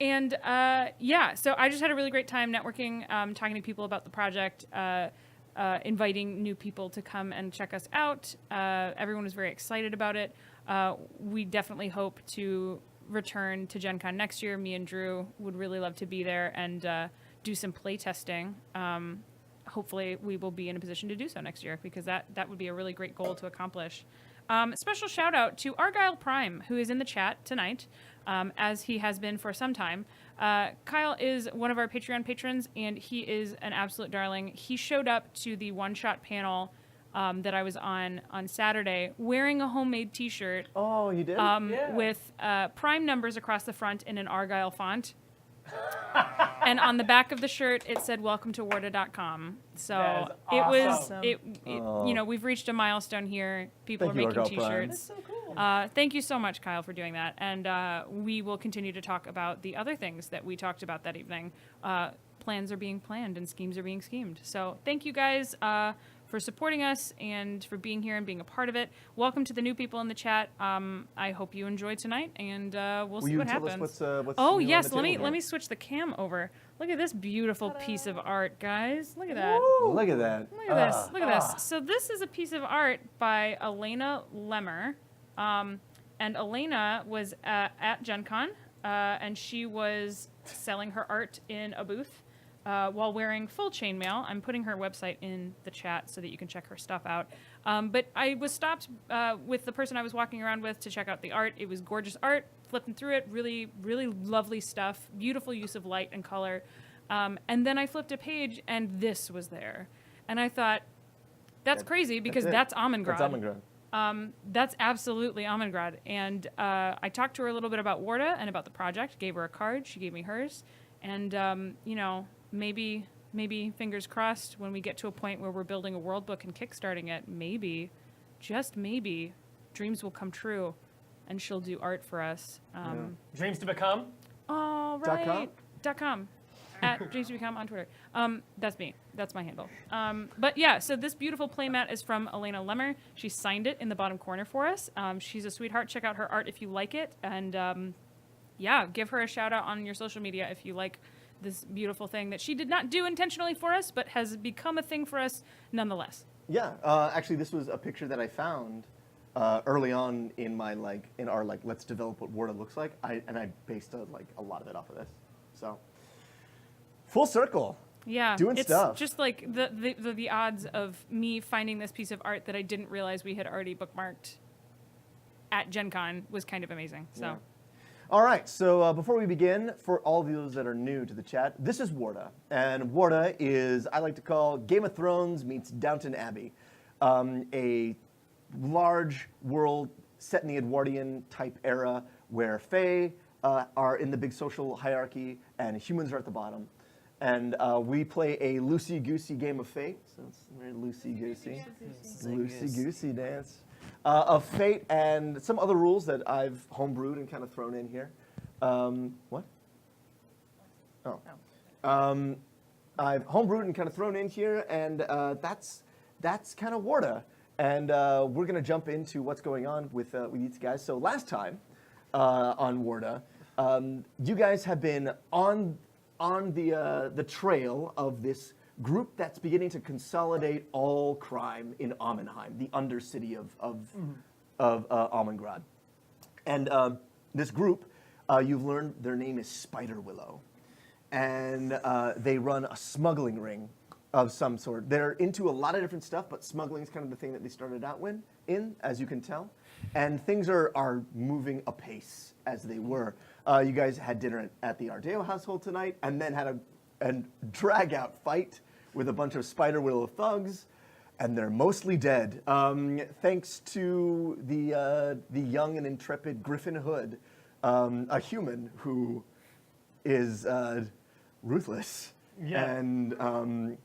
And yeah, so I just had a really great time networking, talking to people about the project, inviting new people to come and check us out. Everyone was very excited about it. We definitely hope to return to Gen Con next year. Me and Drew would really love to be there and do some play testing. Hopefully we will be in a position to do so next year, because that would be a really great goal to accomplish. Special shout out to Argyle Prime, who is in the chat tonight, as he has been for some time. Kyle is one of our Patreon patrons, and he is an absolute darling. He showed up to the one-shot panel that I was on Saturday wearing a homemade t-shirt. Oh, you did? With Prime numbers across the front in an Argyle font. And on the back of the shirt, it said welcometowarda.com. So That is it was, awesome. you know, we've reached a milestone here. People Thank are you, making Argyle Prime. t-shirts. That's so cool. Thank you so much, Kyle, for doing that. And we will continue to talk about the other things that we talked about that evening. Plans are being planned and schemes are being schemed. So thank you guys for supporting us and for being here and being a part of it. Welcome to the new people in the chat. I hope you enjoy tonight, and we'll Will see you what tell happens. us what's Oh new on yes, the let table me here? switch the cam over. Look at this beautiful piece of art, guys. Look at that. Look at that. Look at this. Look at this. So this is a piece of art by Elena Lemmer. And Elena was at Gen Con, and she was selling her art in a booth while wearing full chainmail. I'm putting her website in the chat so that you can check her stuff out. But I was stopped with the person I was walking around with to check out the art. It was gorgeous art. Flipping through it, really, really lovely stuff. Beautiful use of light and color. And then I flipped a page, and this was there. And I thought, that's crazy, because that's Ammingrad. That's Ammingrad. That's absolutely Ammingrad. And I talked to her a little bit about Warda and about the project, gave her a card, she gave me hers. And, you know, maybe fingers crossed, when we get to a point where we're building a world book and kickstarting it, maybe, just maybe, dreams will come true and she'll do art for us. Dreams to become. Oh, .com? right. .com. At Dreams to Become on Twitter. That's me. That's my handle. But yeah, so this beautiful playmat is from Elena Lemmer. She signed it in the bottom corner for us. She's a sweetheart. Check out her art if you like it. And yeah, give her a shout out on your social media if you like this beautiful thing that she did not do intentionally for us, but has become a thing for us nonetheless. Yeah, actually, this was a picture that I found early on in our let's develop what Warda looks like. I based a lot of it off of this. So full circle. Yeah, Doing it's stuff. just like the odds of me finding this piece of art that I didn't realize we had already bookmarked at Gen Con was kind of amazing. So. Yeah. All right, so before we begin, for all of those that are new to the chat, this is Warda. And Warda is, I like to call, Game of Thrones meets Downton Abbey. A large world set in the Edwardian type era where Fae are in the big social hierarchy and humans are at the bottom. And we play a loosey-goosey game of Fate. So it's very loosey-goosey. Loosey-goosey dance. Of Fate and some other rules that I've homebrewed and kind of thrown in here. What? Oh. I've homebrewed and kind of thrown in here, and that's kind of Warda. And we're going to jump into what's going on with these guys. So last time on Warda, you guys have been on the trail of this group that's beginning to consolidate all crime in Amminheim, the undercity of Ammingrad. And this group, you've learned their name is Spiderwillow. And they run a smuggling ring of some sort. They're into a lot of different stuff, but smuggling is kind of the thing that they started out in, as you can tell. And things are moving apace as they were. You guys had dinner at the Ardeo household tonight, and then had a drag-out fight with a bunch of Spiderwillow thugs, and they're mostly dead. Thanks to the young and intrepid Griffin Hood, a human who is ruthless. Yeah. And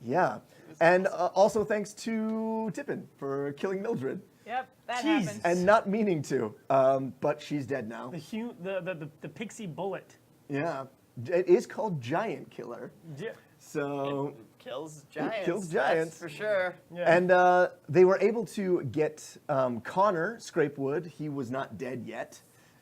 yeah. And also thanks to Tippin for killing Mildred. Yep, that Jeez. happens. And not meaning to, but she's dead now. The pixie bullet. Yeah. It is called Giant Killer. Yeah. So Kills giants. kills giants. That's for sure. Yeah. And they were able to get Connor Scrapewood. He was not dead yet.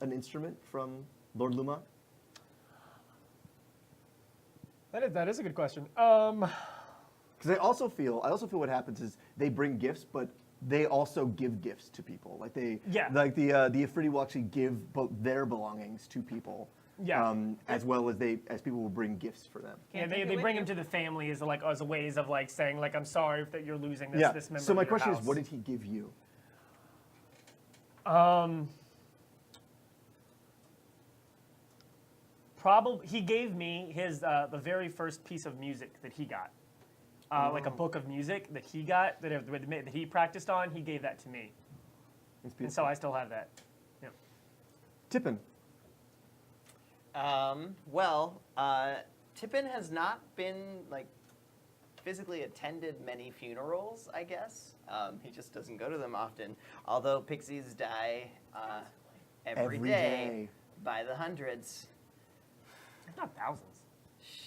an instrument from Lord Lumok? That is a good question. Because I also feel what happens is they bring gifts, but they also give gifts to people. Like the Ifriti will actually give both their belongings to people. Yeah. As well as people will bring gifts for them. Yeah, they bring him to the family as a ways of like saying like I'm sorry that you're losing this this member. So my of your question house. is, what did he give you? Probably he gave me his the very first piece of music that he got, like a book of music that he got that he practiced on. He gave that to me, and so I still have that. Yeah. Tippin. Tippin has not been like physically attended many funerals, I guess. He just doesn't go to them often. Although pixies die every day by the hundreds. If not thousands.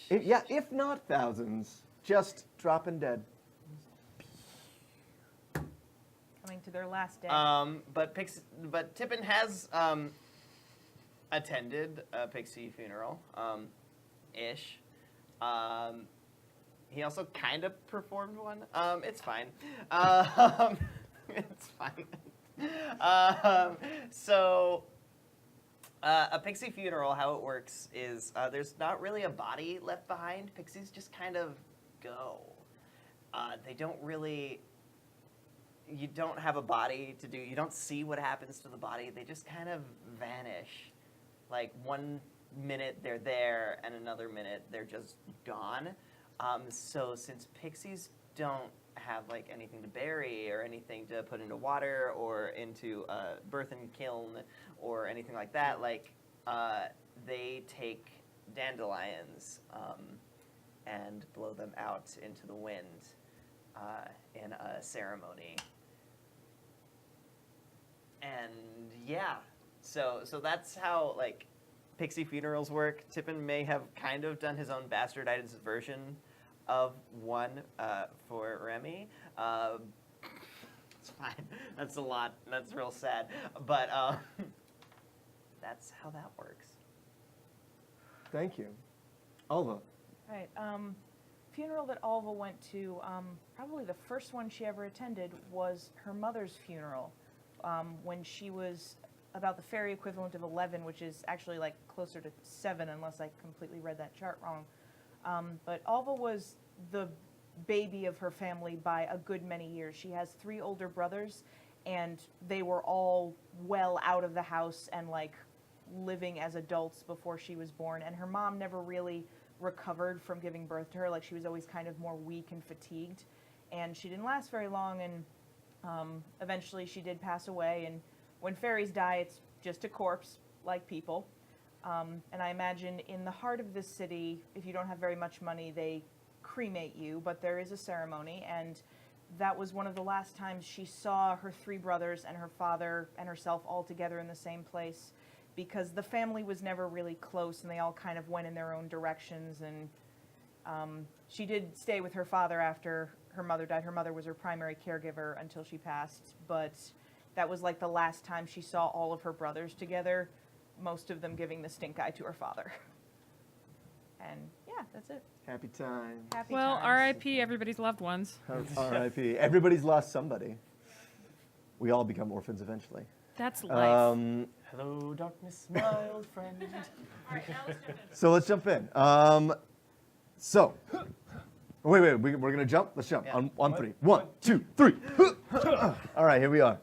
If not thousands, just dropping dead. Coming to their last day. But Tippin has attended a pixie funeral, ish. He also kind of performed one. It's fine. It's fine. A pixie funeral, how it works is there's not really a body left behind. Pixies just kind of go. They don't really. You don't have a body to do. You don't see what happens to the body. They just kind of vanish. Like 1 minute they're there, and another minute they're just gone. So since pixies don't have like anything to bury or anything to put into water or into a birth and kiln or anything like that, like they take dandelions and blow them out into the wind in a ceremony. And yeah, so that's how like pixie funerals work. Tippin may have kind of done his own bastardized version of one for Remy. It's fine. That's a lot. That's real sad. But that's how that works. Thank you. Alva. Right. Funeral that Alva went to, probably the first one she ever attended was her mother's funeral, when she was about the fairy equivalent of 11, which is actually like closer to 7, unless I completely read that chart wrong. But Alva was the baby of her family by a good many years. She has 3 older brothers, and they were all well out of the house and like living as adults before she was born. And her mom never really recovered from giving birth to her. Like she was always kind of more weak and fatigued, and she didn't last very long. And eventually she did pass away. And when fairies die, it's just a corpse, like people. And I imagine in the heart of this city, if you don't have very much money, they cremate you, but there is a ceremony, and that was one of the last times she saw her 3 brothers and her father and herself all together in the same place, because the family was never really close, and they all kind of went in their own directions. And she did stay with her father after her mother died. Her mother was her primary caregiver until she passed, but that was like the last time she saw all of her brothers together, most of them giving the stink eye to her father. And yeah, that's it. Happy time. Happy Well, times. R.I.P. everybody's loved ones. R.I.P. Everybody's lost somebody. We all become orphans eventually. That's life. Hello, darkness, my old friend. All right, now let's jump in. So let's jump in. Wait, we're going to jump? Let's jump. Yeah. On 3. 1, 2, 3. All right, here we are.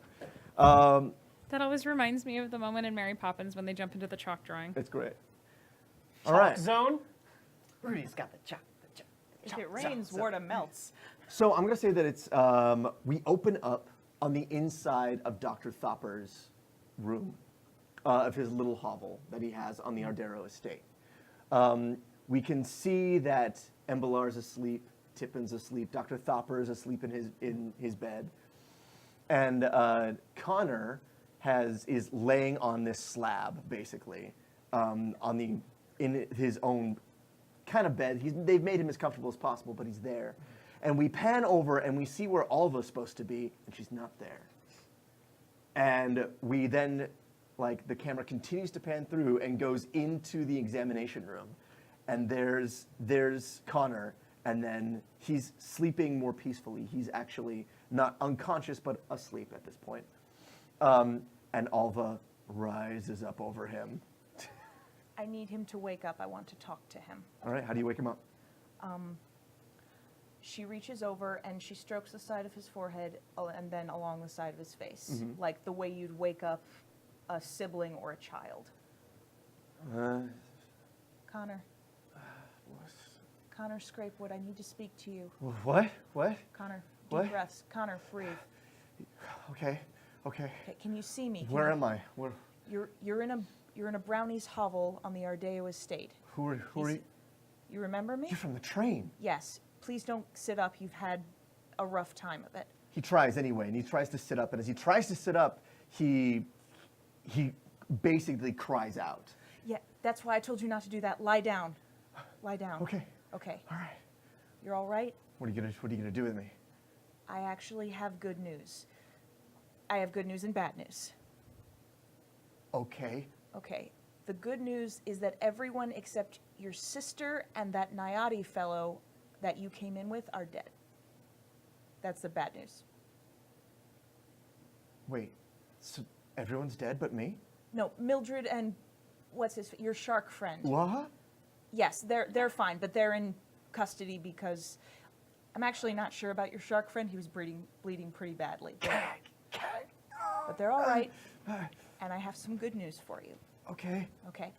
That always reminds me of the moment in Mary Poppins when they jump into the chalk drawing. It's great. All right. Zone. Rudy's got the chop. If it rains, Warda melts. So I'm going to say that it's, we open up on the inside of Dr. Thopper's room, of his little hovel that he has on the Ardero estate. We can see that Embrilar's asleep, Tippin's asleep, Dr. Thopper is asleep in his bed, and Connor is laying on this slab, basically, in his own kind of bed. They've made him as comfortable as possible, but he's there. And we pan over and we see where Alva's supposed to be, and she's not there. And we then like the camera continues to pan through and goes into the examination room, and there's Connor, and then he's sleeping more peacefully. He's actually not unconscious, but asleep at this point. And Alva rises up over him. I need him to wake up. I want to talk to him. All right, how do you wake him up? She reaches over and she strokes the side of his forehead and then along the side of his face, like the way you'd wake up a sibling or a child. Connor. Connor Scrapewood, I need to speak to you. What? What? Connor, deep What? breaths. Connor, breathe. Okay, okay. Okay, can you see me? Where am I? Where? You're in a brownie's hovel on the Ardeo estate. Who are you? You remember me? You're from the train. Yes. Please don't sit up. You've had a rough time of it. He tries anyway, and he tries to sit up, and as he tries to sit up, he basically cries out. Yeah, that's why I told you not to do that. Lie down. Lie down. Okay. Okay. All right. You're all right? What are you gonna do with me? I actually have good news. I have good news and bad news. Okay. Okay. The good news is that everyone except your sister and that Nayati fellow that you came in with are dead. That's the bad news. Wait. So everyone's dead but me? No, Mildred and your shark friend. What? Yes, they're fine, but they're in custody because I'm actually not sure about your shark friend. He was bleeding pretty badly. But they're all right. And I have some good news for you. Okay. Okay.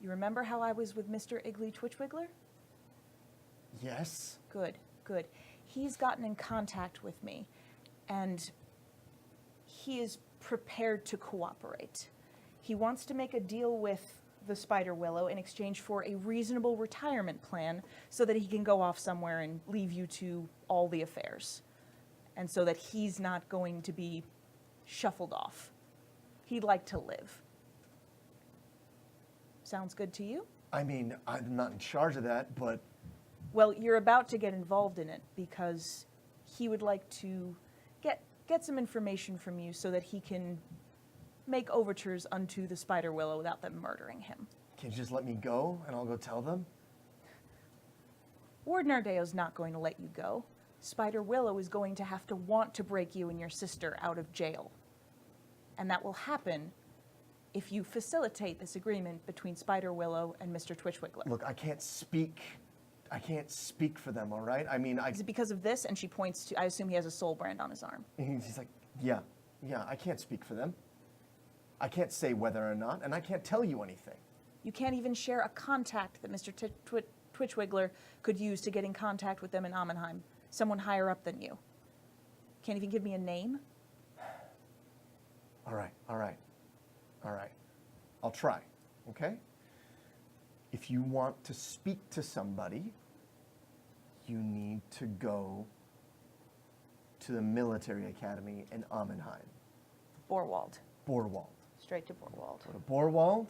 You remember how I was with Mr. Iggly Twitchwiggler? Yes. Good, good. He's gotten in contact with me, and he is prepared to cooperate. He wants to make a deal with the Spiderwillow in exchange for a reasonable retirement plan so that he can go off somewhere and leave you to all the affairs. And so that he's not going to be shuffled off. He'd like to live. Sounds good to you? I mean, I'm not in charge of that, but Well, you're about to get involved in it because he would like to get some information from you so that he can make overtures unto the Spiderwillow without them murdering him. can you just let me go and I'll go tell them? Warden Ardeo's not going to let you go. Spiderwillow is going to have to want to break you and your sister out of jail. And that will happen if you facilitate this agreement between Spiderwillow and Mr. Twitchwiggler. Look, I can't speak for them, all right? I mean, Is it because of this? And she points to, I assume he has a soul brand on his arm. he's like, yeah, I can't speak for them. I can't say whether or not, and I can't tell you anything. You can't even share a contact that Mr. Twitchwiggler could use to get in contact with them in Amminheim. Someone higher up than you. Can't even give me a name? All right. I'll try, okay? If you want to speak to somebody, you need to go to the military academy in Amminheim. Borwald. Borwald. Straight to Borwald. Go to Borwald.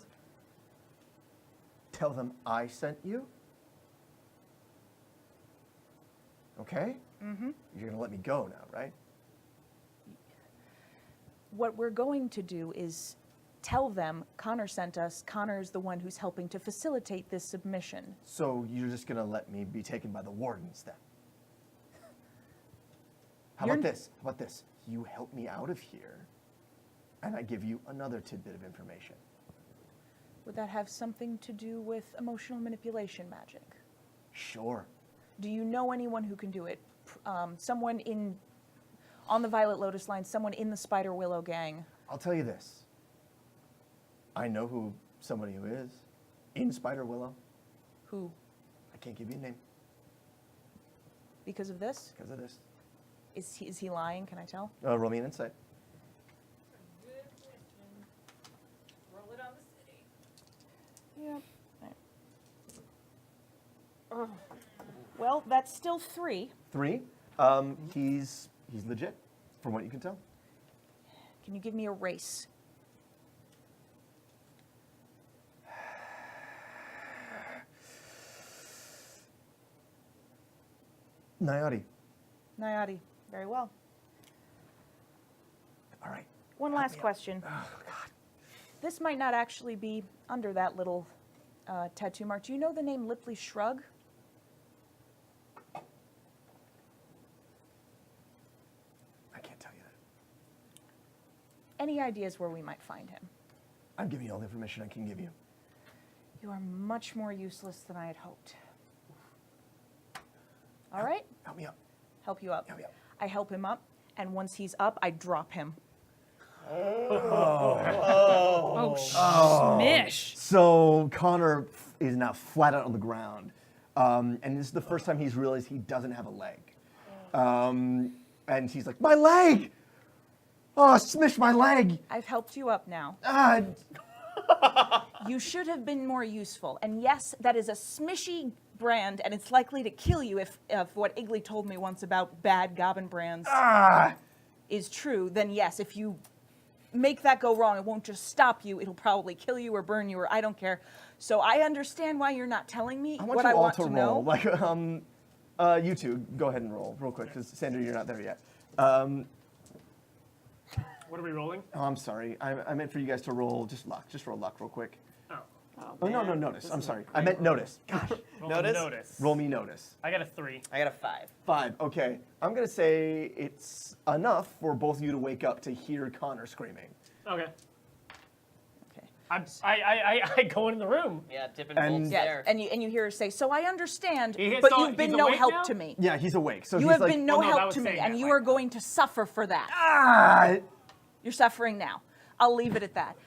Tell them I sent you. Okay? Mm-hmm. You're gonna let me go now, right? What we're going to do is tell them Connor sent us. Connor's the one who's helping to facilitate this submission. So you're just gonna let me be taken by the wardens then? How You're- about this? How about this? You help me out of here, and I give you another tidbit of information. Would that have something to do with emotional manipulation magic? Sure. Do you know anyone who can do it? Someone on the Violet Lotus line, someone in the Spiderwillow gang. I'll tell you this. I know somebody who is in Spiderwillow. Who? I can't give you a name Because of this? because of this. Is he lying? Can I tell? Roll me an insight. Good question. Roll it on the city. Yeah. Well, that's still 3. 3. He's legit, from what you can tell. Can you give me a race? Nayati. Nayati. Very well. All right. One last question. Oh God. this might not actually be under that little tattoo mark. Do you know the name Lipley Shrug? I can't tell you that. Any ideas where we might find him? I'm giving you all the information I can give you. You are much more useless than I had hoped. All right, Help me up. help you up. Help me up. I help him up, and once he's up, I drop him. Oh, smish. So Connor is now flat out on the ground. And this is the first time he's realized he doesn't have a leg. And he's like, my leg! Oh, smish my leg! I've helped you up now. Ah, You should have been more useful. And yes, that is a smishy brand, and it's likely to kill you if what Igley told me once about bad goblin brands is true. Then yes, if you make that go wrong, it won't just stop you. It'll probably kill you or burn you, or I don't care. So I understand why you're not telling me I want what you I all want to to roll. know. Like, you two, go ahead and roll real quick, because Sandra, you're not there yet. What are we rolling? Oh, I'm sorry. I meant for you guys to roll just luck. Just roll luck real quick. Oh. Oh, no, notice. I'm sorry. I meant notice. Gosh. Roll Notice? Notice. Roll me notice. I got a 3. I got a 5. 5. Okay. I'm going to say it's enough for both of you to wake up to hear Connor screaming. Okay. Okay. I go in the room. Yeah, Tippin And- bolts Yeah, there. and you hear her say, "So I understand, He hits but all- you've been he's no awake help now? to me. Yeah, he's awake. So You he's have like, been no Well, no, that help was to me, saying and that you way. are going to suffer for that. ah! You're suffering now. I'll leave it at that.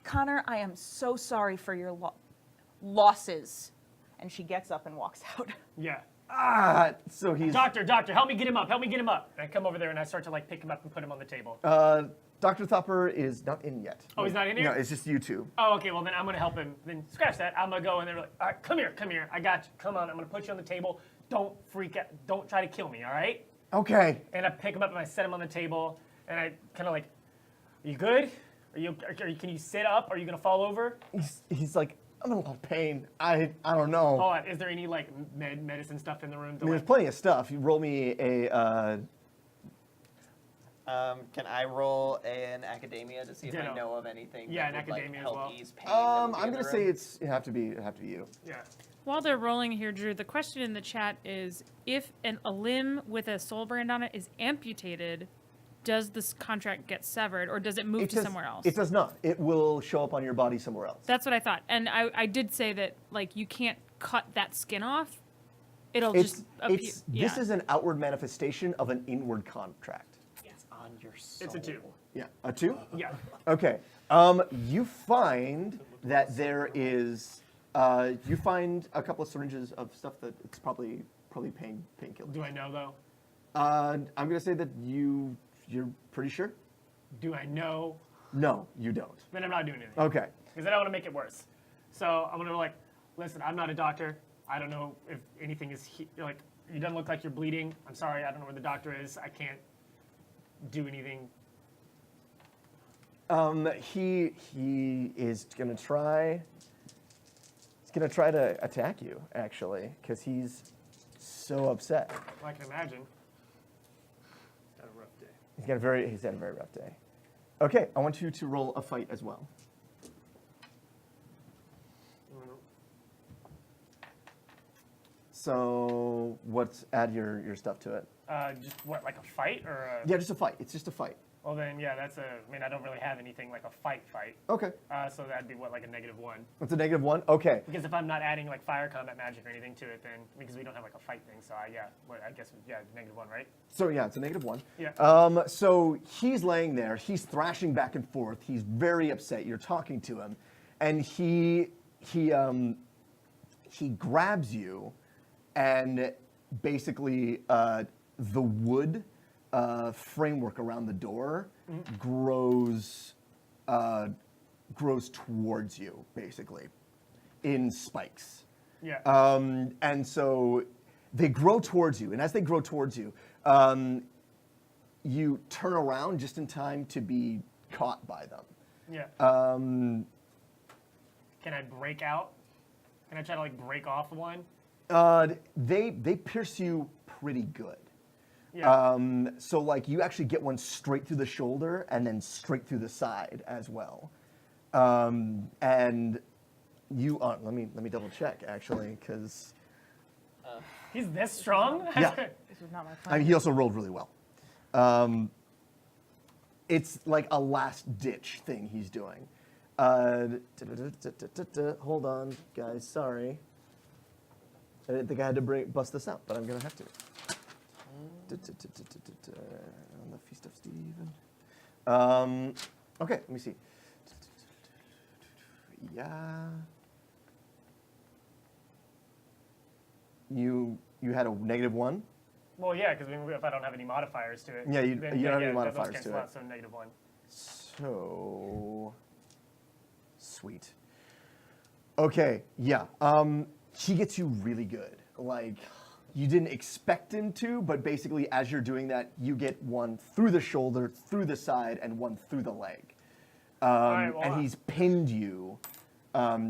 Connor, I am so sorry for your losses." And she gets up and walks out. Yeah. Ah! So he's... Doctor, help me get him up. Help me get him up. And I come over there and I start to like pick him up and put him on the table. Dr. Thopper is not in yet. Oh, he's not in here? No, it's just you two. Oh, okay. Well, then I'm gonna help him. Then scratch that. I'm gonna go and they're like, all right, come here. I got you. Come on. I'm gonna put you on the table. Don't freak out. Don't try to kill me. All right? Okay. And I pick him up and I set him on the table and I kind of like, are you good? Can you sit up? Are you gonna fall over? He's like, I'm in a lot of pain. I don't know. Hold on. Is there any like medicine stuff in the room? I mean, there's plenty of stuff. You roll me a... Can I roll an academia to see if Ditto. I know of anything Yeah, that an would, like, academia as help well. ease pain? that would be I'm in the gonna say room? it'd have to be you. Yeah. While they're rolling here, Drew, the question in the chat is if a limb with a soul brand on it is amputated, does this contract get severed or does it move to somewhere else? It does not. It will show up on your body somewhere else. That's what I thought. And I did say that, like, you can't cut that skin off. It'll It's, just appear. it's This is an outward manifestation of an inward contract. It's on your soul. It's a 2. Yeah, a 2? Yeah. Okay. You find that there is, you find a couple of syringes of stuff that it's probably painkillers. Do I know though? I'm gonna say that you're pretty sure. Do I know? No, you don't. Then I'm not doing anything. Okay. Because I don't want to make it worse. So I'm gonna like, listen, I'm not a doctor. I don't know if anything is like. You don't look like you're bleeding. I'm sorry. I don't know where the doctor is. I can't do anything. He is gonna try. He's gonna try to attack you actually, because he's so upset. Well, I can imagine. Had a rough day. He's had a very rough day. Okay, I want you to roll a fight as well. So add your stuff to it. Just what, like a fight or a? Yeah, just a fight. It's just a fight. Well then, yeah, that's a. I mean, I don't really have anything like a fight. Okay. So that'd be what, like a -1. It's a -1. Okay. Because if I'm not adding like fire combat magic or anything to it, then because we don't have like a fight thing, so I guess -1, right? So yeah, it's a -1. Yeah. So he's laying there. He's thrashing back and forth. He's very upset. You're talking to him, and he grabs you, and basically the wood framework around the door grows towards you, basically, in spikes. Yeah. And so they grow towards you, and as they grow towards you, you turn around just in time to be caught by them. Yeah. Can I break out? Can I try to like break off one? They pierce you pretty good. Yeah. So like you actually get one straight through the shoulder and then straight through the side as well. And you are. Let me double check actually, because He's this strong? yeah. This was not my plan. I mean, he also rolled really well. It's like a last ditch thing he's doing. Hold on, guys. Sorry. I didn't think I had to bust this out, but I'm gonna have to. On the Feast of Stephen. Okay, let me see. Yeah. You had a -1. Well, yeah, because if I don't have any modifiers to it. Yeah, you then, don't have any those modifiers cancel to out, it. So -1. So sweet. Okay, yeah. He gets you really good. Like you didn't expect him to, but basically as you're doing that, you get one through the shoulder, through the side, and one through the leg. Alright, well, And he's pinned you.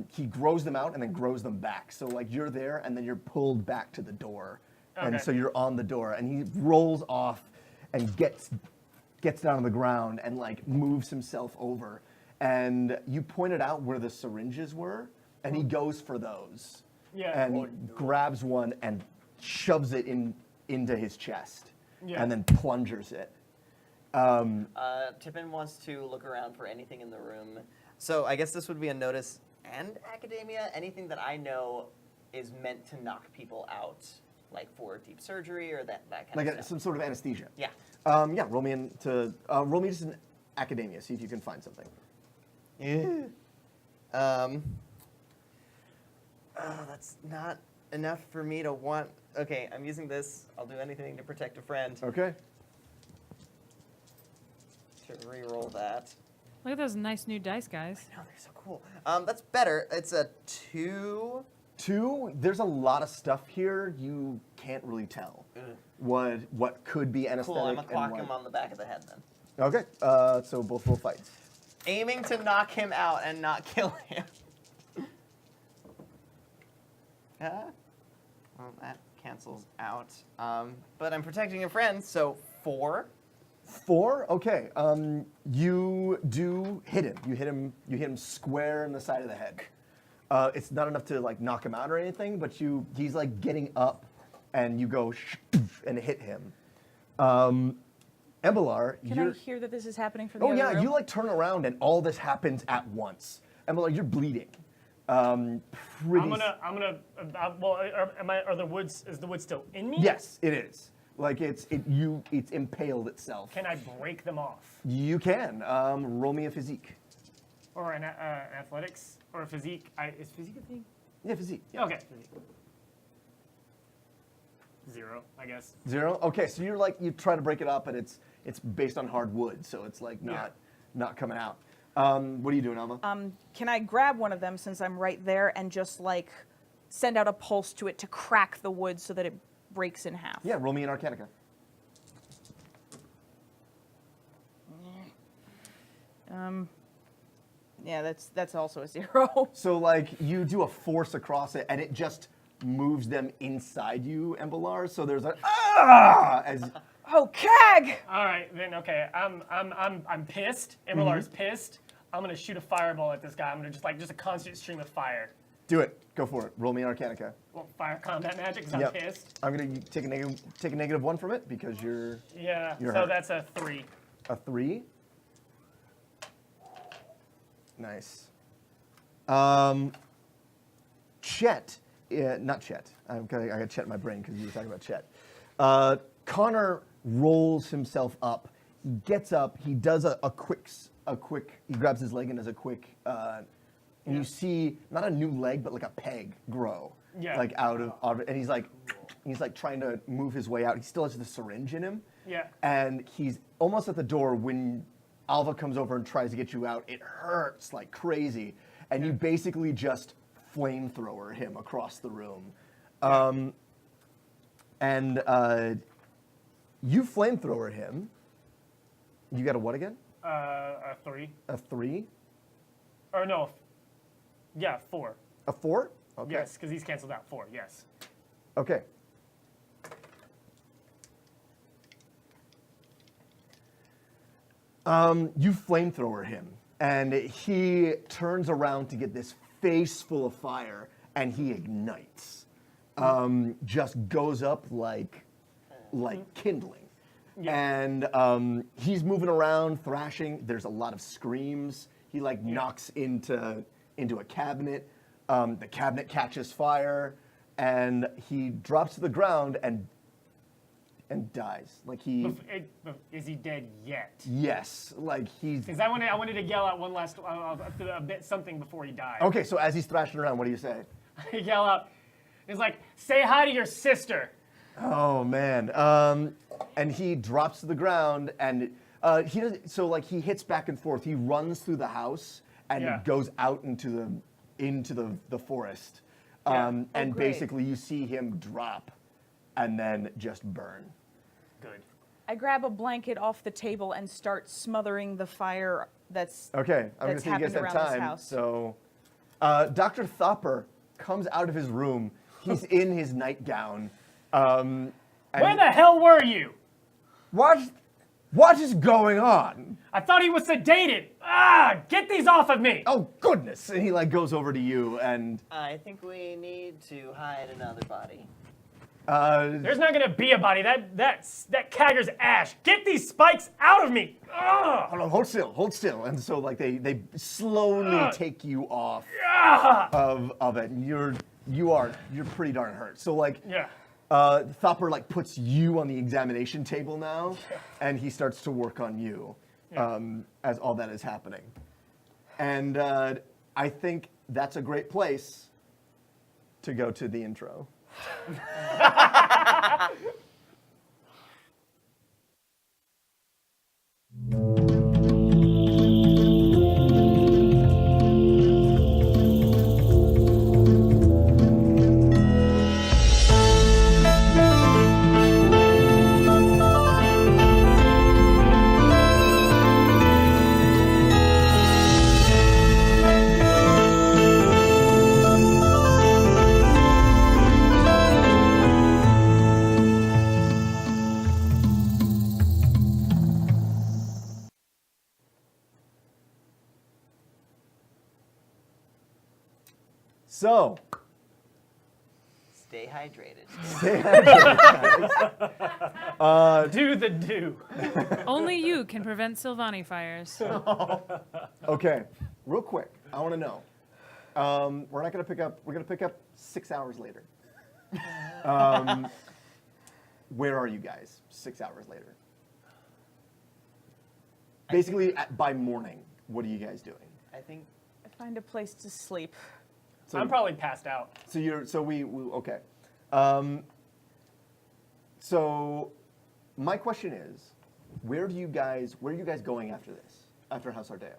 He grows them out and then grows them back. So like you're there and then you're pulled back to the door. And Okay. so you're on the door and he rolls off and gets down on the ground and like moves himself over. And you pointed out where the syringes were and he goes for those. Yeah. And he grabs one and shoves it into his chest. Yeah. And then plungers it. Tippin wants to look around for anything in the room. So I guess this would be a notice and academia. Anything that I know is meant to knock people out, like for deep surgery or that kind Like of stuff. some sort of anesthesia. Yeah. Yeah, roll me just an academia, see if you can find something. That's not enough for me to want. Okay, I'm using this. I'll do anything to protect a friend. Okay. To re-roll that. Look at those nice new dice, guys. No, they're so cool. That's better. It's a 2. 2, there's a lot of stuff here you can't really tell. What could be anesthetic Cool, I'm gonna and clock what. him on the back of the head then. Okay, so both roll fights. Aiming to knock him out and not kill him. Well, that cancels out. But I'm protecting a friend, so 4. 4, okay. You do hit him. You hit him square in the side of the head. It's not enough to like knock him out or anything, but he's like getting up, and you go and hit him. Embrilar, Can I hear that this is happening for the oh other yeah, room? you like turn around and all this happens at once. Embrilar, you're bleeding. Pretty. Well, are the woods? Is the wood still in me? Yes, it is. Like it's impaled itself. Can I break them off? You can. Roll me a physique. Or an athletics or a physique? Is physique a thing? Yeah, physique. Yeah. Okay. 0, I guess. 0. Okay, so you try to break it up, and it's based on hard wood, so it's like not coming out. What are you doing, Alva? Can I grab one of them since I'm right there and just like send out a pulse to it to crack the wood so that it breaks in half? Yeah, roll me an Arcanica. Yeah, that's also a 0. So like you do a force across it, and it just moves them inside you, Embrilar. So there's a as Oh, Cag! All right, then. Okay, I'm pissed. Embrilar's pissed. I'm gonna shoot a fireball at this guy. I'm gonna just a constant stream of fire. do it. Go for it. Roll me an Arcanica. Well, fire combat magic because I'm Yep. pissed. I'm gonna take a -1 from it because you're Yeah. You're so hurt. that's a 3. a 3. Nice. Chet, not Chet. I got Chet in my brain because you were talking about Chet. Connor rolls himself up. He gets up. He does a quick. He grabs his leg and does a quick. And you see not a new leg, but like a peg grow. Yeah. Like out of, and he's like trying to move his way out. He still has the syringe in him. Yeah. And he's almost at the door when Alva comes over and tries to get you out. It hurts like crazy. And you basically just flamethrower him across the room. You flamethrower him. You got a what again? A 3. A 3? Or no. Yeah, 4. A 4? Okay. Yes, because he's canceled out 4. Yes. Okay. You flamethrower him. and he turns around to get this face full of fire, and he ignites. Just goes up like kindling. And he's moving around, thrashing. There's a lot of screams. He like knocks into a cabinet. The cabinet catches fire, and he drops to the ground and dies. Like he. Is he dead yet? Yes, like he's. Because I wanted to yell out one last a bit something before he died. Okay, so as he's thrashing around, what do you say? I yell out. He's like, "Say hi to your sister." Oh man. And he drops to the ground, and he does. So like he hits back and forth. He runs through the house and goes out into the forest. And great. basically, you see him drop, and then just burn. Good. I grab a blanket off the table and start smothering the fire that's Okay, I'm gonna that's say you guys have happened around this time. house. So, Dr. Thopper comes out of his room. He's in his nightgown. And Where the hell were you? What is going on? I thought he was sedated. Ah, get these off of me. Oh goodness! And he like goes over to you, and I think we need to hide another body. There's not gonna be a body. That Kagger's ash. Get these spikes out of me. Ugh. hold on, hold still. And so like they slowly take you off of it, and you're pretty darn hurt. So like Thopper like puts you on the examination table now, and he starts to work on you as all that is happening. And I think that's a great place to go to the intro. So, Stay hydrated. Do the do. Only you can prevent Sylvani fires. okay, real quick, I want to know. We're not going to pick up. We're going to pick up 6 hours later. Where are you guys 6 hours later? Basically, by morning, what are you guys doing? I think I find a place to sleep. So, I'm probably passed out. So we okay. So my question is, where are you guys going after this? After House Ardeo?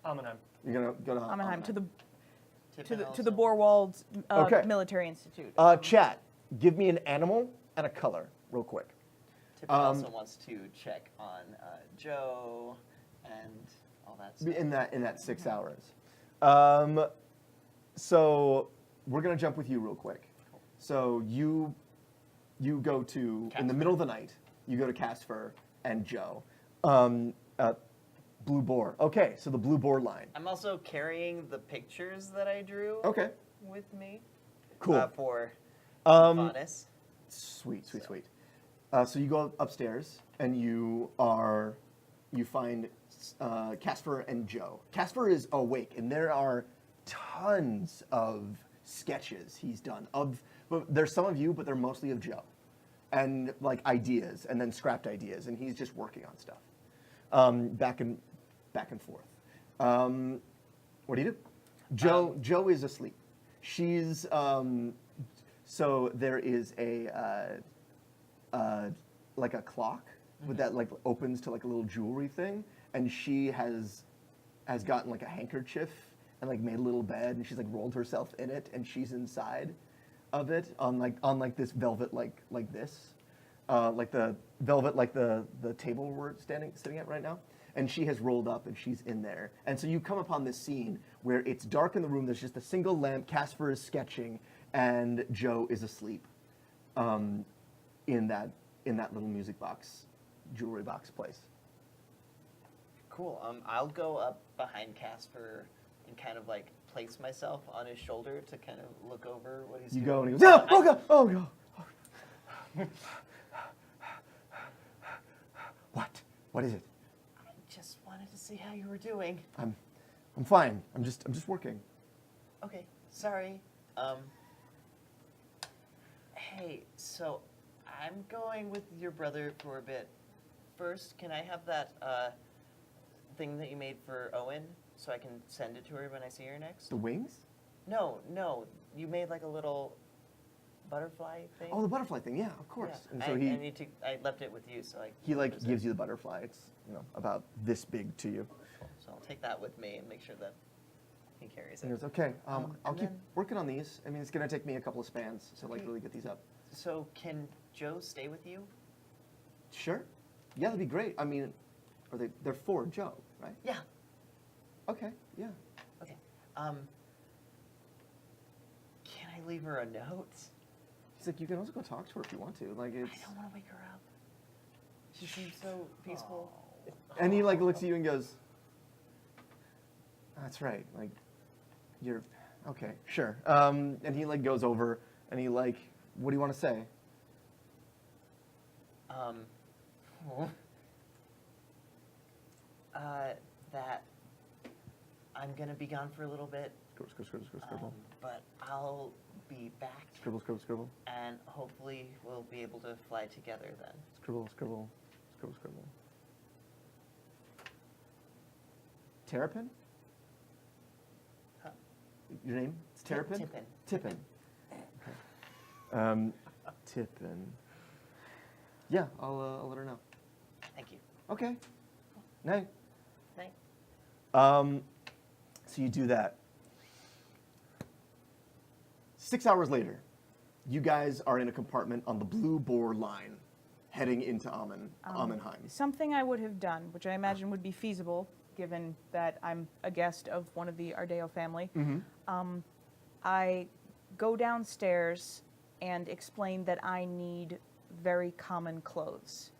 Amminheim. You're gonna go to Amminheim to the Tippin to the also- Borwald Okay. Military Institute. Chat, give me an animal and a color, real quick. Tippin also wants to check on Joe and all that stuff. In that 6 hours. So we're gonna jump with you real quick. So you go to in the middle of the night. You go to Casper and Joe. Blue Boar. Okay, so the Blue Boar line. I'm also carrying the pictures that I drew Okay, with me cool. for Faunus. Sweet. So you go upstairs and you find Casper and Joe. Casper is awake, and there are tons of sketches he's done. But there's some of you, but they're mostly of Joe, and like ideas, and then scrapped ideas, and he's just working on stuff, back and forth. What do you do? Joe is asleep. She's so there is a like a clock with that like opens to like a little jewelry thing, and she has gotten like a handkerchief and like made a little bed, and she's like rolled herself in it, and she's inside of it on like this velvet like this, like the velvet like the table we're sitting at right now, and she has rolled up and she's in there, and so you come upon this scene where it's dark in the room. There's just a single lamp. Casper is sketching, and Joe is asleep, in that little music box, jewelry box place. Cool. I'll go up behind Casper and kind of like place myself on his shoulder to kind of look over what he's You doing. go and he goes, oh god, oh god. What? What is it? I just wanted to see how you were doing. I'm fine. I'm just working. Okay, sorry. Hey, so I'm going with your brother for a bit. First, can I have that thing that you made for Owen so I can send it to her when I see her next? The wings? No, you made like a little butterfly thing. Oh, the butterfly thing. Yeah, of course. Yeah. And so I left it with you, so he like gives you the butterfly. It's about this big to you. So I'll take that with me and make sure that he carries And it. he goes, okay, I'll and keep then- working on these. I mean, it's gonna take me a couple of spans to like Okay. really get these up. So can Joe stay with you? Sure. Yeah, that'd be great. I mean, they're for Joe, right? Yeah. Okay. Yeah. Okay. Can I leave her a note? He's like, you can also go talk to her if you want to. Like it's. I don't want to wake her up. She seems so peaceful. And he like looks at you and goes, "That's right. Like, you're okay. Sure." And he like goes over and he like, "What do you want to say?" That I'm gonna be gone for a little bit, Scribble. but I'll be back, Scribble. and hopefully we'll be able to fly together then. Scribble. Terrapin? Huh? Your name? It's Terrapin? Tippin. Tippin. Okay. Tippin. Yeah, I'll let her know. Thank you. Okay. Night. Night. So you do that. 6 hours later, you guys are in a compartment on the Blue Boar line, heading into Amminheim. Something I would have done, which I imagine would be feasible, given that I'm a guest of one of the Ardeo family. I go downstairs and explain that I need very common clothes.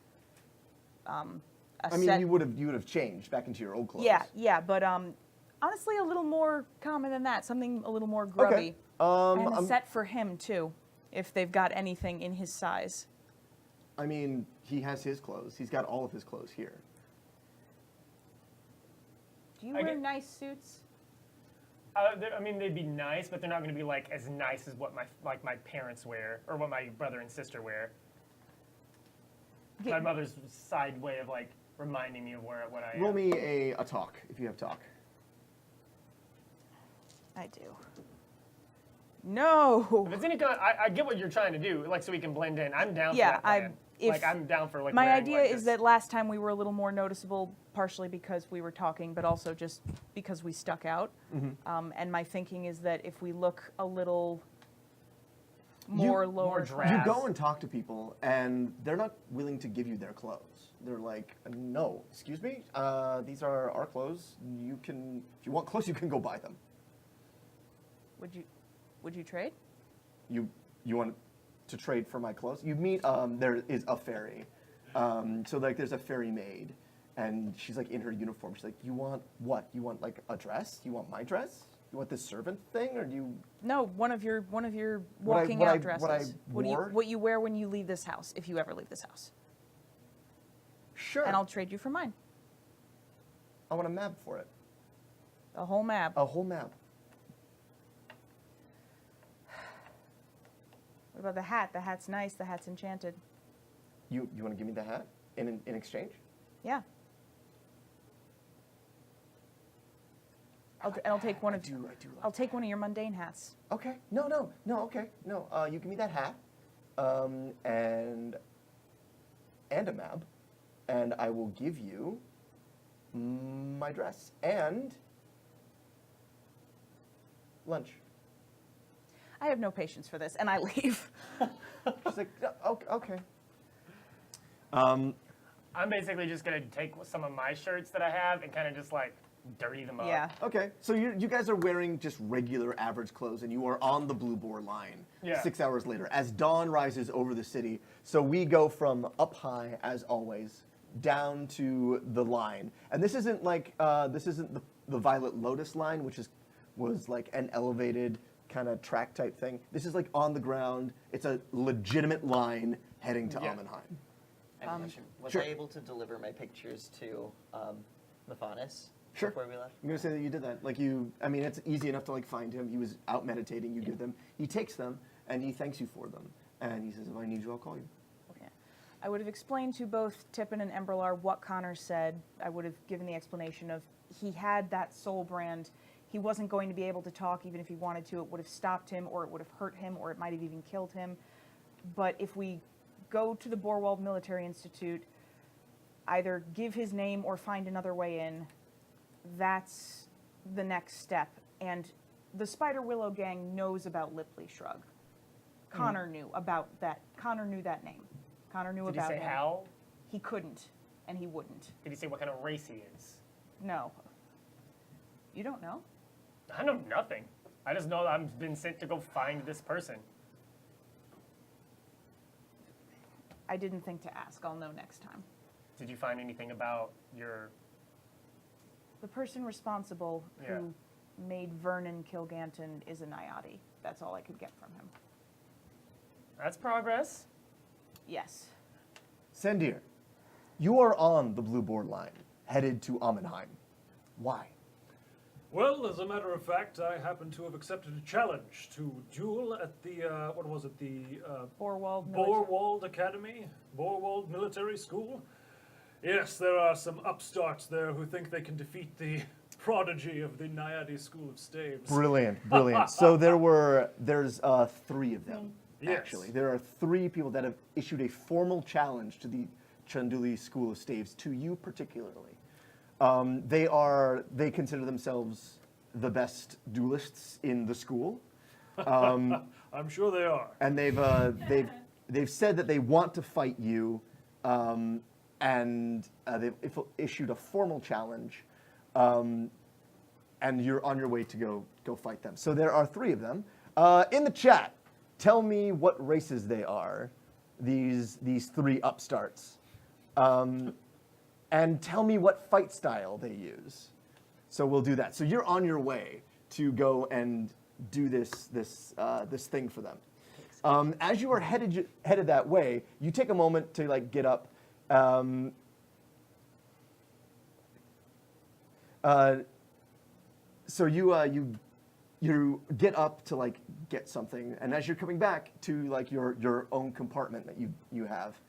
I mean, you would have changed back into your old clothes. Yeah, but honestly, a little more common than that. Something a little more grubby. Okay. And a set for him too, if they've got anything in his size. I mean, he has his clothes. He's got all of his clothes here. Do you wear nice suits? I mean, they'd be nice, but they're not going to be like as nice as what my parents wear or what my brother and sister wear. My mother's side way of like reminding me of what I am. Roll me a talk if you have talk. I do. No. If it's any kind, I get what you're trying to do, like so we can blend in. I'm down Yeah, for that plan. I'm down for like. My wearing, idea like, is that last time we were a little more noticeable, partially because we were talking, but also just because we stuck out. And my thinking is that if we look a little more lower, drab. You go and talk to people, and they're not willing to give you their clothes. They're like, no, excuse me, these are our clothes. You can, if you want clothes, you can go buy them. Would you trade? You want to trade for my clothes? You meet, there is a fairy. So like there's a fairy maid, and she's like in her uniform. She's like, you want what? You want like a dress? You want my dress? You want this servant thing, or do you? No, one of your What I- walking what out I- dresses. what I wore? What you wear when you leave this house, if you ever leave this house. Sure. And I'll trade you for mine. I want a map for it. A whole map. A whole map. What about the hat? The hat's nice. The hat's enchanted. You want to give me the hat in exchange? Yeah. I'll take one of. I do like I'll take one of your mundane hats. Okay. No. Okay. No. You give me that hat, and a map, and I will give you my dress and lunch. I have no patience for this, and I leave. She's like, "Oh, okay. I'm basically just gonna take some of my shirts that I have and kind of just like dirty them up. Yeah. Okay. So you guys are wearing just regular average clothes, and you are on the Blue Boar line. Yeah. 6 hours later, as dawn rises over the city. So we go from up high, as always, down to the line, and this isn't like this isn't the Violet Lotus line, which was like an elevated kind of track type thing. This is like on the ground. It's a legitimate line heading to Yeah. Amminheim. I have a question. Was sure. I able to deliver my pictures to Mephanis Sure. before we left? I'm gonna say that you did that. Like I mean, it's easy enough to like find him. He was out meditating. You give them. He takes them and he thanks you for them. And he says, "If I need you, I'll call you." Yeah. I would have explained to both Tippin and Embrilar what Connor said. I would have given the explanation of he had that soul brand. He wasn't going to be able to talk even if he wanted to. It would have stopped him, or it would have hurt him, or it might have even killed him. But if we go to the Borwald Military Institute, either give his name or find another way in, that's the next step. And the Spiderwillow gang knows about Lipley Shrug. Connor knew about that. Connor knew that name. Connor knew Did he about say him. how? He couldn't, and he wouldn't. Did he say what kind of race he is? No. You don't know? I know nothing. I just know that I've been sent to go find this person. I didn't think to ask. I'll know next time. Did you find anything about your... The person responsible Yeah. who made Vernon kill Ganton is a Nayati. That's all I could get from him. That's progress. Yes. SANDIIIIIIR, you are on the blue board line, headed to Amminheim. Why? Well, as a matter of fact, I happen to have accepted a challenge to duel at the, what was it, the Borwald Military. Borwald Academy? Borwald Military School? Yes, there are some upstarts there who think they can defeat the prodigy of the Naiadi School of Staves. Brilliant, brilliant. So there's 3 of them, Yes. actually. There are 3 people that have issued a formal challenge to the Chundhalii School of Staves, to you particularly. They consider themselves the best duelists in the school. I'm sure they are. And they've said that they want to fight you, and they've issued a formal challenge, and you're on your way to go fight them. So there are 3 of them. In the chat, tell me what races they are, these 3 upstarts, and tell me what fight style they use. So we'll do that. So you're on your way to go and do this thing for them. As you are headed that way, you take a moment to like get up. So you get up to like get something, and as you're coming back to like your own compartment that you have,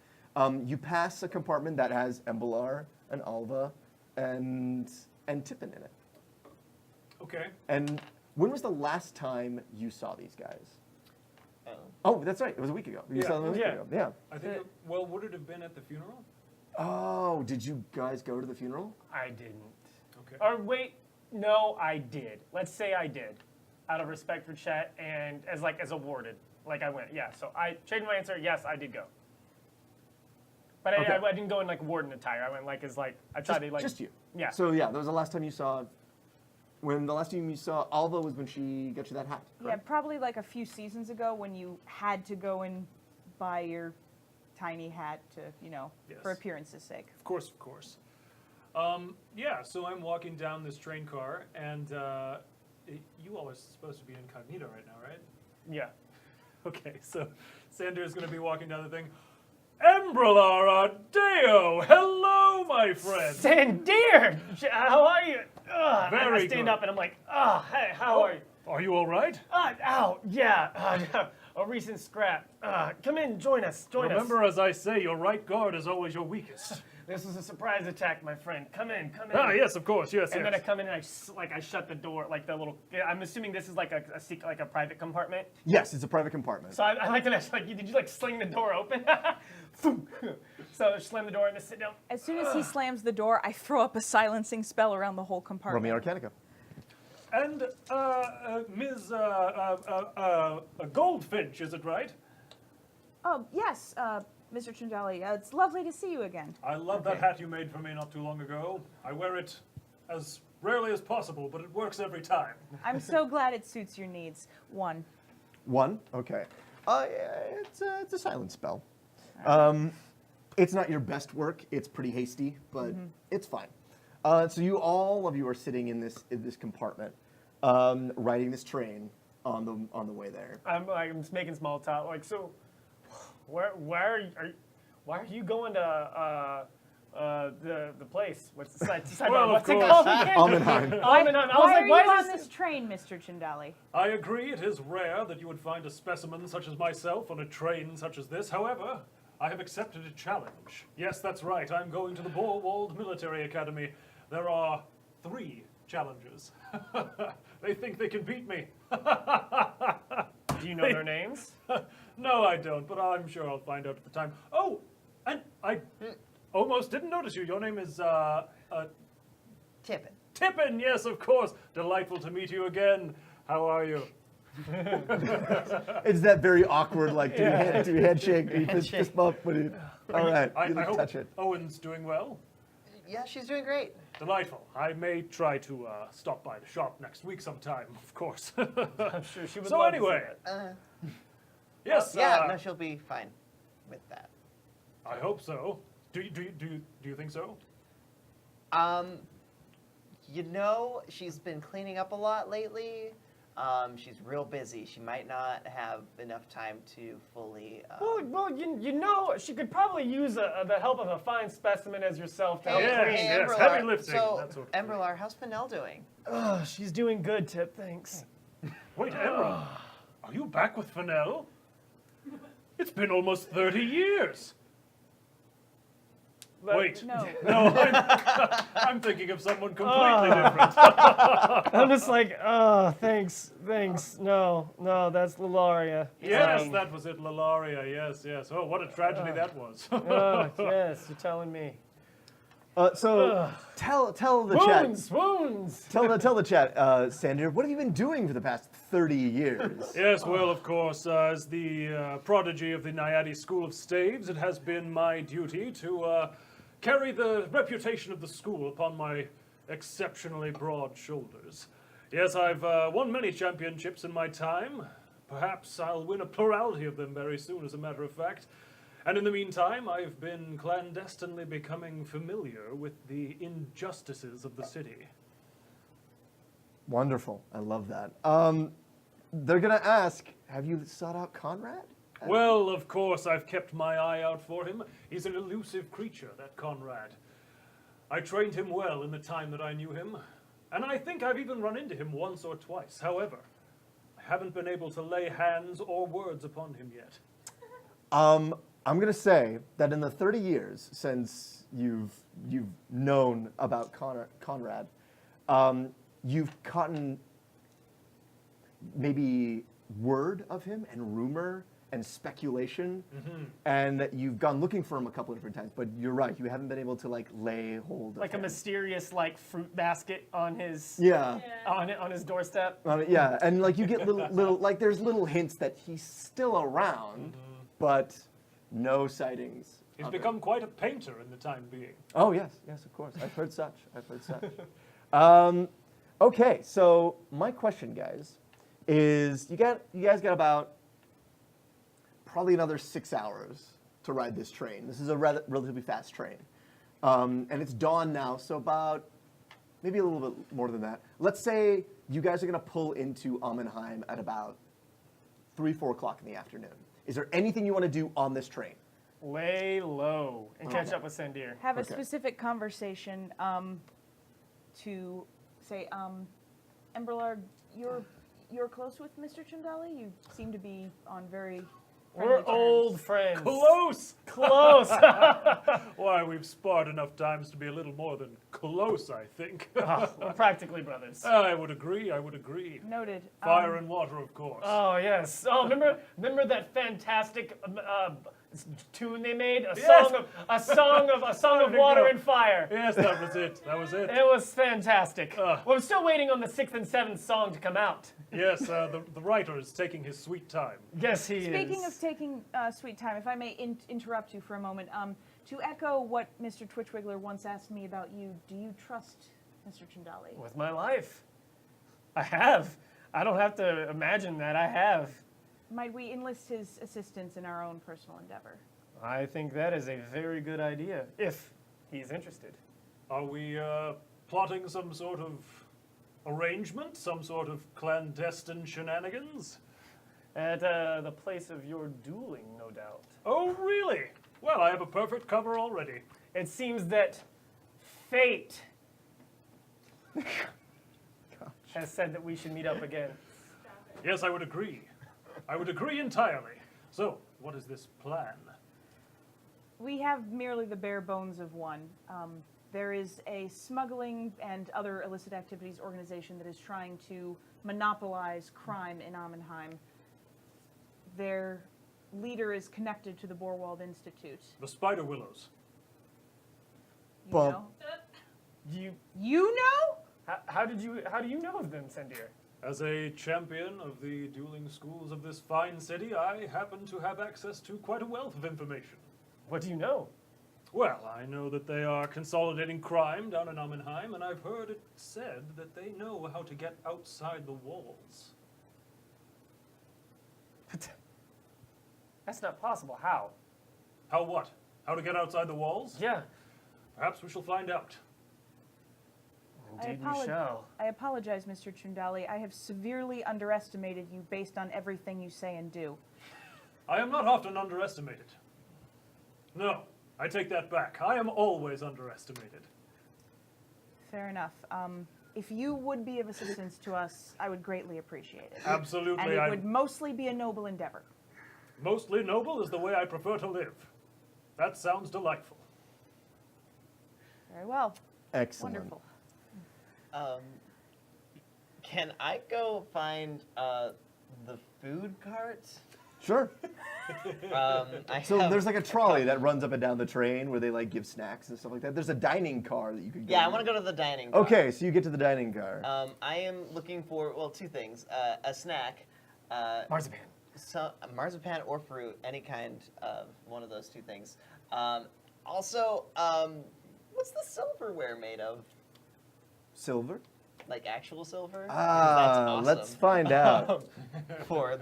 you pass a compartment that has Embrilar and Alva and Tippin in it. Okay. And when was the last time you saw these guys? Oh. Oh, that's right. It was a week ago. You Yeah. saw them a week Yeah. ago. Yeah. I think, well, would it have been at the funeral? Oh, did you guys go to the funeral? I didn't. Okay. Or wait, no, I did. Let's say I did, out of respect for Chet and as awarded. Like I went, yeah. So I changed my answer. Yes, I did go. But Okay. I didn't go in like warden attire. I went like I tried to like Just you. Yeah. So yeah, that was the last time you saw. When the last time you saw Alva was when she got you that hat. Yeah, correct? probably like a few seasons ago when you had to go and buy your tiny hat to, Yes. for appearance's sake. Of course, of course. Yeah, so I'm walking down this train car, and you all are supposed to be incognito right now, right? Yeah. Okay, so SANDIIIIIR's going to be walking down the thing. Embrilar Ardeo! Hello, my friend! SANDIIIIIIR, how are you? Ugh, and I Very stand good. up and I'm like, hey, how are you? Are you all right? Ow, yeah, a recent scrap. Come in, join us, Remember, as I say, your right guard is always your weakest. This is a surprise attack, my friend. Come in. Ah, yes, of course, yes, And yes. then I come in and I shut the door, like the little. I'm assuming this is like a secret, like a private compartment. Yes, it's a private compartment. So I like to like, did you like sling the door open? So I slam the door and just sit down. As soon as he slams the door, I throw up a silencing spell around the whole Roll compartment. me Arcanica. And, Ms. Goldfinch, is it right? Oh, yes, Mr. Chundhaliiiiiiir. It's lovely to see you again. I love that hat you made for me not too long ago. I wear it as rarely as possible, but it works every time. I'm so glad it suits your needs. 1. 1. Okay. Yeah, it's a silent spell. It's not your best work. It's pretty hasty, but it's fine. So all of you are sitting in this compartment, riding this train on the way there. I'm just making small talk. Like, so, why are you going to the place? What's the site? Well, What's of it course. called again? Amminheim. Amminheim. I was Why like, are why you on is this train, Mr. Chundali? I agree, it is rare that you would find a specimen such as myself on a train such as this. However, I have accepted a challenge. Yes, that's right. I'm going to the Borwald Military Academy. There are 3 challenges. They think they can beat me. Do you know their names? No, I don't, but I'm sure I'll find out at the time. Oh, and I almost didn't notice you. Your name is, Tippin. Tippin, yes, of course. Delightful to meet you again. How are you? It's that very awkward, like, do you handshake? Do you fist bump? All right, I you hope touch it. Owen's doing well. Yeah, she's doing great. Delightful. I may try to stop by the shop next week sometime, of course. I'm sure she would So love anyway, to see it. yes, Yeah, no, she'll be fine with that. I hope so. Do you think so? You know, she's been cleaning up a lot lately. She's real busy. She might not have enough time to fully. Well, you know, she could probably use the help of a fine specimen as yourself to help Yes, clean. yes, Embrilar, heavy lifting, So, that sort of thing. Embrilar, how's Fennell doing? Oh, she's doing good, Tip. Thanks. Wait, Emerald, are you back with Fennell? It's been almost 30 years. Wait. No. No, I'm thinking of someone completely different. I'm just like, oh, thanks. No, that's Lilaria. Yes, that was it, Lilaria. Yes. Oh, what a tragedy that was. Yes, you're telling me. So tell the chat. Wounds. Tell the chat, SANDIIIIIIR, what have you been doing for the past 30 years? Yes, well, of course, as the prodigy of the Naiadi School of Staves, it has been my duty to carry the reputation of the school upon my exceptionally broad shoulders. Yes, I've won many championships in my time. Perhaps I'll win a plurality of them very soon, as a matter of fact. And in the meantime, I've been clandestinely becoming familiar with the injustices of the city. Wonderful. I love that. They're going to ask, have you sought out Conrad? Well, of course, I've kept my eye out for him. He's an elusive creature, that Conrad. I trained him well in the time that I knew him, and I think I've even run into him once or twice. However, I haven't been able to lay hands or words upon him yet. I'm going to say that in the 30 years since you've known about Conrad, you've gotten maybe word of him and rumor and speculation, and that you've gone looking for him a couple of different times. But you're right, you haven't been able to like lay hold of Like a him. mysterious fruit basket on his on his doorstep. Yeah, and like you get little like there's little hints that he's still around, but no sightings. He's of him. become quite a painter in the time being. Oh yes, of course. I've heard such. Okay, so my question, guys, is you guys got about probably another 6 hours to ride this train. This is a relatively fast train, and it's dawn now, so about maybe a little bit more than that. Let's say you guys are going to pull into Amminheim at about 3-4 o'clock in the afternoon. Is there anything you want to do on this train? Lay low and catch up with SANDIIIIIR. Have a Okay. specific conversation to say, Embrilar, you're close with Mr. Chundali? You seem to be on very friendly We're terms. old friends. Close! Close. Why, we've sparred enough times to be a little more than close, I think. We're practically brothers. I would agree. Noted. Fire and water, of course. Oh yes. Oh, remember that fantastic tune they made? A Yes. song of to water go. and fire. Yes, that was it. It was fantastic. Ugh. Well, I'm still waiting on the 6th and 7th song to come out. Yes, the writer is taking his sweet time. Yes, he Speaking is. of taking sweet time, if I may interrupt you for a moment, to echo what Mr. Twitchwiggler once asked me about you, do you trust Mr. Chundali? With my life, I have. I don't have to imagine that. I have. Might we enlist his assistance in our own personal endeavor? I think that is a very good idea, if he's interested. Are we plotting some sort of arrangement, some sort of clandestine shenanigans? At the place of your dueling, no doubt. Oh, really? Well, I have a perfect cover already. It seems that fate has said that we should meet up again. Yes, I would agree. I would agree entirely. So, what is this plan? We have merely the bare bones of one. There is a smuggling and other illicit activities organization that is trying to monopolize crime in Amminheim. Their leader is connected to the Borwald Institute. The Spiderwillows. You Bump. know? You, know? how do you know of them, SANDIIIIIIR? As a champion of the dueling schools of this fine city, I happen to have access to quite a wealth of information. What do you know? Well, I know that they are consolidating crime down in Amminheim, and I've heard it said that they know how to get outside the walls. That's not possible. How? How what? How to get outside the walls? Yeah. Perhaps we shall find out. Indeed we shall. I apologize, Mr. Chundali. I have severely underestimated you based on everything you say and do. I am not often underestimated. No, I take that back. I am always underestimated. Fair enough. If you would be of assistance to us, I would greatly appreciate it. Absolutely. And it would mostly be a noble endeavor. Mostly noble is the way I prefer to live. That sounds delightful. Very well. Excellent. Wonderful. Can I go find the food cart? Sure. So have- there's like a trolley that runs up and down the train where they like give snacks and stuff like that. There's a dining car that you could go. Yeah, I in. want to go to the dining car. Okay, so you get to the dining car. I am looking for, well, two things. A snack. Marzipan. Marzipan or fruit, any kind of one of those two things. Also, what's the silverware made of? Silver? Like actual silver? Ah, Because that's let's awesome. find out. For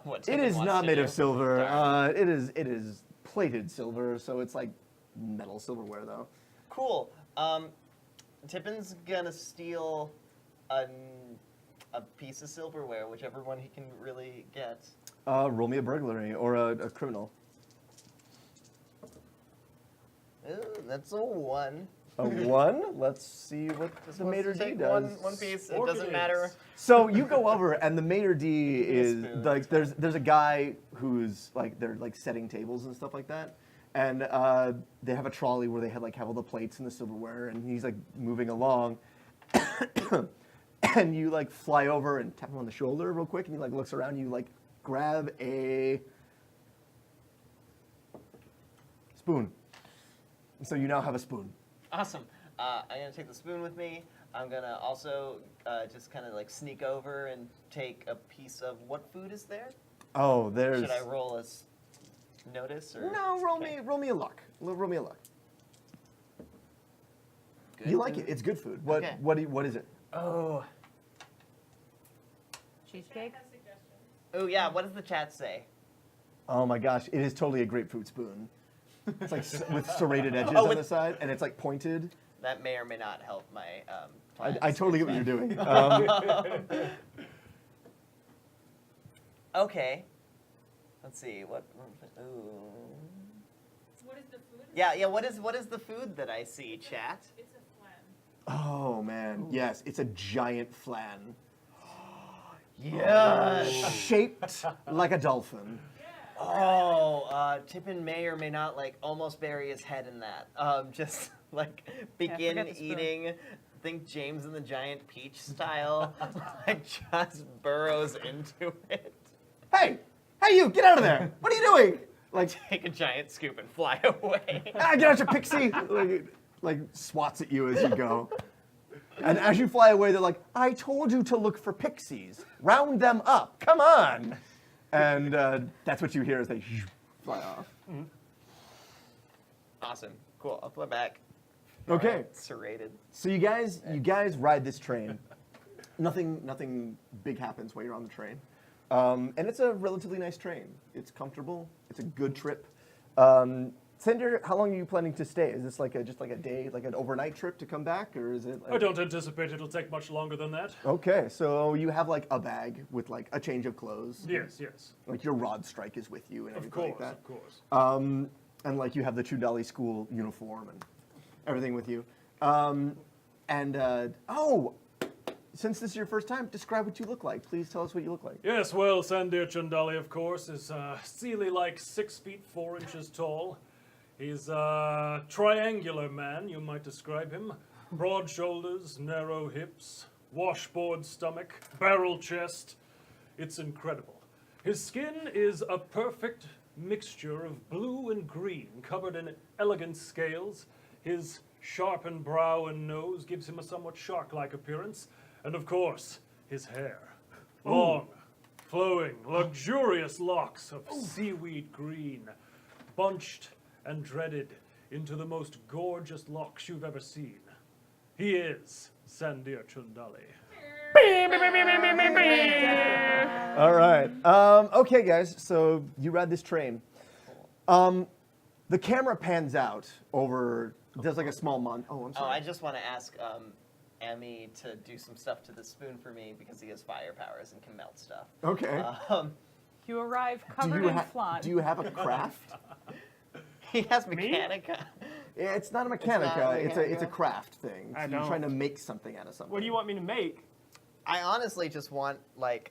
what It Tippin is wants not to made do. of silver. Darn. It is plated silver, so it's like metal silverware though. Cool. Tippin's gonna steal a piece of silverware, whichever one he can really get. Roll me a burglary or a criminal. Ooh, that's a 1. A 1? Let's see what Just the wants to maitre d' take does. one piece. It Orchids. doesn't matter. So you go over, and the maitre d' is food. like there's a guy who's like they're like setting tables and stuff like that, and they have a trolley where they have all the plates and the silverware, and he's like moving along, and you like fly over and tap him on the shoulder real quick, and he like looks around, you like grab a spoon, and so you now have a spoon. Awesome. I'm gonna take the spoon with me. I'm gonna also just kind of like sneak over and take a piece of what food is there. Oh, there's. Should I roll a notice or? No, roll Okay. me a luck. Roll me a luck. Good You like food? it? It's good food. What Okay. what is it? Oh. Cheesecake? Oh yeah. What does the chat say? Oh my gosh, it is totally a grapefruit spoon. It's like with serrated edges Oh, on with- the side, and it's like pointed. That may or may not help my. I plans. totally get what you're doing. Okay. Let's see. What? Ooh. What is the food? Yeah. What is the food that I see, chat? It's a flan. Oh man, yes, it's a giant flan. Yeah. Shaped like a dolphin. Oh, Tippin may or may not like almost bury his head in that. Just like begin forget the spoon. eating. Think James and the Giant Peach style. Like just burrows into it. Hey, you, get out of there! What are you doing? Like, Take a giant scoop and fly away. get out your pixie! Like swats at you as you go. And as you fly away, they're like, I told you to look for pixies. Round them up. Come on. And that's what you hear as they fly off. Awesome. Cool. I'll fly back. Okay. Serrated. So you guys ride this train. Nothing big happens while you're on the train. And it's a relatively nice train. It's comfortable. It's a good trip. SANDIIIIIIR, how long are you planning to stay? Is this like just like a day, like an overnight trip to come back, or is it? Like... I don't anticipate it'll take much longer than that. Okay, so you have like a bag with like a change of clothes. Yes, yes. Like your rod strike is with you and Of everything course, like that. of course. And like you have the Chundali school uniform and everything with you. Since this is your first time, describe what you look like. Please tell us what you look like. Yes, well, SANDIIIIIIR CHUNDHALIIIIIII, of course, is Sealy-like 6 feet 4 inches tall. He's a triangular man, you might describe him. Broad shoulders, narrow hips, washboard stomach, barrel chest. It's incredible. His skin is a perfect mixture of blue and green, covered in elegant scales. His sharpened brow and nose gives him a somewhat shark-like appearance. And of course, his hair. Long, flowing, luxurious locks of seaweed green, bunched and dreaded into the most gorgeous locks you've ever seen. He is SANDIIIIIR CHUNDHALIIIIII. All right. Okay, guys. So you ride this train. The camera pans out over. Does like a small mon. Oh, I'm Oh, sorry. I just want to ask Emmy to do some stuff to the spoon for me because he has fire powers and can melt stuff. Okay. You arrive covered in flan. Do you have a craft? He has Mechanica. Yeah, it's not a not a mechanica. It's a mechanica? craft thing. So I you're don't. trying to make something out of something. What do you want me to make? I honestly just want, like,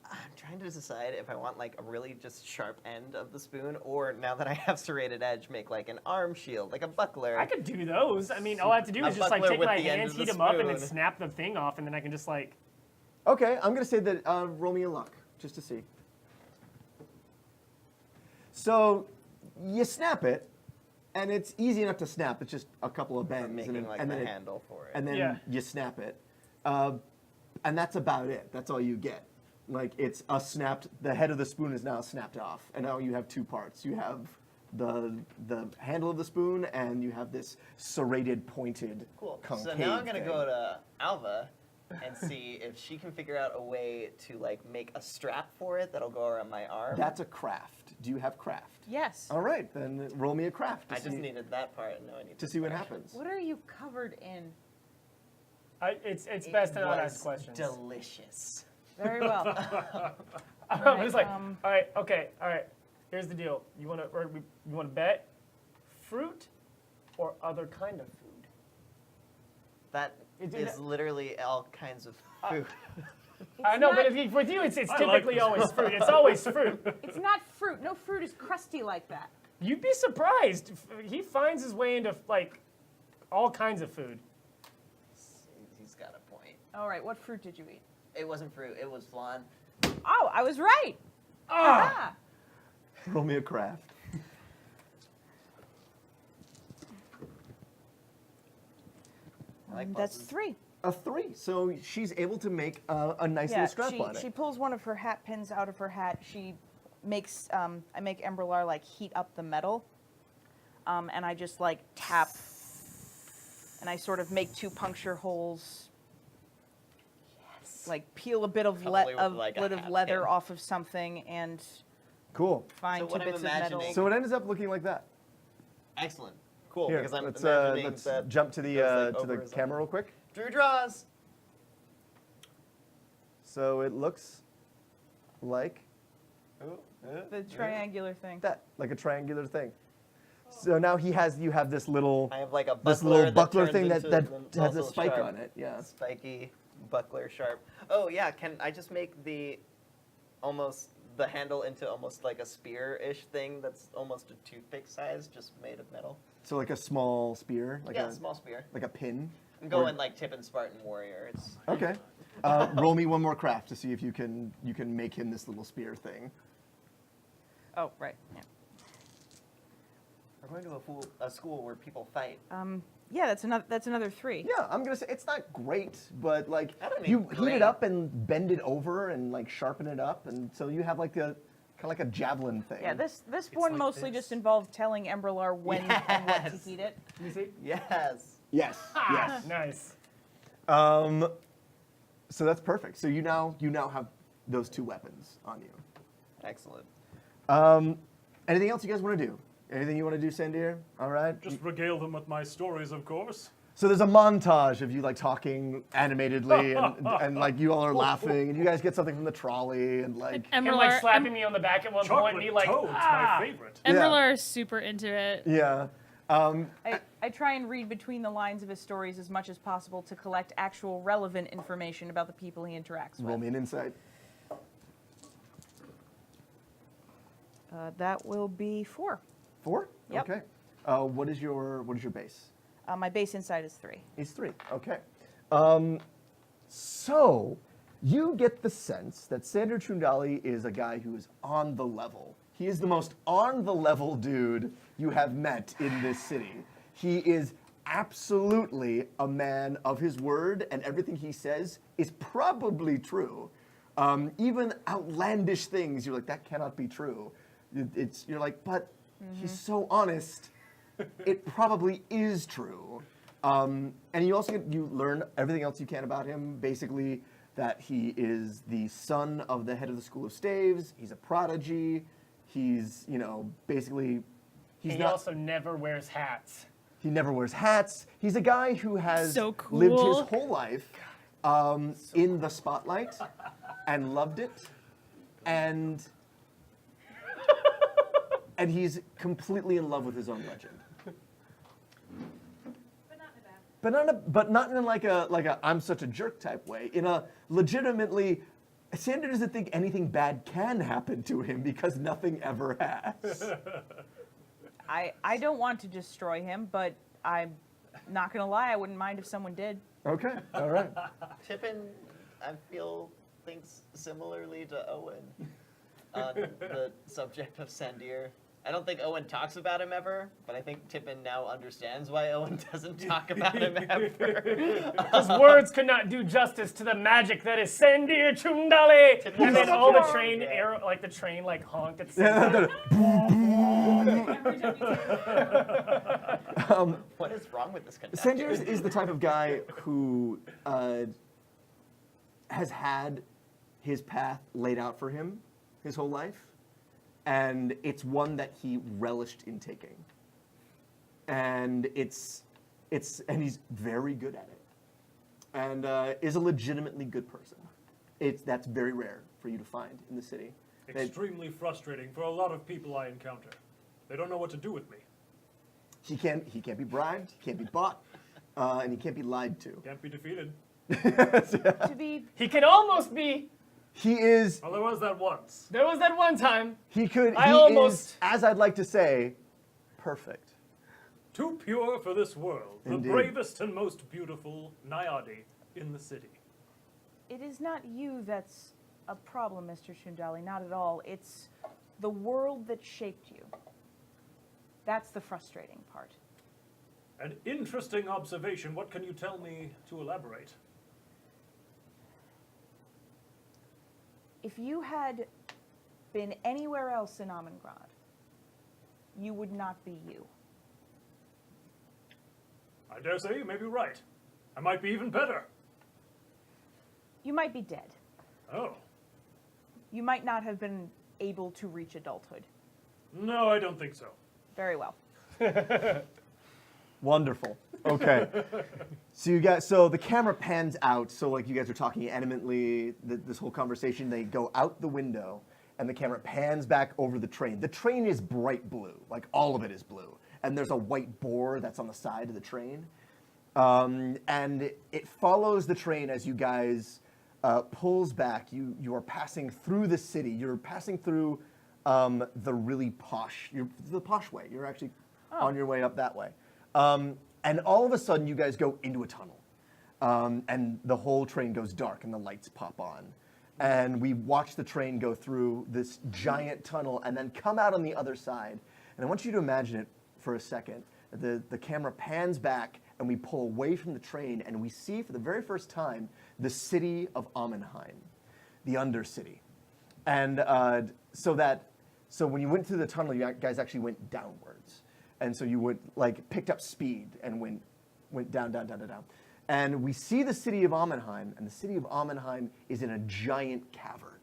I'm trying to decide if I want, like, a really just sharp end of the spoon, or now that I have serrated edge, make, like, an arm shield, like a buckler. I could do those. I mean, all I have to do A is just like buckler take with my the end hands, of the heat them up, and then spoon. snap the thing off, and then I can just like. Okay, I'm gonna say that. Roll me a luck, just to see. So you snap it, and it's easy enough to snap. It's just a couple of bends, I'm making, like, and the then it- handle for it. and then Yeah. you snap it, and that's about it. That's all you get. Like it's a snapped. The head of the spoon is now snapped off, and now you have two parts. You have the handle of the spoon, and you have this serrated, pointed, Cool. concave So now I'm gonna thing. go to Alva and see if she can figure out a way to like make a strap for it that'll go around my arm. That's a craft. Do you have craft? Yes. All right, then roll me a craft. To I see, just needed that part, and now I need to this see what part. happens. What are you covered in? It's It best to not was ask questions. Delicious. Very well. I'm just like, um, all right, okay, all right. Here's the deal. You want to bet fruit or other kind of food? That It- is literally all kinds of food. I know, not- but with you, it's I like typically this. always fruit. It's always fruit. It's not fruit. No fruit is crusty like that. You'd be surprised. He finds his way into like all kinds of food. He's got a point. All right, what fruit did you eat? It wasn't fruit. It was flan. Oh, I was right. Ah. Roll me a craft. I like That's pluses. 3. A 3. So she's able to make a nice little scrap on it. she pulls one of her hat pins out of her hat. She makes, I make Embrilar like heat up the metal. And I just like tap. And I sort of make 2 puncture holes. Like peel a bit of, Probably with, like, a hat leather pin. off of something and Cool. find So 2 what I'm bits of metal. imagining- So it ends up looking like that. Excellent. Cool. Here, because I'm let's imagining that jump to the goes, like, to over the his camera real quick. Drew draws. So it looks like The triangular thing. that, like a triangular thing. So now you have this little I have like a this buckler, little buckler that thing turns that into has a also spike sharp. on it. Yeah. Spiky buckler sharp. Oh yeah, can I just make the handle into almost like a spear-ish thing that's almost a toothpick size, just made of metal? So like a small spear, like Yeah, a small spear. like a pin. I'm going like Tippin Spartan Warrior. It's Okay. Roll me one more craft to see if you can make him this little spear thing. Oh, right. Yeah. we're going to a school where people fight. Yeah, that's another 3. Yeah, I'm gonna say it's not great, but like I don't need you heat great. it up and bend it over and like sharpen it up, and so you have like a kind of like a javelin thing. Yeah, this one like mostly this. just involved telling Embrilar when and what to Yes. heat it. You see? Yes. Yes. Yes. Nice. So that's perfect. So you now have those 2 weapons on you. Excellent. Anything else you guys want to do? Anything you want to do, SANDIIIIIIR? All right. Just regale them with my stories, of course. So there's a montage of you like talking animatedly, and like you all are laughing, and you guys get something from the trolley, and like. And like slapping me on the back at one point, and Chocolate he like, toad's ah! my favorite. Embrilar is super into it. Yeah. I try and read between the lines of his stories as much as possible to collect actual relevant information about the people he interacts Roll with. me an insight. That will be 4. 4? Yep. Okay. What is your base? My base insight is 3. It's 3. Okay. So you get the sense that SANDIIIIIIR CHUNDHALIIIIIII is a guy who is on the level. He is the most on the level dude you have met in this city. He is absolutely a man of his word, and everything he says is probably true. Even outlandish things, you're like, that cannot be true. You're like, but he's so honest, it probably is true. And you learn everything else you can about him, basically that he is the son of the head of the School of Staves, he's a prodigy, he's, basically, He also never wears hats. he never wears hats. He's a guy who has So cool. lived his whole life in the spotlight and loved it. And he's completely in love with his own legend. But not in like a I'm such a jerk type way. In a legitimately, Sander doesn't think anything bad can happen to him because nothing ever has. I don't want to destroy him, but I'm not going to lie, I wouldn't mind if someone did. Okay, all right. Tippin, I feel, thinks similarly to Owen on the subject of SANDIIIIIIR. I don't think Owen talks about him ever, but I think Tippin now understands why Owen doesn't talk about him ever. His words could not do justice to the magic that is SANDIIIIIIR CHUNDHALIIIIIII. And then all the train arrow, like the train like honked at the same time. What is wrong with this conductor? Sanders is the type of guy who has had his path laid out for him his whole life, and it's one that he relished in taking. And he's very good at it, and is a legitimately good person. That's very rare for you to find in the city. Extremely frustrating for a lot of people I encounter. They don't know what to do with me. He can't be bribed, he can't be bought, and he can't be lied to. Can't be defeated. To be He can almost be. He is. Well, there was that once. There was that one time. He almost- is, as I'd like to say, perfect. Too pure for this world. Indeed. The bravest and most beautiful Naiadi in the city. It is not you that's a problem, Mr. Chundali, not at all. It's the world that shaped you. That's the frustrating part. An interesting observation. What can you tell me to elaborate? If you had been anywhere else in Ammingrad, you would not be you. I dare say you may be right. I might be even better. You might be dead. Oh. You might not have been able to reach adulthood. No, I don't think so. Very well. Wonderful. Okay. So the camera pans out. So like you guys are talking animately, this whole conversation. They go out the window, and the camera pans back over the train. The train is bright blue, like all of it is blue. And there's a white board that's on the side of the train, and it follows the train as you guys pulls back. You are passing through the city. You're passing through the really posh, the posh way. You're actually on your way up that way. And all of a sudden, you guys go into a tunnel. And the whole train goes dark, and the lights pop on. And we watch the train go through this giant tunnel and then come out on the other side. And I want you to imagine it for a second. The camera pans back, and we pull away from the train, and we see for the very first time the city of Amminheim, the Undercity. And so when you went through the tunnel, you guys actually went downwards. And so you went, picked up speed and went down, down, down, down, down. And we see the city of Amminheim, and the city of Amminheim is in a giant cavern.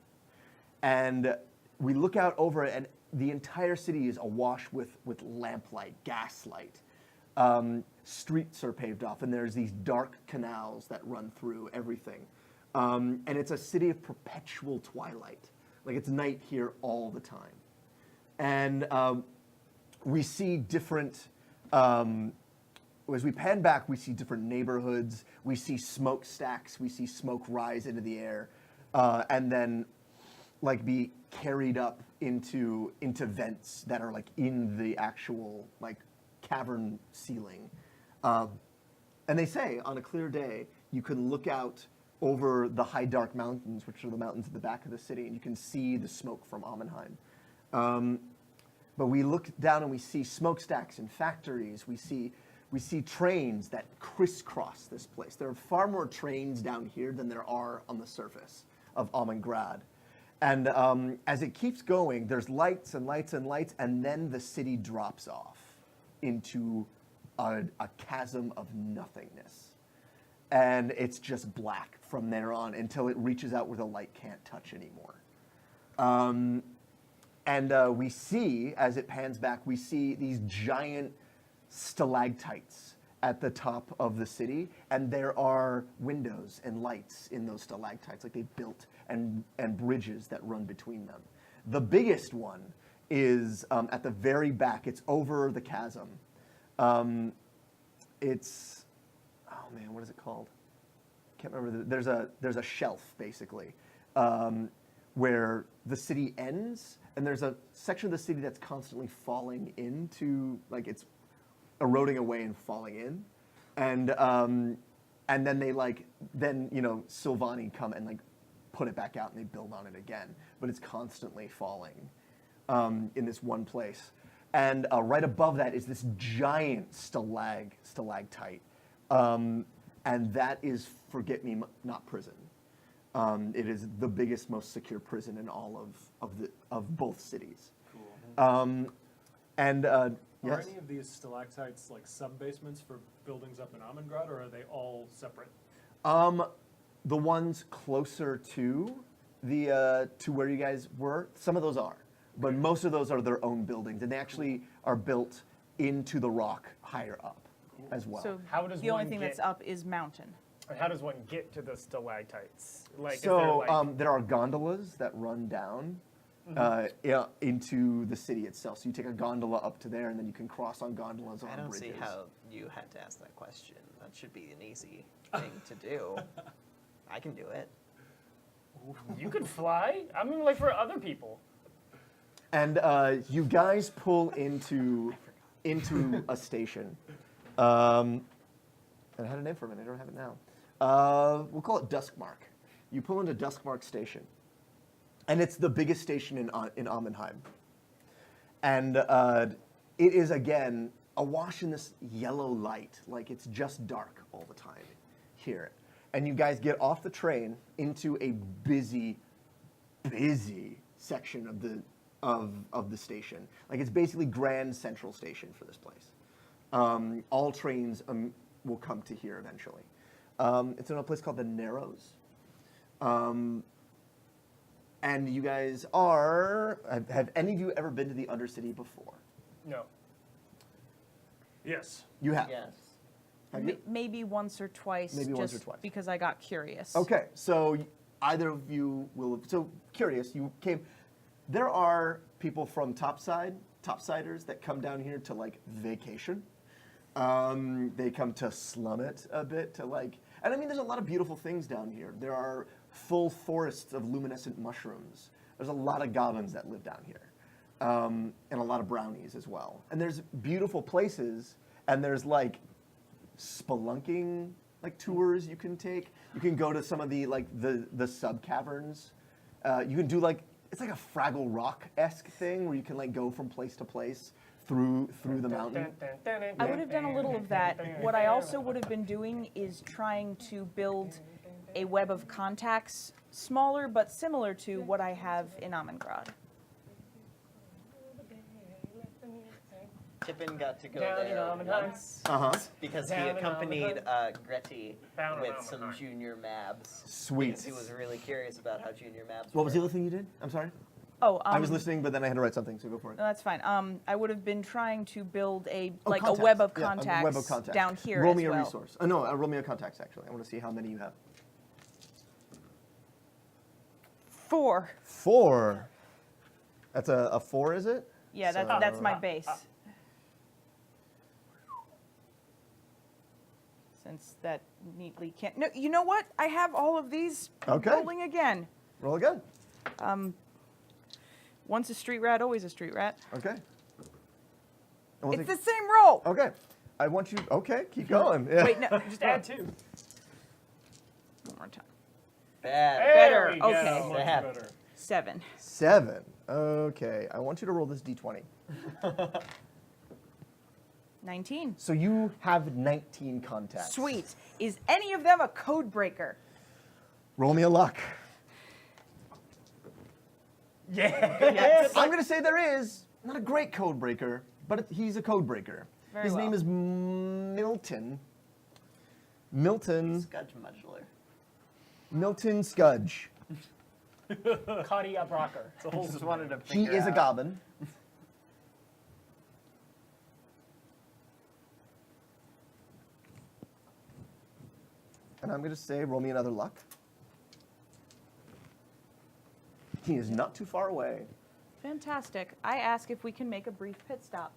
And we look out over it, and the entire city is awash with lamplight, gaslight. Streets are paved off, and there's these dark canals that run through everything. And it's a city of perpetual twilight. Like, it's night here all the time. And we see different, as we pan back, we see different neighborhoods, we see smokestacks, we see smoke rise into the air, and then like be carried up into vents that are like in the actual like cavern ceiling. And they say on a clear day, you can look out over the high dark mountains, which are the mountains at the back of the city, and you can see the smoke from Amminheim. But we look down and we see smokestacks and factories. We see trains that crisscross this place. There are far more trains down here than there are on the surface of Ammingrad. And as it keeps going, there's lights and lights and lights, and then the city drops off into a chasm of nothingness. And it's just black from there on until it reaches out where the light can't touch anymore. And we see, as it pans back, we see these giant stalactites at the top of the city, and there are windows and lights in those stalactites, like they've built, and bridges that run between them. The biggest one is at the very back. It's over the chasm. It's, oh man, what is it called? Can't remember. There's a shelf basically where the city ends, and there's a section of the city that's constantly falling into, like it's eroding away and falling in, and then they Sylvani come and like put it back out and they build on it again, but it's constantly falling in this one place. And right above that is this giant stalactite, and that is Forget-Me-Not Prison. It is the biggest, most secure prison in all of both cities. Cool. Yes. Are any of these stalactites like sub-basements for buildings up in Ammingrad, or are they all separate? The ones closer to the to where you guys were, some of those are, but most of those are their own buildings, and they actually are built into the rock higher up as well. So How does the only one thing that's get- up is mountain. How does one get to the stalactites? Like, So there are gondolas that run down into the city itself. So you take a gondola up to there, and then you can cross on gondolas on I don't bridges. see how you had to ask that question. That should be an easy thing to do. I can do it. you could fly? I mean, like for other people. And you guys pull into a station. And I had a name for it. I don't have it now. We'll call it Duskmark. You pull into Duskmark Station, and it's the biggest station in Amminheim. And it is again awash in this yellow light, like it's just dark all the time here. And you guys get off the train into a busy section of the station. Like it's basically Grand Central Station for this place. All trains will come to here eventually. It's in a place called the Narrows. And you guys have any of you ever been to the Undercity before? No. Yes. You have? Yes. Have you? Maybe once or twice. Maybe once or just twice. because I got curious. Okay, so either of you will, so curious, you came, there are people from topsiders that come down here to like vacation. They come to slum it a bit to like, and I mean, there's a lot of beautiful things down here. There are full forests of luminescent mushrooms. There's a lot of goblins that live down here, and a lot of brownies as well. And there's beautiful places, and there's like spelunking like tours you can take. You can go to some of the like the sub caverns. You can do like, it's like a Fraggle Rock-esque thing where you can like go from place to place through the mountain. I would have done a little of that. What I also would have been doing is trying to build a web of contacts, smaller but similar to what I have in Ammingrad. Tippin got to go Down in there Amminheim. once Uh-huh. because he Down in accompanied Amminheim. Gretty Down in with some Amminheim. junior mabs. Sweet. Because he was really curious about how junior mabs What was the work. other thing you did? I'm sorry? Oh, I was listening, but then I had to write something, so go for it. No, that's fine. I would have been trying to build a Oh, like contacts. a web of Yeah, contacts, a web of contacts. down here Roll as me a well. resource. No, roll me a contacts, actually. I want to see how many you have. 4. 4. That's a 4, is it? Yeah, So- that's my base. Since that neatly can't. No, you know what? I have all of these. Okay. Rolling again. Roll again. Once a street rat, always a street rat. Okay. And we'll It's take- the same roll. Okay. I want you. Okay, keep going. Yeah. Wait, no, Just add 2. one more time. Bad. Better, There we go. okay. Much Sad. better. 7. 7. Okay. I want you to roll this d20. 19. So you have 19 contacts. Sweet. Is any of them a code breaker? Roll me a luck. Yeah. I'm going to say there is. Not a great code breaker, but he's a code breaker. Very His well. name is Milton. Milton. Scudge modular. Milton Scudge. Cuddy up rocker. It's a whole Just wanted to He figure is a out. goblin. And I'm going to say, roll me another luck. He is not too far away. Fantastic. I ask if we can make a brief pit stop.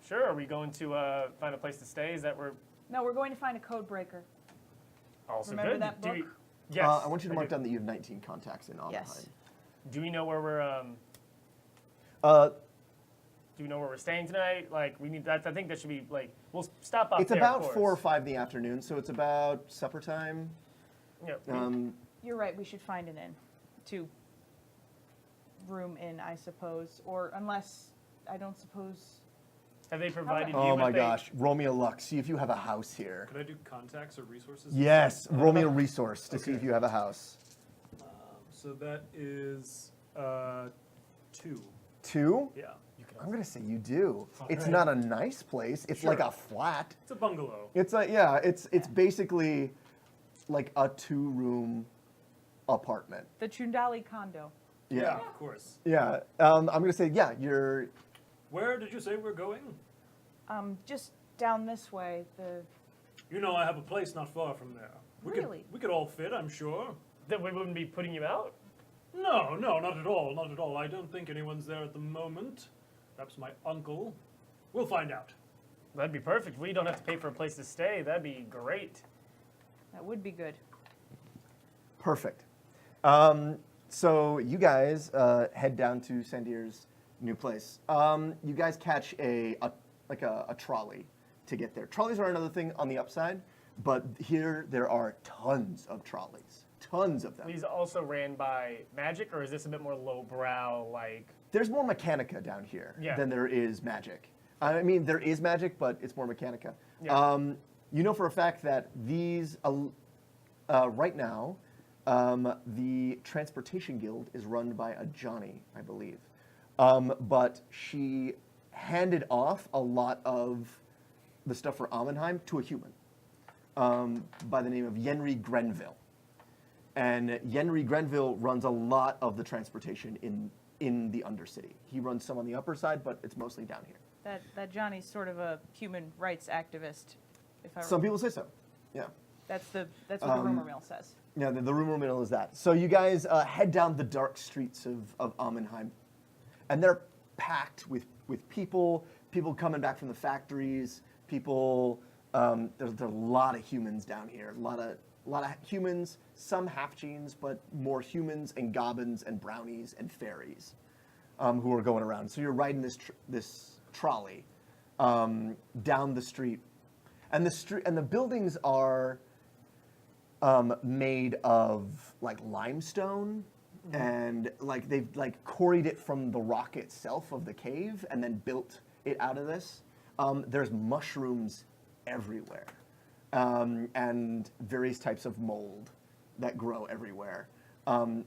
Sure. Are we going to find a place to stay? Is that where? No, we're going to find a code breaker. Also Remember good. that Do we- book? yes. I want you to I mark do. down that you have 19 contacts in Amminheim. Yes. Do we know where we're? Uh, Do we know where we're staying tonight? Like we need that. I think that should be like we'll stop up it's there. about of 4 or course. 5 in the afternoon, so it's about supper time. Yeah. You're right. We should find an inn to room in, I suppose, or unless I don't suppose. Have they provided you? Oh with my a- gosh. Roll me a luck. See if you have a house here. Could I do contacts or resources? Yes. Roll me a resource to see Okay. if you have a house. So that is 2. 2? Yeah. I'm going to say you do. It's right. not a nice place. It's like Sure. a flat. It's a bungalow. It's like, yeah, it's basically like a 2-room apartment. The Chundali condo. Yeah. Of course. Yeah. I'm going to say, yeah, you're. Where did you say we're going? Just down this way. The You know, I have a place not far from there. Really? We could all fit, I'm sure. That we wouldn't be putting you out. No, not at all, not at all. I don't think anyone's there at the moment. Perhaps my uncle. We'll find out. That'd be perfect. We don't have to pay for a place to stay. That'd be great. that would be good. Perfect. So you guys head down to SANDIIIIIR's new place. You guys catch a trolley to get there. Trolleys are another thing on the upside, but here there are tons of trolleys, tons of them. These also ran by magic, or is this a bit more lowbrow? Like There's more mechanica down here Yeah. than there is magic. I mean, there is magic, but it's more mechanica. Yeah. You know for a fact that these, right now, the Transportation Guild is run by a Johnny, I believe. But she handed off a lot of the stuff for Amminheim to a human by the name of Yenri Grenville. And Yenri Grenville runs a lot of the transportation in the Undercity. He runs some on the upper side, but it's mostly down here. That Johnny's sort of a human rights activist. If I Some people say so. Yeah. that's what the rumor mill says. Yeah, the rumor mill is that. So you guys head down the dark streets of Amminheim, and they're packed with people coming back from the factories, people, there's a lot of humans down here, a lot of humans, some half-genes, but more humans and goblins and brownies and fairies who are going around. So you're riding this trolley down the street, and the buildings are made of like limestone, and like they've like quarried it from the rock itself of the cave and then built it out of this. There's mushrooms everywhere, and various types of mold that grow everywhere.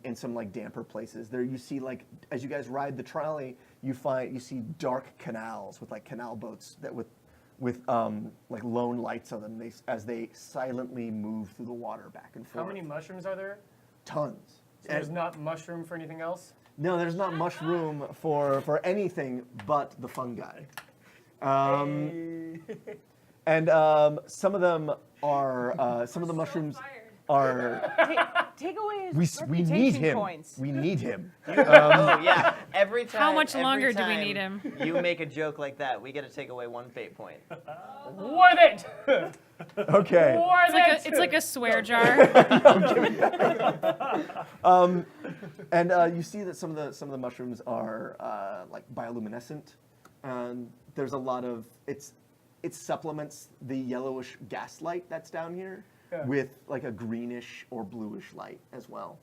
In some like damper places. There you see like as you guys ride the trolley, you see dark canals with like canal boats that with like lone lights on them as they silently move through the water back and forth. how many mushrooms are there? Tons. So there's not mushroom for anything else. No, there's not much room for anything but the fungi. And some of them are some of the mushrooms are. Take away his We reputation need him. points. We need him. Oh yeah, every time. How much every longer do we time need him? You make a joke like that, we get to take away 1 fate point. Worth it. Okay. Worth It's like a swear jar. And you see that some of the mushrooms are like bioluminescent. There's a lot of it supplements the yellowish gas light that's down here with like a greenish or bluish light as well.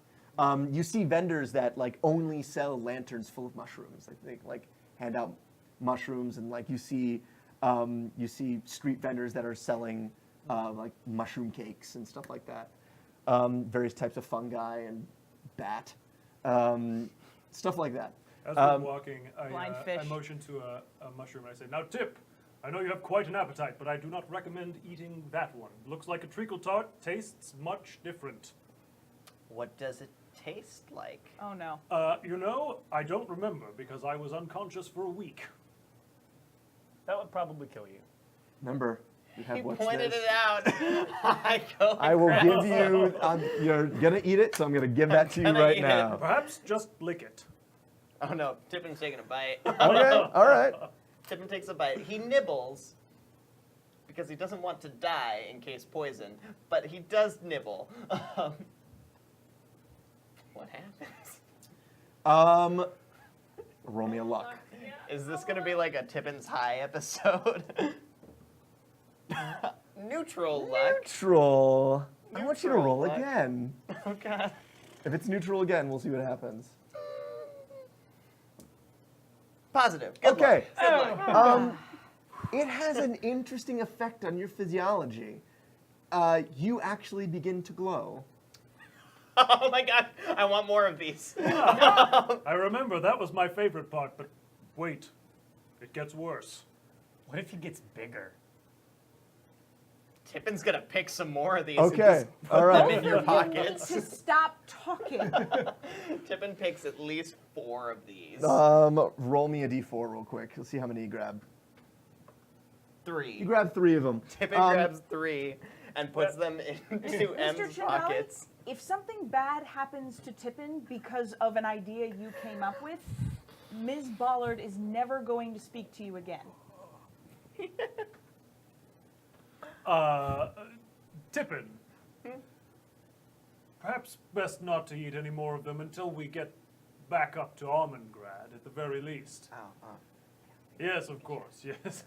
You see vendors that like only sell lanterns full of mushrooms. Like they like hand out mushrooms, and like you see street vendors that are selling like mushroom cakes and stuff like that. Various types of fungi and bat, stuff like that. As we're walking, Blind I fish. motion to a mushroom and I say, "Now, Tip, I know you have quite an appetite, but I do not recommend eating that one. Looks like a treacle tart, tastes much different." What does it taste like? Oh no. You know, I don't remember because I was unconscious for a week. That would probably kill you. Remember, you have He what's pointed this? it out. I go. I will grab give some. you. You're gonna eat it, so I'm gonna give that to you gonna right eat it. now. Perhaps just lick it. Oh no, Tippin's taking a bite. Okay, all right. Tippin takes a bite. He nibbles because he doesn't want to die in case poisoned, but he does nibble. What happens? Roll me a luck. Is this gonna be like a Tippin's High episode? Neutral luck. Neutral. I want you to Neutral roll luck. again. Oh god. If it's neutral again, we'll see what happens. Positive. Good Okay. luck. Good luck. It has an interesting effect on your physiology. You actually begin to glow. Oh my god, I want more of these. I remember that was my favorite part, but wait, it gets worse. What if he gets bigger? Tippin's gonna pick some more of these. Okay, And just put all right. them in your To pockets. stop talking. Tippin picks at least 4 of these. Roll me a d4 real quick. Let's see how many you grab. 3. You grab 3 of them. Tippin grabs 3 and puts them into Mr. M's Chundhali, pockets. if something bad happens to Tippin because of an idea you came up with, Ms. Bollard is never going to speak to you again. Tippin. Perhaps best not to eat any more of them until we get back up to Ammingrad, at the very least. Oh. Yes, of course, yes.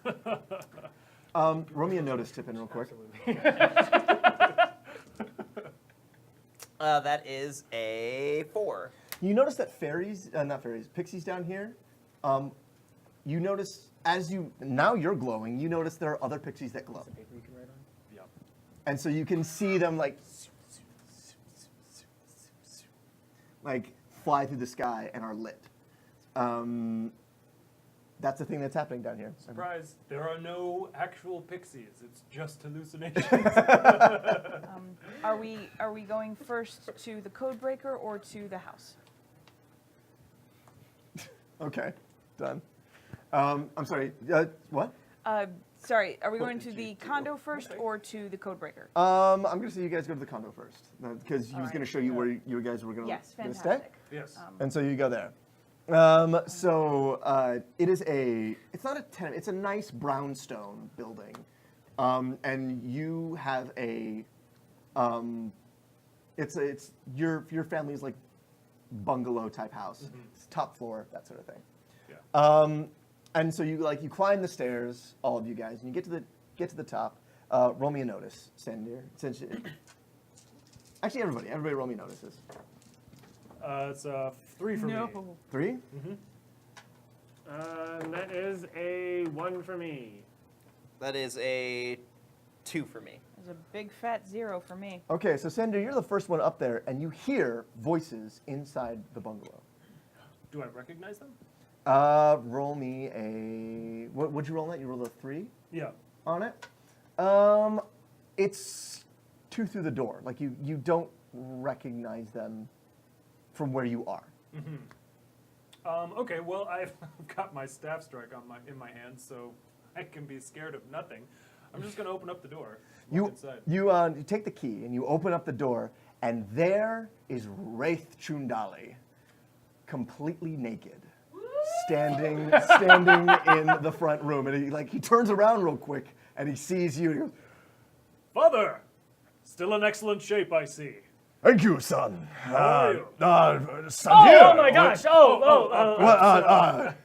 Roll me a notice, Tippin, real quick. That is a 4. You notice that pixies down here, you notice now you're glowing, you notice there are other pixies that glow. Yeah. And so you can see them like fly through the sky and are lit. That's the thing that's happening down here. Surprise, there are no actual pixies. It's just hallucinations. Are we going first to the code breaker or to the house? Okay, done. I'm sorry, what? Sorry, are we going to the condo first or to the code breaker? I'm going to say you guys go to the condo first, because he was Alright. going to show you where you guys were going to Yes, stay. fantastic. Yes. And so you go there. It is it's not a tenement, it's a nice brownstone building. And you have it's your family's like bungalow type house. Mm-hmm. It's top floor, that sort of thing. Yeah. And so you climb the stairs, all of you guys, and you get to the top. Roll me a notice, SANDIIIIIIR. Actually, everybody roll me notices. It's 3 for me. 3? That is a 1 for me. That is a 2 for me. There's a big fat 0 for me. Okay, so SANDIIIIIR, you're the first one up there, and you hear voices inside the bungalow. Do I recognize them? Roll me a. What'd you roll on that? You rolled a 3 Yeah. on it. It's 2 through the door. Like you don't recognize them from where you are. Okay, well, I've got my staff strike in my hand, so I can be scared of nothing. I'm just gonna open up the door. Walk inside. You take the key and you open up the door, and there is Wraith Chundali, completely naked, standing in the front room, and he turns around real quick and he sees you. And he goes, Father, still in excellent shape, I see. "Thank you, son. How are you? Oh my gosh!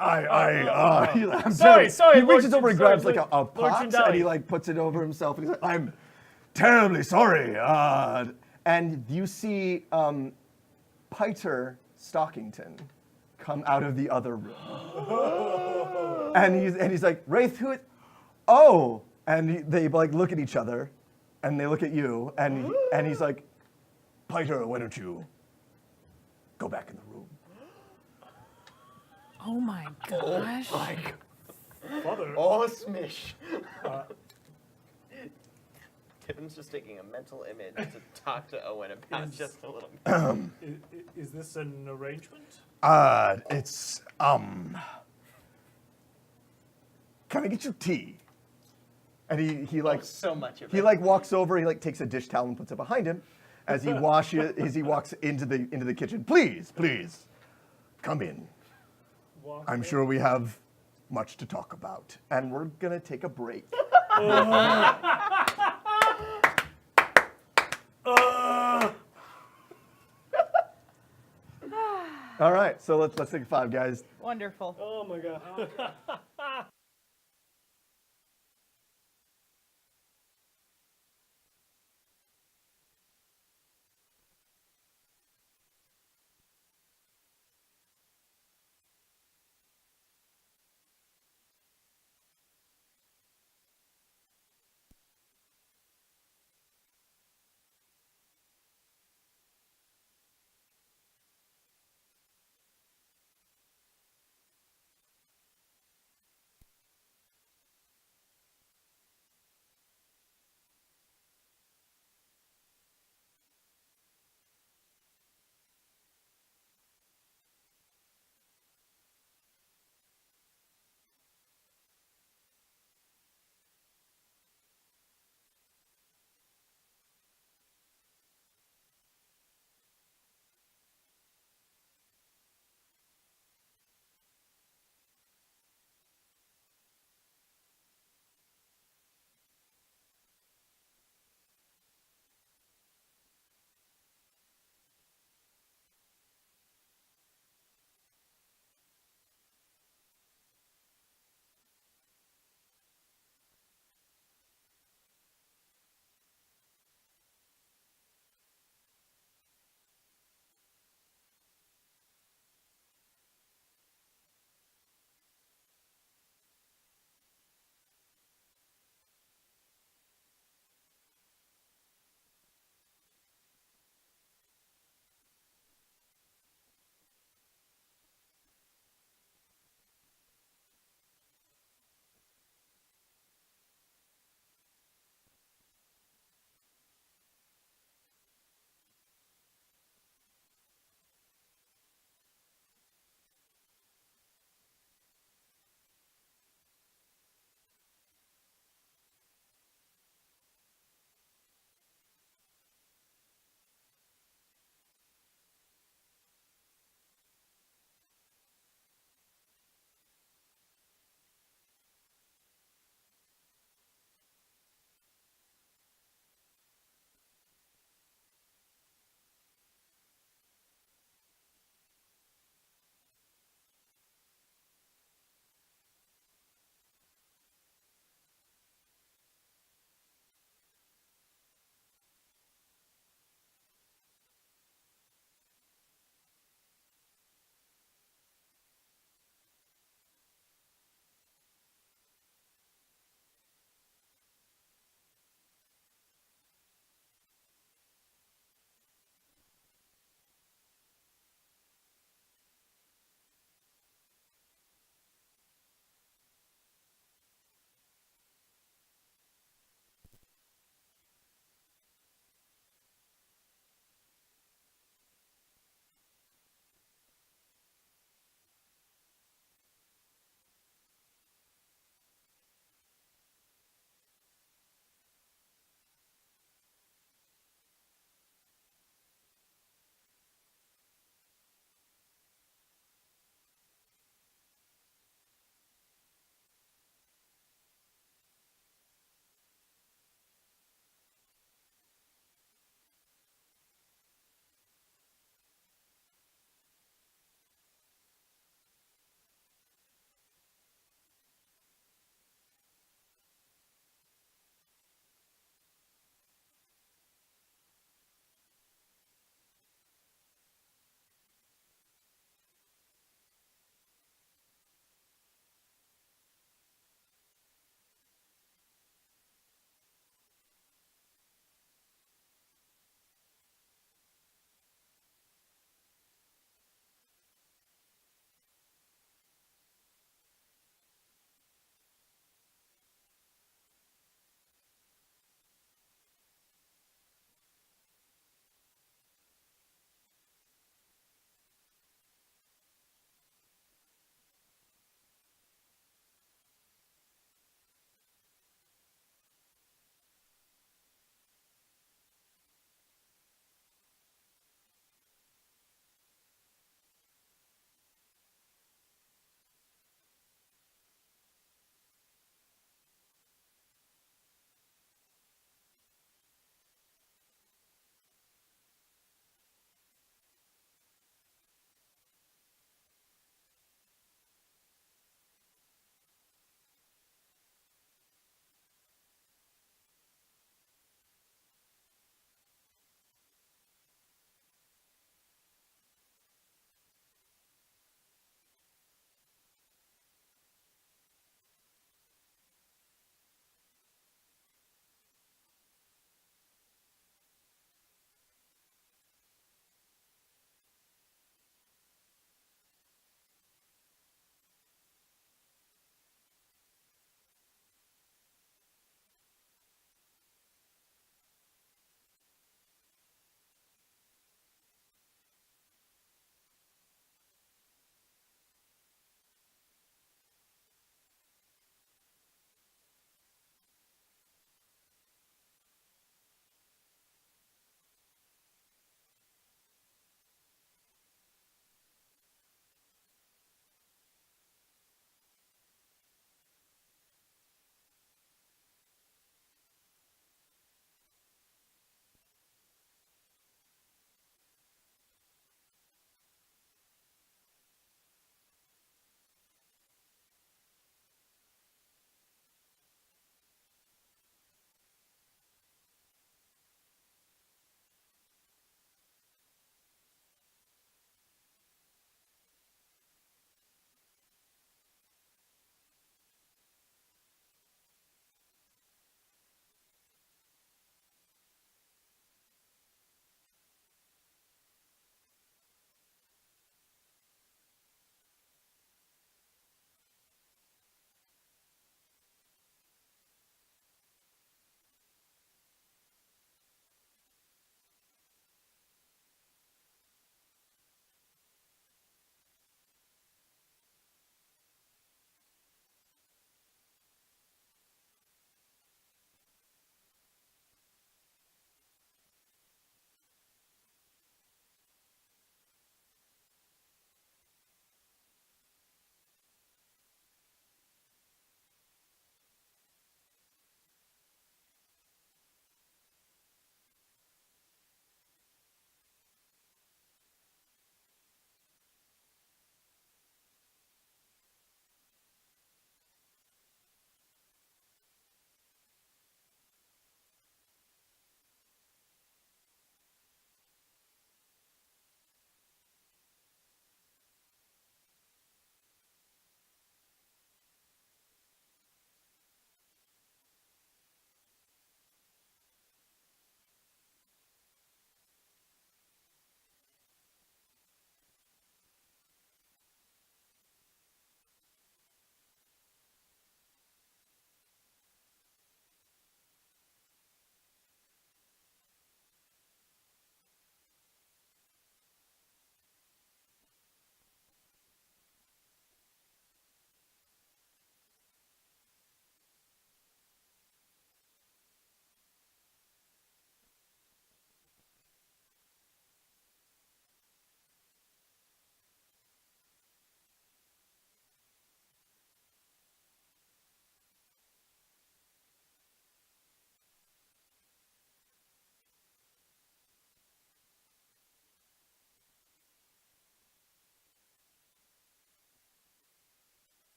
I'm Sorry, He Lord reaches over and Sorry, grabs like a Lord pot Chundali. and he puts it over himself and he's like, "I'm terribly sorry." And you see Piter Stockington come out of the other room, and he's like, "Wraith, who? Oh!" And they look at each other, and they look at you, and he's like, "Piter, why don't you go back in the room?" Oh my gosh. Father, Oh, smish. Tippin's just taking a mental image to talk to Owen about just a little bit. is this an arrangement? It's can I get you tea? And he So much of he it. walks over, he takes a dish towel and puts it behind him as he walks into the kitchen. Please, come in. I'm sure we have much to talk about, and we're gonna take a break. All right, so let's take a 5, guys. Wonderful. Oh my god.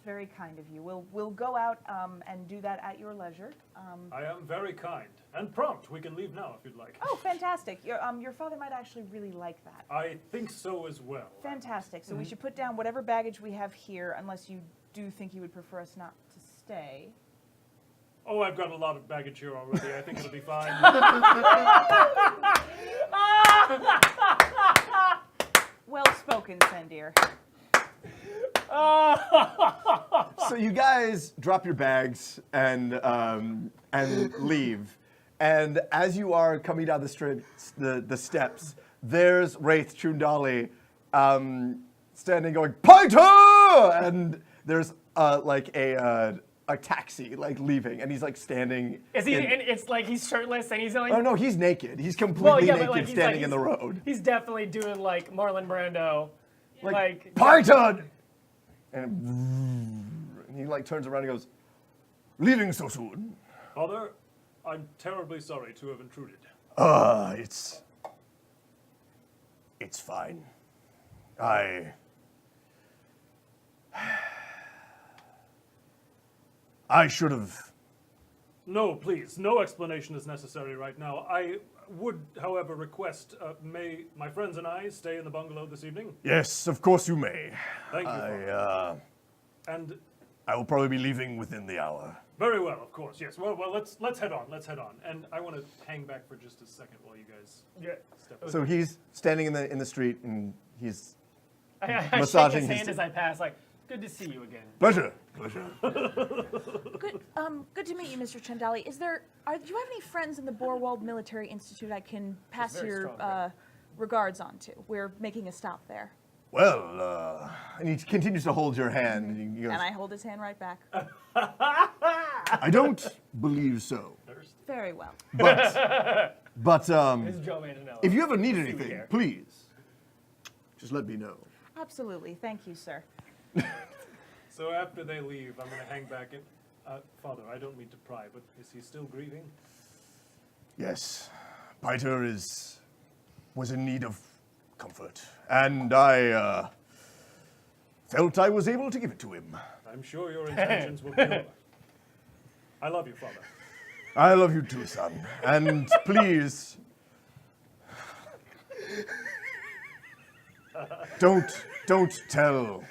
It's very kind of you. We'll go out and do that at your leisure. I am very kind and prompt. We can leave now if you'd like. Oh, fantastic! Your father might actually really like that. I think so as well. Fantastic. So we should put down whatever baggage we have here, unless you do think you would prefer us not to stay. Oh, I've got a lot of baggage here already. I think it'll be fine. Well spoken, SANDIIIIIR. So you guys drop your bags and leave, and as you are coming down the steps, there's Wraith Chundali standing, going Piter, and there's like a taxi like leaving, and he's like standing. Is he? And it's like he's shirtless and he's like. Oh no, he's naked. He's completely but, naked, like, he's standing like, in the road. He's definitely doing like Marlon Brando, like Python! And he like turns around and goes, leaving so soon? Father, I'm terribly sorry to have intruded. It's fine. I should have. No, please, no explanation is necessary right now. I would, however, request may my friends and I stay in the bungalow this evening? Yes, of course you may. Thank you, Father. And I will probably be leaving within the hour. very well, of course, yes. Well, let's head on. Let's head on. And I want to hang back for just a second while you guys step So he's standing in the street and he's I massaging shake his his hand as I pass, like, good to see you again. pleasure. Good to meet you, Mr. Chundhali. Do you have any friends in the Borwald Military Institute I can pass very your strong, regards on to? We're making a stop there. Well, and he continues to hold your hand. And he goes, And I hold his hand right back. I don't believe so. Very well. But This is Joe Manganiello. if you ever need See you anything, here. please, just let me know. Absolutely. Thank you, sir. So after they leave, I'm going to hang back and... Father, I don't mean to pry, but is he still grieving? Yes, Piter was in need of comfort, and I felt I was able to give it to him. I'm sure your intentions were pure. I love you, Father. I love you too, son. And please, don't tell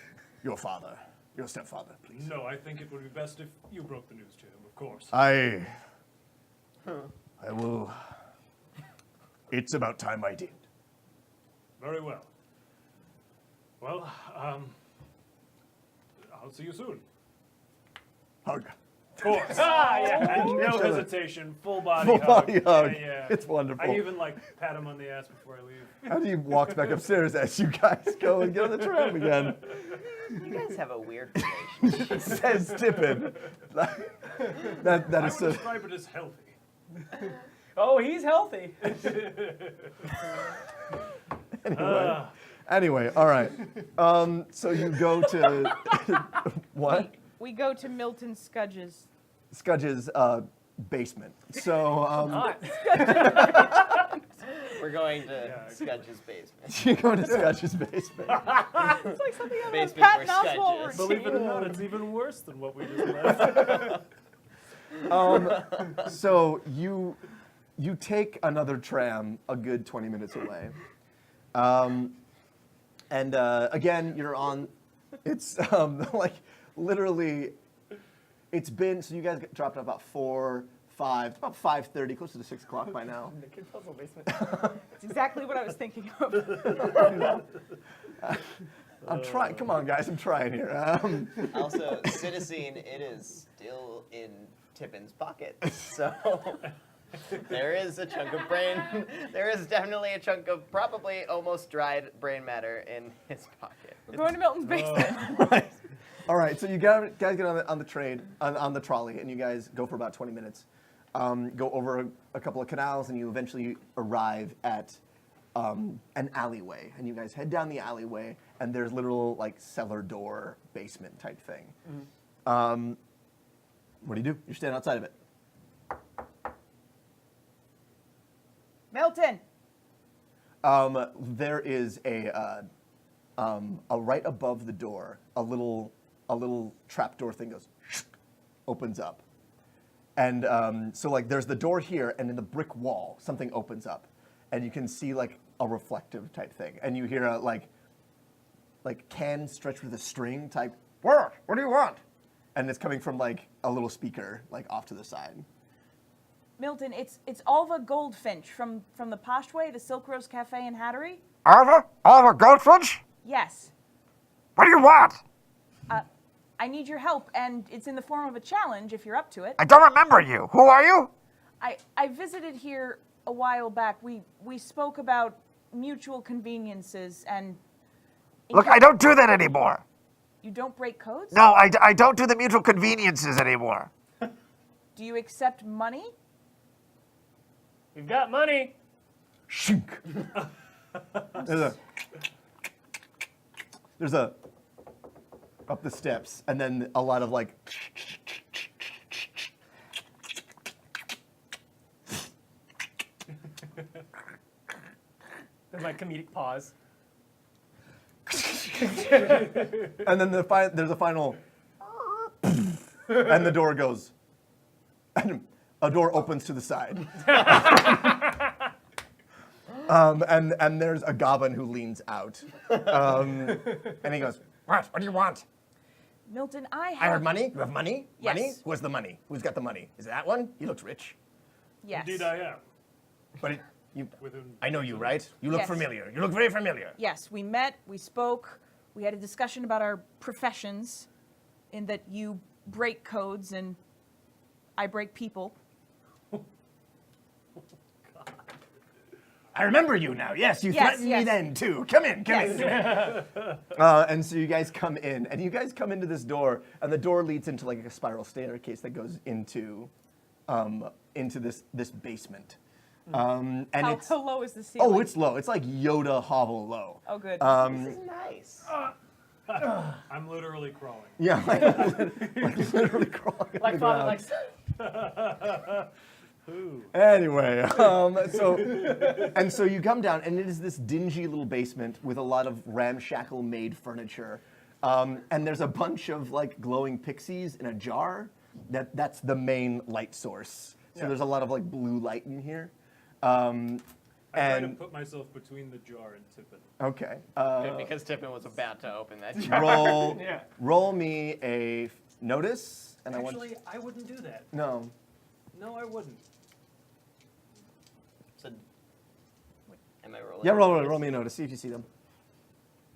your father, your stepfather, please. No, I think it would be best if you broke the news to him, of course. I will. It's about time I did. Very well. Well, I'll see you soon. Hug. Of course. yeah. And no Each other. hesitation, full body Full hug. body hug. Yeah. It's wonderful. I even pat him on the ass before I leave. As he walks back upstairs as you guys go and get on the tram again, You guys have a weird relationship. says Tippin. that I is would describe it as healthy. Oh, he's healthy. anyway. All right. So you go to what? We go to Milton Scudge's. Scudge's basement. So Hot. We're going to Scudge's basement. you go to Scudge's basement. It's like something out of a Basement Patton for Oswalt Scudges. Believe it or not, it's even worse than what we just left. So you take another tram a good 20 minutes away, and again you're on. It's like literally. It's been so you guys get dropped at about 4, 5, about 5:30, close to 6 o'clock by now. The kid puzzle basement. It's exactly what I was thinking of. I'm trying. Come on, guys, I'm trying here. Also, Citizen, it is still in Tippin's pocket. So there is a chunk of brain. There is definitely a chunk of probably almost dried brain matter in his pocket. We're going to Milton's basement. Right. All right, so you guys get on the train, on the trolley, and you guys go for about 20 minutes. Go over a couple of canals, and you eventually arrive at an alleyway. And you guys head down the alleyway, and there's literal like cellar door basement type thing. Mm-hmm. What do? You're standing outside of it. Milton! There is a right above the door, a little a little trapdoor thing goes, opens up. And so like there's the door here, and in the brick wall, something opens up. And you can see like a reflective type thing. And you hear a like can stretched with a string type, what do you want? And it's coming from like a little speaker like off to the side. Milton, it's Alva Goldfinch from the Poshtway, the Silk Rose Cafe and Hattery. Alva Goldfinch? Yes. What do you want? I need your help, and it's in the form of a challenge if you're up to it. I don't remember you. Who are you? I visited here a while back. We spoke about mutual conveniences and... Look, I don't do that anymore. You don't break codes? No, I don't do the mutual conveniences anymore. Do you accept money? We've got money. Shink. There's a up the steps, and then a lot of like. There's like comedic pause. And then there's a final, and the door goes, and a door opens to the side. And there's a goblin who leans out, and he goes, "What? What do you want?" Milton, I I have... heard money. You have money? Yes. Money? Who has the money? Who's got the money? Is it that one? He looks rich. Yes. Indeed, I am. But Within I know you, right? You look Yes. familiar. You look very familiar. Yes, we met, we spoke, we had a discussion about our professions, in that you break codes and I break people. I remember you now. Yes, you Yes, threatened me yes. then too. Come in, come in. Yes. And so you guys come in, and you guys come into this door, and the door leads into like a spiral staircase that goes into this basement. And How low is the ceiling? it's low. It's like Yoda hovel low. Oh, good. This is nice. I'm literally crawling. Yeah, like literally crawling on Like the Father, ground. like. Anyway, so you come down, and it is this dingy little basement with a lot of ramshackle made furniture, and there's a bunch of like glowing pixies in a jar. That's the main light source. So there's a lot of like blue light in here. I try to And put myself between the jar and Tippin. okay, Good, because Tippin was about to open that jar. Yeah. roll me a notice, and Actually, I wouldn't do that. no. No, I wouldn't. So, wait, am I rolling? Yeah, roll me a notice. See if you see them.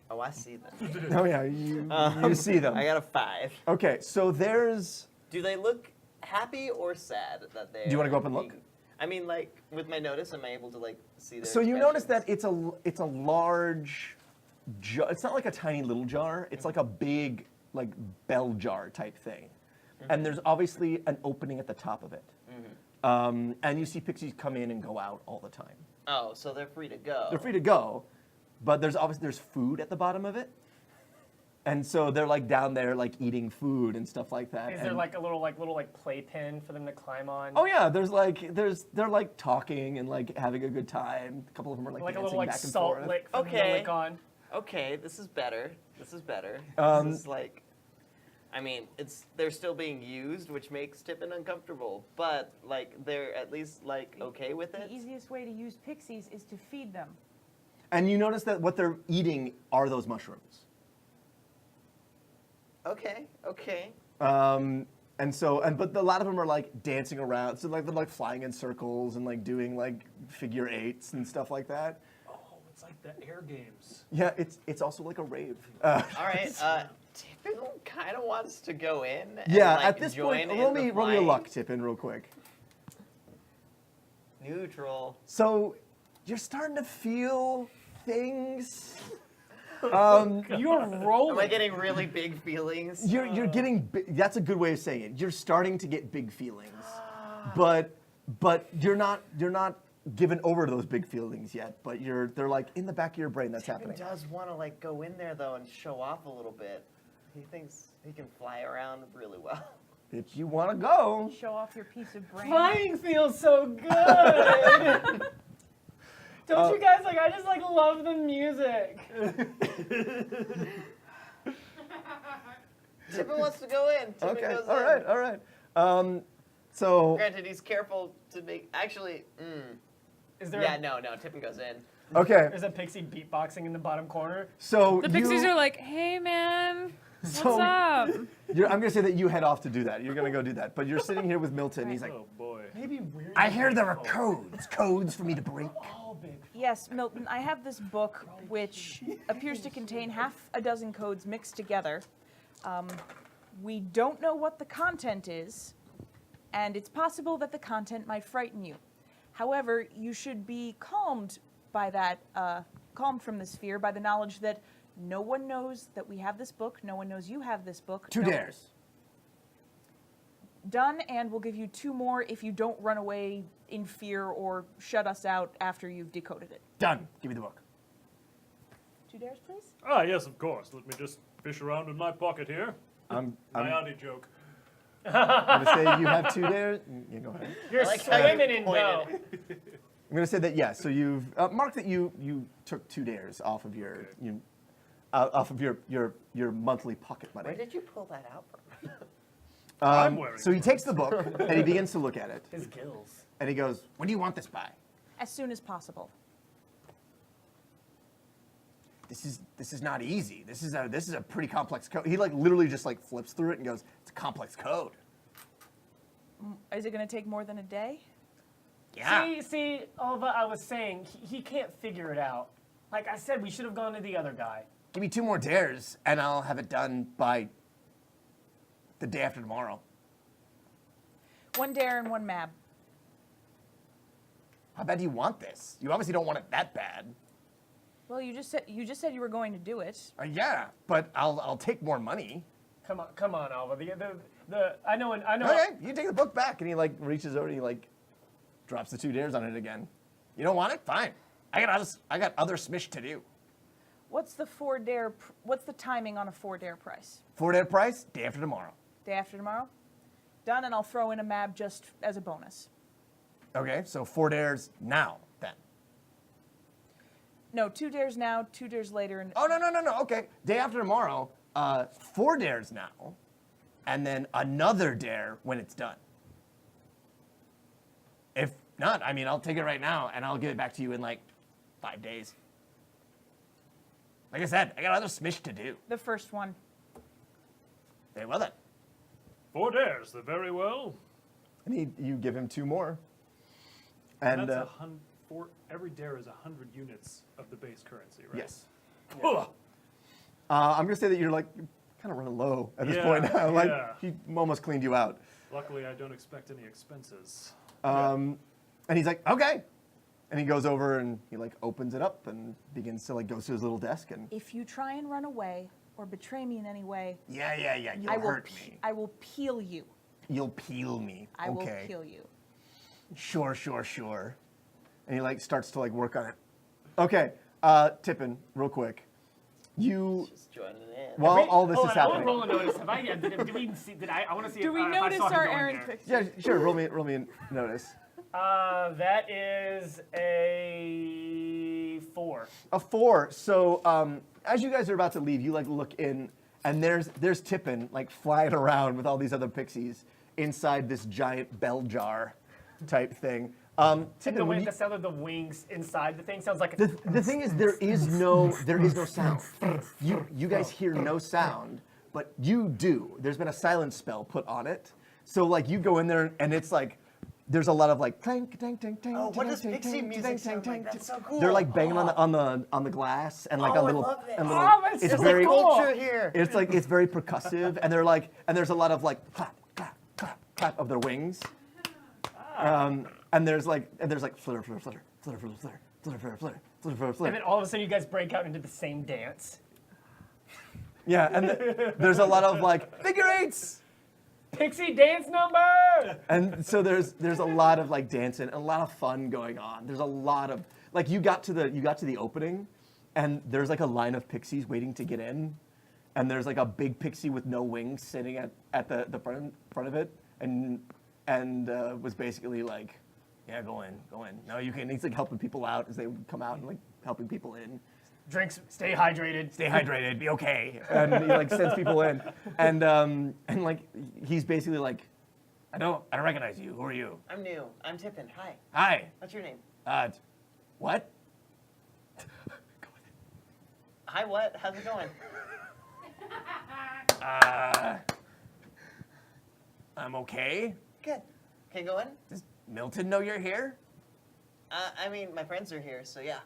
Oh, I see them. Oh yeah, you see them. I got a 5. Okay, so there's. Do they look happy or sad that they? Do you wanna go up and look? I mean, like with my notice, am I able to like see their? So you notice that expressions? it's a large jar. It's not like a tiny little jar. It's like a big like bell jar type thing, and there's obviously an opening at the top of it. And you see pixies come in and go out all the time. Oh, so they're free to go. They're free to go, but there's food at the bottom of it, and so they're like down there like eating food and stuff like that. Is there and- like a little playpen for them to climb on? Oh yeah, they're like talking and like having a good time. A couple of them are like Like a dancing little like back and salt forth. lick for them to Okay. lick on. Okay, this is better. This is better. Um, This is like, I mean, they're still being used, which makes Tippin uncomfortable. But like, they're at least like okay with it. The easiest way to use pixies is to feed them. And you notice that what they're eating are those mushrooms. Okay, okay. But a lot of them are like dancing around. So like they're like flying in circles and like doing like figure eights and stuff like that. Oh, it's like the air games. Yeah, it's also like a rave. All right. Tippin kind of wants to go in. And, Yeah, like, at this join point, in roll the me a flying. luck, Tippin, real quick. Neutral. So you're starting to feel things. You're rolling. Am I getting really big feelings? You're getting. That's a good way of saying it. You're starting to get big feelings, but you're not given over to those big feelings yet. But they're like in the back of your brain. That's Tippin happening. does want to like go in there though and show off a little bit. He thinks he can fly around really well. If you want to go, Show off your piece of brain. Flying feels so good. Don't you guys like? I just like love the music. Tippin wants to go in. Tippin Okay. goes All in. right. All right. So Granted, he's careful to make. Actually, Is there yeah, no. Tippin goes in. okay. there's a pixie beatboxing in the bottom corner? So The pixies are like, hey man, what's So- up? I'm gonna say that you head off to do that. You're gonna go do that. But you're sitting here with Milton. He's like, Oh boy. Maybe weird. I hear there are codes for me to break. Oh, babe. Yes, Milton, I have this book which appears to contain half a dozen codes mixed together. We don't know what the content is, and it's possible that the content might frighten you. However, you should be calmed by that, calmed from this fear by the knowledge that no one knows that we have this book, no one knows you have this book. two no- dares. Done, and we'll give you 2 more if you don't run away in fear or shut us out after you've decoded it. Done. Give me the book. 2 dares, please? Ah, yes, of course. Let me just fish around in my pocket here. I'm My auntie joke. gonna say you have 2 dares. Yeah, go ahead. You're I like how you swimming in pointed. dough. I'm gonna say that yes. So you've mark that you took 2 dares off of your off of your monthly pocket money. Where did you pull that out from? I'm wearing So he takes the book and he begins to look at it His gills. and he goes, "When do you want this by?" As soon as possible. This is not easy. This is a pretty complex code. He like literally just like flips through it and goes, "It's a complex code." Is it going to take more than a day? Yeah. See, Alva, I was saying, he can't figure it out. Like I said, we should have gone to the other guy. Give me 2 more dares and I'll have it done by the day after tomorrow. 1 dare and 1 mab. How bad do you want this? You obviously don't want it that bad. Well, you just said you were going to do it. Yeah, but I'll take more money. Come on, Alva. I know. Okay, you take the book back, and he like reaches over and he like drops the 2 dares on it again. You don't want it? Fine. I got other smish to do. What's the 4 dare? What's the timing on a 4 dare price? 4 dare price, day after tomorrow. Day after tomorrow. Done, and I'll throw in a mab just as a bonus. Okay, so 4 dares now then. No, 2 dares now, 2 dares later, and Oh no. Okay, day after tomorrow. 4 dares now, and then another dare when it's done. If not, I mean, I'll take it right now and I'll give it back to you in like 5 days. Like I said, I got other smish to do. the first one. Very well then. 4 dares, they're very well. And you give him 2 more. And And that's every dare is 100 units of the base currency, right? yes. Ugh. I'm gonna say that you're like kind of running low at this Yeah, point now. Like yeah. he almost cleaned you out. Luckily, I don't expect any expenses. And he's like, okay. And he goes over and he like opens it up and begins to like goes to his little desk and If you try and run away or betray me in any way, yeah. You'll I will hurt me. I will peel you. You'll peel me. I will Okay. peel you. Sure. And he like starts to like work on it. Okay, Tippin, real quick. You Just joining in. while all this is I want to happening. roll a notice. Have I? Did we even see? I want to see. Do if, we if I notice saw him our going errand there. fixed? Yeah, sure. Roll me a notice. That is a 4. A 4. So as you guys are about to leave, you like look in, and there's Tippin like flying around with all these other pixies inside this giant bell jar type thing. And Tippin, the when way you- the sound of the wings inside the thing sounds like a. the thing is there is no sound. You guys hear no sound, but you do. There's been a silence spell put on it. So like you go in there and it's like there's a lot of like clank, clank, clank, clank. Oh, what clank, does clank, pixie clank, music clank, sound clank, like? That's so cool. They're like banging on the glass and like Oh, a I little love this. a little. Oh, that's it's so very cool. Culture here. It's like it's very percussive and they're like and there's a lot of like clap, clap, clap, clap of their wings. And there's like flitter, flitter, flitter, flitter, flitter, flitter, flitter, flitter, flitter, flitter, flitter, And flitter. then all of a sudden you guys break out into the same dance. Yeah, and there's a lot of like figure eights. Pixie dance number! And so there's a lot of like dancing and a lot of fun going on. There's a lot of like you got to the opening and there's like a line of pixies waiting to get in. And there's like a big pixie with no wings sitting at the front of it and was basically like, yeah, go in. No, you can. He's like helping people out as they would come out and like helping people in. Drinks, stay hydrated. Stay hydrated, be okay. And he like sends people in, and like he's basically like, I don't recognize you. Who are you? I'm new. I'm Tippin. Hi. Hi. What's your name? What? Hi, what? How's it going? I'm okay. Good. Can you go in? Does Milton know you're here? I mean, my friends are here, so yeah.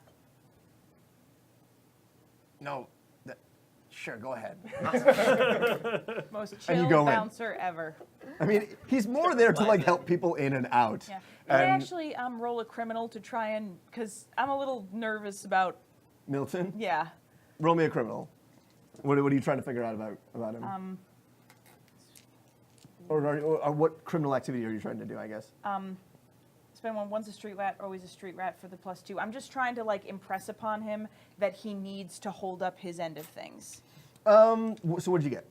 No. Sure, go ahead. Most And you chill go in. bouncer ever. I mean, he's more there to like help people in and out. Yeah. Can I And actually roll a criminal to try and, because I'm a little nervous about, Milton, yeah. roll me a criminal. What are you trying to figure out about him? Or what criminal activity are you trying to do, I guess? Spend one. One's a street rat, always a street rat for the +2. I'm just trying to like impress upon him that he needs to hold up his end of things. So what did you get?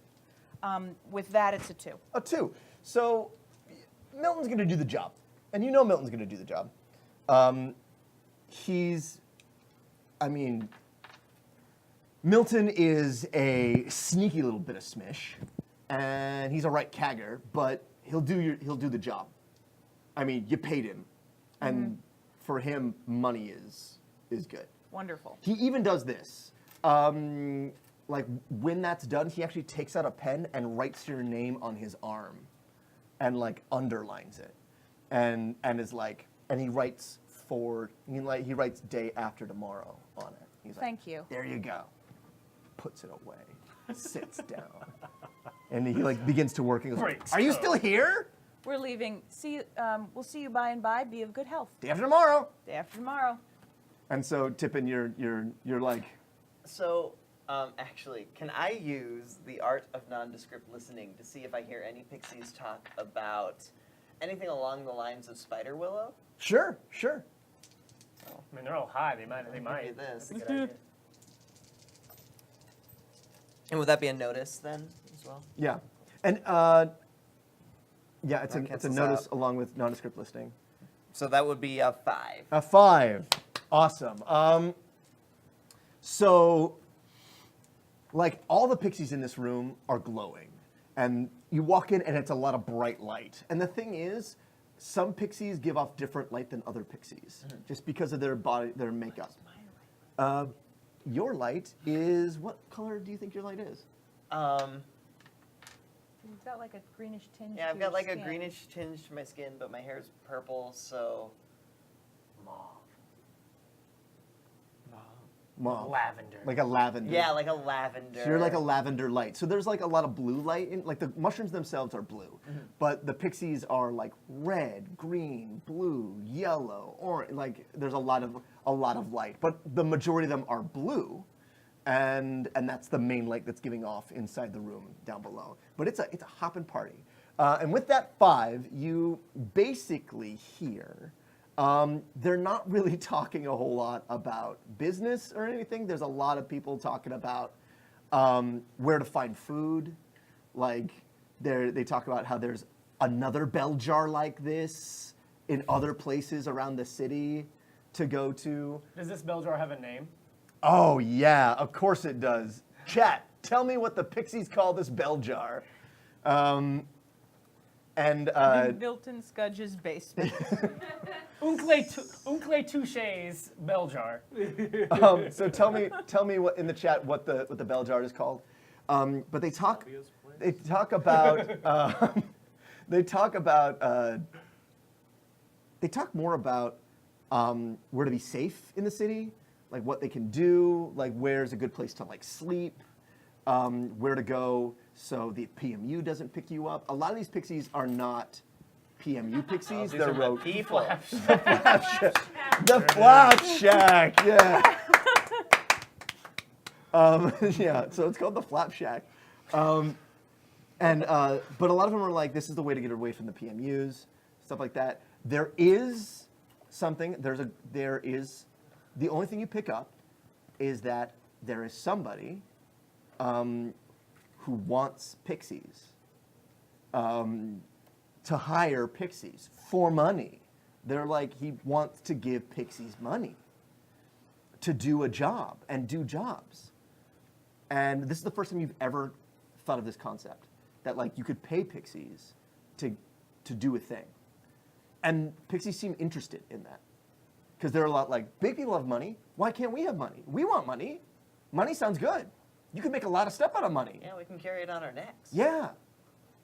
With that, it's a 2. A 2. So Milton's going to do the job. And you know Milton's going to do the job. Milton is a sneaky little bit of smish, and he's a right cagger, but he'll do the job. I mean, you paid him, and for him, money is good. Wonderful. He even does this. Like when that's done, he actually takes out a pen and writes your name on his arm, and like underlines it, and is like, and he writes he writes day after tomorrow on it. He's like, Thank you. there you go. Puts it away, sits down, and he like begins to work. And goes, Great. are you still here? We're leaving. We'll see you by and by. Be of good health. Day after tomorrow. Day after tomorrow. And so Tippin, you're like, So, actually, can I use the art of nondescript listening to see if I hear any pixies talk about anything along the lines of Spiderwillow? sure. I mean, they're all high. They might. Do this. That's a good idea. And would that be a notice then, as well? Yeah, and yeah, it's That a cancels notice out. along with nondescript listing. So that would be a 5. A 5, awesome. So, like all the pixies in this room are glowing, and you walk in and it's a lot of bright light. And the thing is, some pixies give off different light than other pixies, just because of their body, their makeup. Your light is, what color do you think your light is? You've got like a greenish tinge. Yeah, to I've got your like a skin. greenish tinge to my skin, but my hair's purple, so Mauve. Lavender. Like a lavender. yeah, like a lavender. So you're like a lavender light. So there's like a lot of blue light in, like the mushrooms themselves are blue, but the pixies are like red, green, blue, yellow, orange. Like there's a lot of light, but the majority of them are blue, and that's the main light that's giving off inside the room down below. But it's a hopping party, and with that 5, you basically hear. They're not really talking a whole lot about business or anything. There's a lot of people talking about where to find food. Like they talk about how there's another bell jar like this in other places around the city to go to. Does this bell jar have a name? Oh yeah, of course it does. Chat, tell me what the pixies call this bell jar. Milton Scudge's basement. Uncle Touche's bell jar. So tell me what in the chat what the bell jar is called. But they talk about they talk more about where to be safe in the city, like what they can do, like where's a good place to like sleep, where to go so the PMU doesn't pick you up. A lot of these pixies are not PMU pixies. These They're are my rogue people. The Flap Shack, yeah. Yeah, so it's called the Flap Shack. But a lot of them are like, this is the way to get away from the PMUs, stuff like that. There is something, the only thing you pick up is that there is somebody who wants pixies, to hire pixies for money. They're like, he wants to give pixies money. to do a job and do jobs. And this is the first time you've ever thought of this concept, that like you could pay pixies to do a thing. And pixies seem interested in that. Because they're a lot like, big people have money, why can't we have money? We want money. Money sounds good. You can make a lot of stuff out of money. Yeah, we can carry it on our necks. Yeah.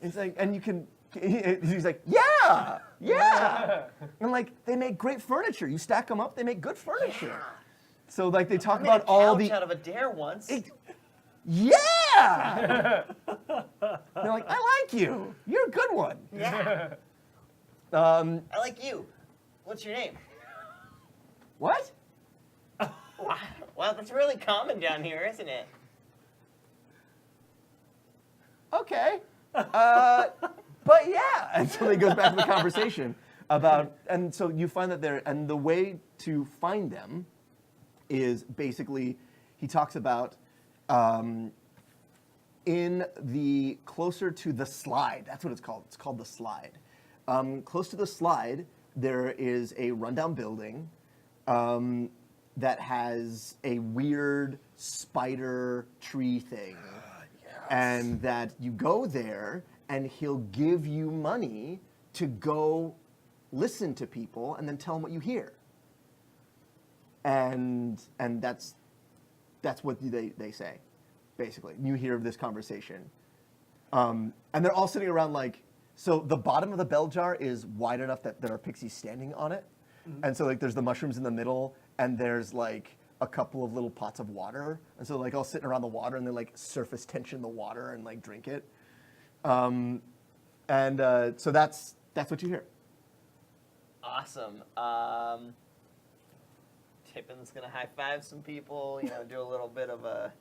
It's like, and you can, he's like, yeah, yeah. And like, they make great furniture. You stack them up, they make good furniture. Yeah. So like, they talk I made a about all couch the, out of a dare once. yeah. They're like, I like you. You're a good one. Yeah. Um, I like you. What's your name? what? Wow, that's really common down here, isn't it? Okay. But yeah. And so he goes back to the conversation about, and so you find that they're, and the way to find them is basically, he talks about in the, closer to the slide, that's what it's called the slide. Close to the slide, there is a rundown building that has a weird spider tree thing. And that you go there and he'll give you money to go listen to people and then tell them what you hear. And that's what they say, basically. You hear this conversation. And they're all sitting around like, so the bottom of the bell jar is wide enough that there are pixies standing on it. Mm-hmm. And so like there's the mushrooms in the middle and there's like a couple of little pots of water. And so like all sitting around the water and they like surface tension the water and like drink it. So that's what you hear. Awesome. Tippin's gonna high five some people, do a little bit of a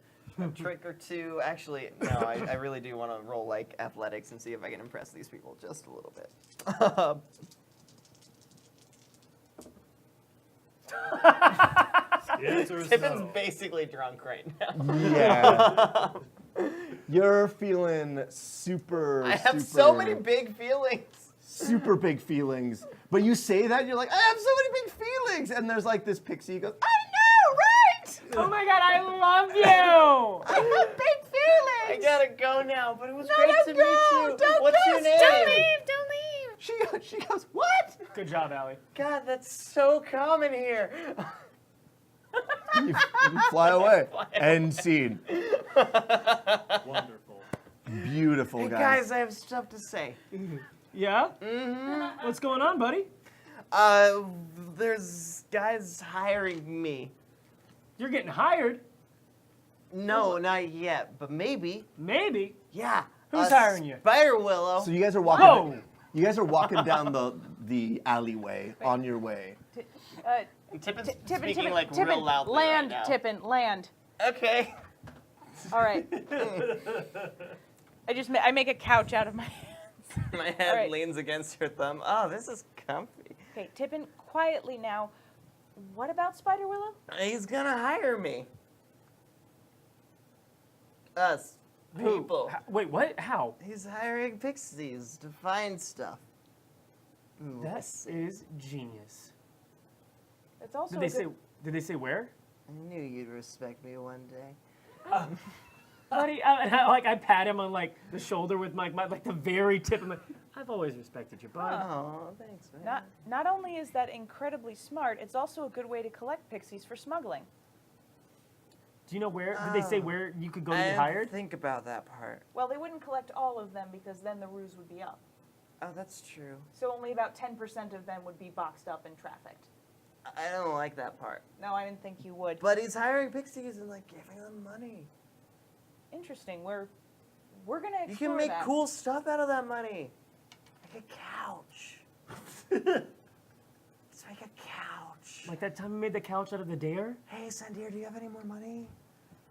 trick or two. Actually, no, I really do want to roll like athletics and see if I can impress these people just a little bit. The answer is Tippin's no. basically drunk right now. Yeah. You're feeling super, I have super, so many big feelings. super big feelings. But you say that, and you're like, I have so many big feelings. And there's like this pixie who goes, I know, right? Oh my god, I love you! I have big feelings. I gotta go now, but it was No, great don't to meet go. you. Don't What's go. your name? Don't leave! Don't leave! She goes, what? Good job, Allie. God, that's so common here. You fly away. End scene. Wonderful. Beautiful, Hey guys. guys, I have stuff to say. Yeah? Mm-hmm. What's going on, buddy? There's guys hiring me. You're getting hired. No, not yet, but maybe. Maybe. Yeah. Who's hiring you? Spiderwillow. So you guys are Whoa. walking. You guys are walking down the alleyway on your way. Tippin's Tippin, speaking like real loudly land, right now. Tippin, land. Okay. All right. I make a couch out of my hands. My head right. leans against her thumb. Oh, this is comfy. Okay, Tippin, quietly now. What about Spiderwillow? He's gonna hire me. Us. Who? People. Wait, what? How? He's hiring pixies to find stuff. That is genius. It's also Did they say where? I knew you'd respect me one day. Buddy, I pat him on like the shoulder with my like the very tip of my. I've always respected you, bud. Oh, thanks, man. Not only is that incredibly smart, it's also a good way to collect pixies for smuggling. Do you know where? Did they say where you could go to I get didn't hired? think about that part. Well, they wouldn't collect all of them because then the ruse would be up. Oh, that's true. So only about 10% of them would be boxed up and trafficked. I don't like that part. No, I didn't think you would. But he's hiring pixies and like giving them money. Interesting. We're gonna You explore can make that. cool stuff out of that money. Like a couch. Let's make a couch. Like that time we made the couch out of the dare? Hey, SANDIIIIIIR, do you have any more money?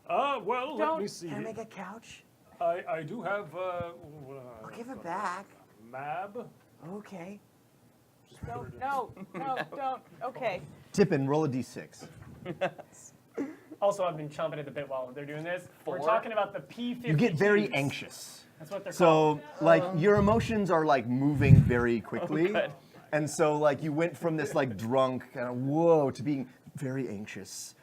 Well, let me see. Can I make a couch? I do have, I'll give it back. Mab. Okay. No, don't. Okay. Tippin, roll a d6. Also, I've been chomping at the bit while they're doing this. We're 4? talking about the P-52s. You get very anxious. That's what they're called. So, like, your emotions are like moving very quickly. good. And so, like, you went from this like drunk kind of whoa to being very anxious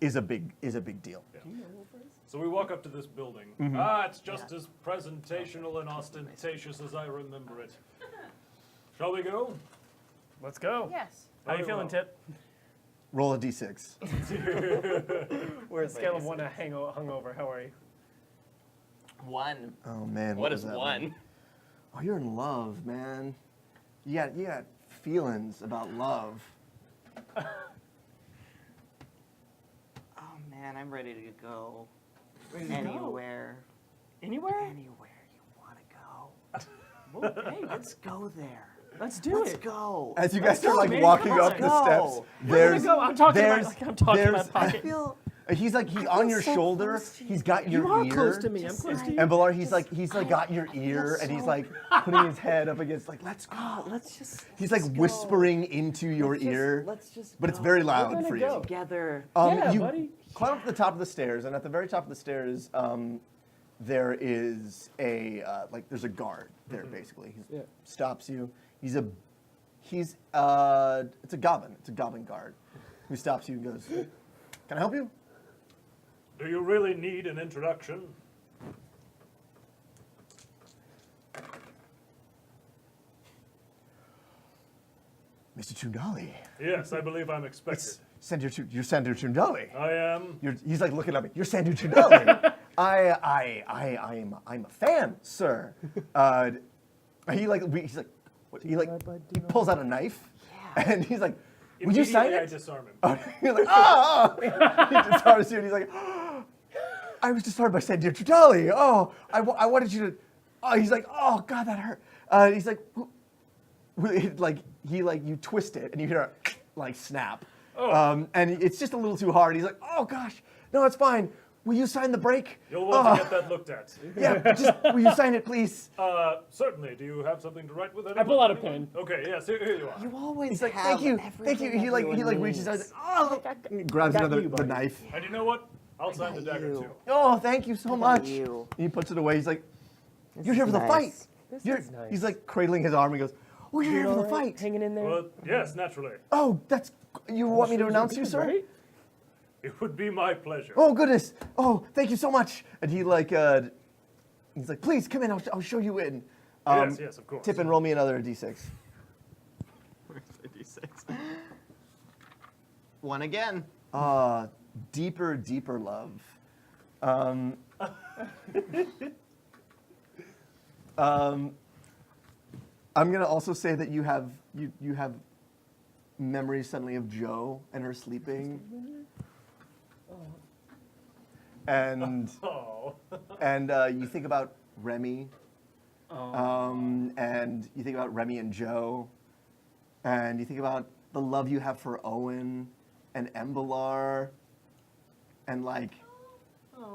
is a big deal. So we walk up to this building. It's just as presentational and ostentatious as I remember it. Shall we go? Let's go. Yes. How you Very feeling, well. Tip? Roll a d6. We're at a scale of 1 to hungover. How are you? 1. Oh man, What was is that 1? Oh, you're in love, man. You got feelings about love. Oh man, I'm ready to go. Anywhere. Anywhere? Anywhere you want to go. Hey, Let's go there. let's do Let's it. go. As you guys start go, like man. walking Let's up the go. steps, Where do we go? I'm talking there's- about I'm talking there's- about pocket. he's on your so shoulder. close to He's got your You are ear. close to me. I'm close to you. And Bilar, he's like got your ear, and he's like putting his head up against like, let's go. Let's just. He's like whispering into your ear, Let's just. but it's go. very loud gonna for go. you. Together. Yeah, You buddy. climb up to the top of the stairs, and at the very top of the stairs, there is a there's a guard there basically. He stops you. It's a goblin. It's a goblin guard who stops you and goes, "Can I help you?" Do you really need an introduction? Mr. Chundali. Yes, I believe I'm expected. You're Sandu Chundali. I am. He's like looking at me. You're Sandu Chundali. I'm a fan, sir. He's like, he pulls out a knife, and he's like, "Would you sign Immediately I it?" disarm him. He's like, "Oh!" He disarms you, and he's like, "Oh, I was disarmed by Sandu Chundali. Oh, I wanted you to." Oh, he's like, "Oh God, that hurt." He's like, you twist it, and you hear a like snap. And it's just a little too hard. He's like, "Oh gosh, no, it's fine. Will you sign the break?" You'll want to get that looked at. Yeah, will you sign it, please? Certainly. Do you have something to write with it? I pull out a pen. Okay, yes, here you are. You always He's like, have "Thank you, thank you." everything He like everyone reaches out, needs. he's like, "Oh!" He grabs got another you, the buddy. knife. And you know what? I'll sign the dagger you. too. "Oh, thank you so much." you. And he puts it away. He's like, "You're here for the nice. fight." This You're, is nice. He's like cradling his arm and goes, "Oh, you're here for the fight." Hanging in there. Well, yes, naturally. Oh, that's. You want me to announce you, sir? Right? It would be my pleasure. Oh goodness! Oh, thank you so much. And he's like, "Please come in. I'll show you in." Yes, of course. Tippin, roll me another d6. Where's the D6? 1 again. Deeper, deeper love. I'm gonna also say that you have memories suddenly of Jo and her sleeping, and Oh. and you think about Remy, and you think about Remy and Jo, and you think about the love you have for Owen and Embrilar, and like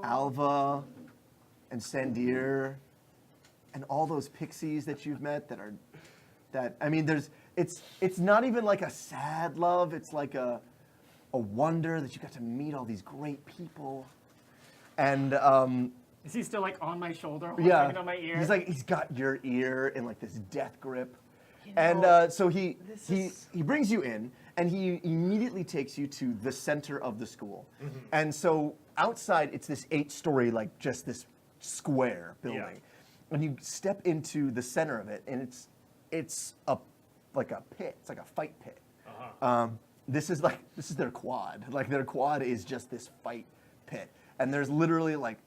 Alva and SANDIIIIIIR, and all those pixies that you've met it's not even like a sad love, it's like a wonder that you got to meet all these great people. And Is he still like on my shoulder, yeah, hanging on my ear? he's got your ear in like this death grip. And so he brings you in, and he immediately takes you to the center of the school. And so outside, it's this 8-story, like just this square building. Yeah. And you step into the center of it, and it's like a pit. It's like a fight pit. This is their quad. Like their quad is just this fight pit, and there's literally like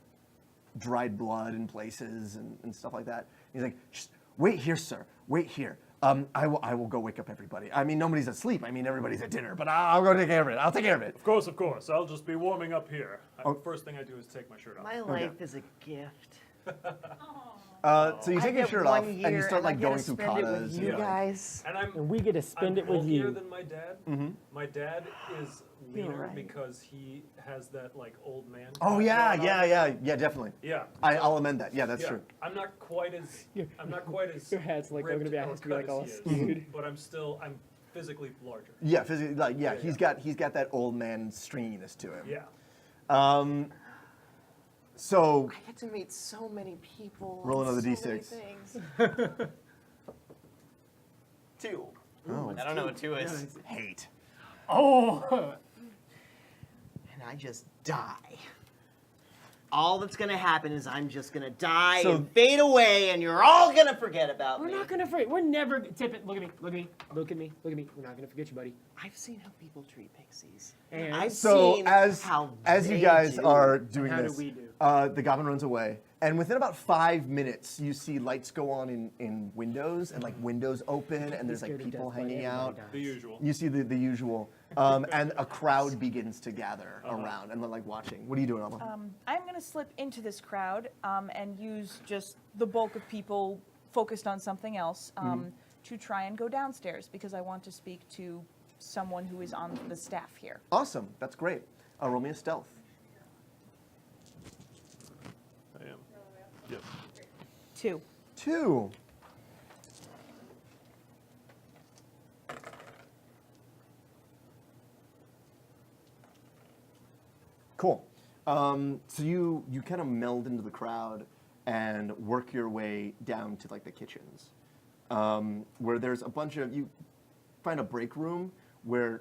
dried blood in places and stuff like that. He's like, "Just wait here, sir. Wait here. I will go wake up everybody. I mean, nobody's asleep. I mean, everybody's at dinner, but I'll go take care of it. I'll take care of it." Of course. I'll just be warming up here. First thing I do is take my shirt off. My life is a gift. So you take your I get shirt 1 off, and year you start I like get to going through spend it katas. with you Yeah. guys. And we get to spend I'm it with bulkier you. than my dad. Mm-hmm. My dad is leaner right. because he has that like old man. Oh fat yeah, going on. yeah, definitely. Yeah. I'll amend that. Yeah, that's Yeah. true. I'm not quite as. Your head's like ripped going to be, or has to be like cut all as he is, skewed. But I'm physically larger. Yeah, physically, Yeah. he's got that old man stringiness to him. Yeah. So I get to meet so many people. Roll and another so many D6. things. 2. Oh, I don't know what 2 is. hate. Oh, And I just die. All that's gonna happen is I'm just gonna die So- and fade away, and you're all gonna forget about We're me. not gonna forget. We're never. Tippin, look at me. Look at me. Look at me. Look at me. We're not gonna forget you, buddy. I've seen how people treat pixies. And I've So seen as how you they guys do. are doing How do this, we do? the goblin runs away, and within about 5 minutes, you see lights go on in windows, and like windows open, and there's like scared to people death, but hanging everybody out. dies. The usual. You see the usual, and a crowd begins to gather around, and they're like watching. What are you doing, Alva? I'm going to slip into this crowd and use just the bulk of people focused on something else to try and go downstairs because I want to speak to someone who is on the staff here. Awesome, that's great. Roll me a stealth. I am. Yep. 2. 2. Cool. So you kind of meld into the crowd and work your way down to like the kitchens, where there's a bunch of you find a break room where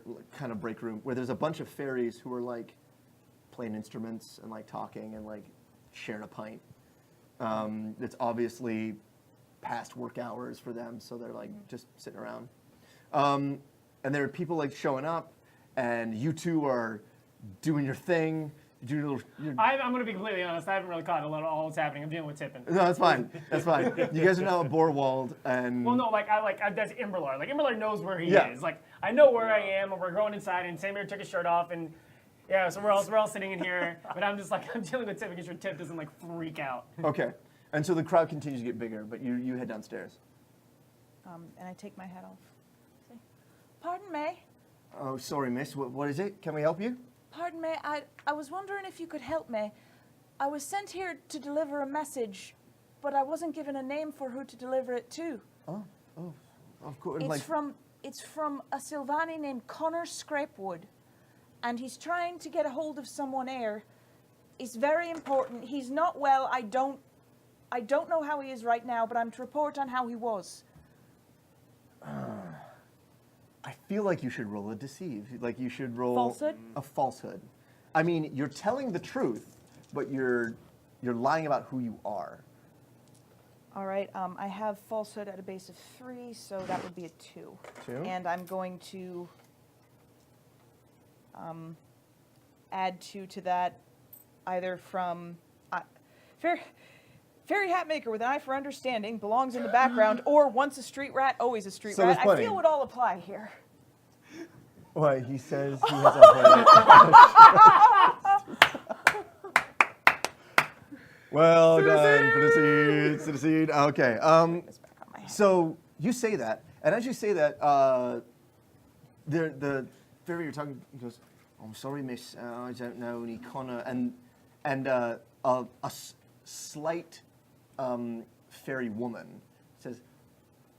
there's a bunch of fairies who are like playing instruments and like talking and like sharing a pint. It's obviously past work hours for them, so they're like just sitting around. And there are people like showing up, and you two are doing your thing. You're I'm going to be completely honest. I haven't really caught a lot of all what's happening. I'm dealing with Tippin. no, that's fine. That's fine. You guys are now at Borwald, and Well, no, that's Embrilar. Like Embrilar knows where he Yeah. is. Like I know where I am, and we're going inside. And Samir took his shirt off, and yeah, so we're all sitting in here. But I'm just like I'm dealing with Tip, making sure Tip doesn't like freak out. okay. And so the crowd continues to get bigger, but you head downstairs. And I take my hat off. Say, pardon me. Oh, sorry, miss. What is it? Can we help you? Pardon me. I was wondering if you could help me. I was sent here to deliver a message, but I wasn't given a name for who to deliver it to. Oh, of course. It's from a Sylvani named Connor Scrapewood, and he's trying to get a hold of someone here. It's very important. He's not well. I don't know how he is right now, but I'm to report on how he was. I feel like you should roll a deceive. Like you should roll Falsehood? a falsehood. I mean, you're telling the truth, but you're lying about who you are. All right. I have falsehood at a base of 3, so that would be a 2. 2? And I'm going to add 2 to that, either from Fairy hat maker with an eye for understanding belongs in the background, or once a street rat, always a street So rat. there's plenty. I feel would all apply here. What he says he has a Well done for the seed. Okay. It's back on my head. So you say that, and as you say that, the fairy you're talking goes, "I'm sorry, miss. I don't know any Connor," and a slight fairy woman says,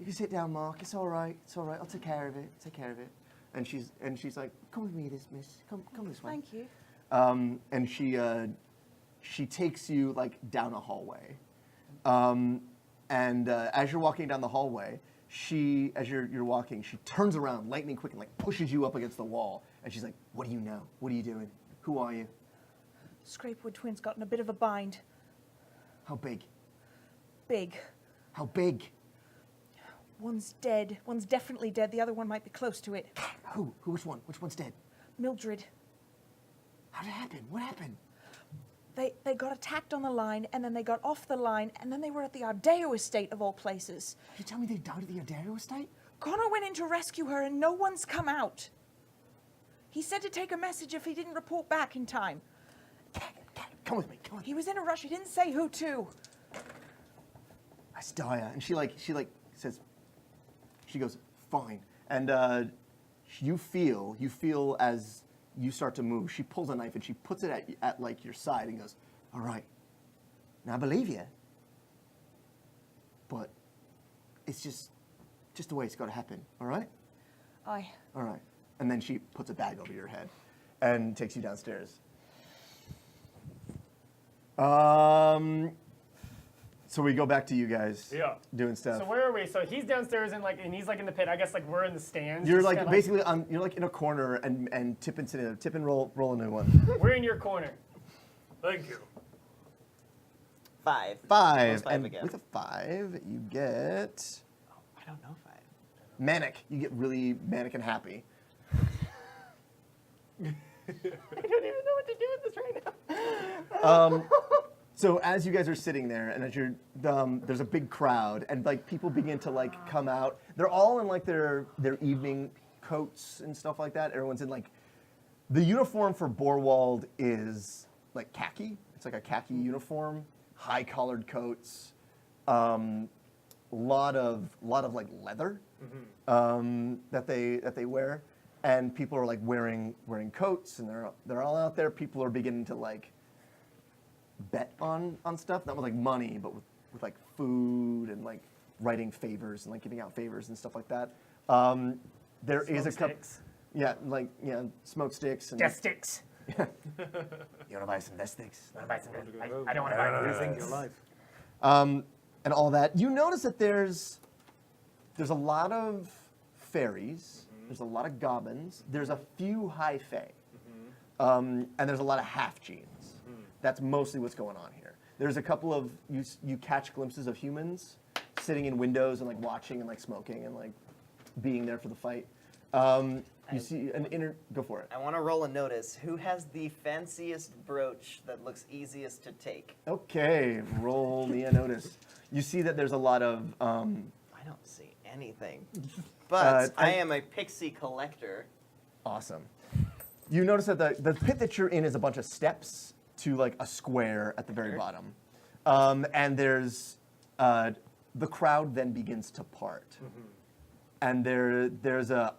"You can sit down, Mark. It's all right. It's all right. I'll take care of it. Take care of it." And she's like, "Come with me, miss. Come this way." Thank you. And she takes you like down a hallway, and as you're walking down the hallway, as you're walking, she turns around lightning quick and like pushes you up against the wall, and she's like, "What do you know? What are you doing? Who are you? Scrapewood twins got in a bit of a bind. How big? Big. How big? One's dead. One's definitely dead. The other one might be close to it. Who? Which one? Which one's dead? Mildred. How did it happen? What happened? They got attacked on the line, and then they got off the line, and then they were at the Ardeo estate of all places. You tell me they died at the Ardeo estate? Connor went in to rescue her, and no one's come out. He said to take a message if he didn't report back in time. Come with me. Come with me. He was in a rush. He didn't say who to. That's dire. And she says, she goes, "Fine." And you feel as you start to move, she pulls a knife and she puts it at like your side and goes, "All right, now I believe you, but it's just the way it's got to happen. All right? Aye. All right." And then she puts a bag over your head and takes you downstairs. So So we go back to you guys Yeah. doing stuff. So where are we? So he's downstairs and he's like in the pit. I guess like we're in the stands. You're just like kinda, basically on. You're like in a corner, and Tippin's sitting there. Tippin, roll a new one. We're in your corner. Thank you. 5. Five, Plus 5 and again. with a 5, you get I don't know 5. manic. You get really manic and happy. I don't even know what to do with this right now. So as you guys are sitting there, and as you're, there's a big crowd, and like people begin to like come out. They're all in like their evening coats and stuff like that. Everyone's in like, the uniform for Borwald is like khaki. It's like a khaki uniform, high collared coats, lot of like leather that they wear, and people are like wearing coats, and they're all out there. People are beginning to like bet on stuff, not with like money, but with like food and like writing favors and like giving out favors and stuff like that. There is a couple, Sticks. smoke sticks and Death sticks. you want to buy some death sticks? I don't want to buy Rethink this. your life. And all that. You notice that there's a lot of fairies. There's a lot of goblins. There's a few high fae, and there's a lot of half genes. That's mostly what's going on here. There's a couple of you catch glimpses of humans sitting in windows and like watching and like smoking and like being there for the fight. You see an go for it. I want to roll a notice. Who has the fanciest brooch that looks easiest to take? Okay, roll me a notice. You see that there's a lot of I don't see anything. But I I- am a pixie collector. awesome. You notice that the pit that you're in is a bunch of steps to like a square at the very bottom, and there's the crowd then begins to part, and there's a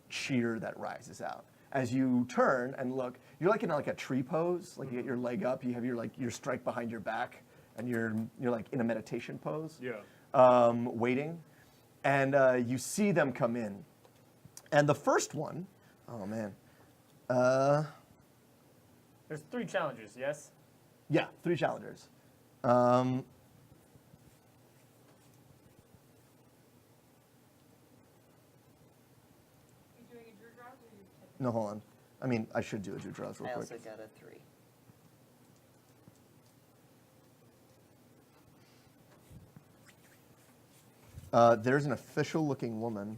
cheer that rises out as you turn and look. You're like in like a tree pose, like you get your leg up, you have your strike behind your back, and you're like in a meditation pose, waiting, and you see them come in, and the first one, oh man. There's 3 challengers, yes? Yeah, 3 challengers. No, hold on. I mean, I should do a Drew Draws real I quick. also got a 3. There's an official-looking woman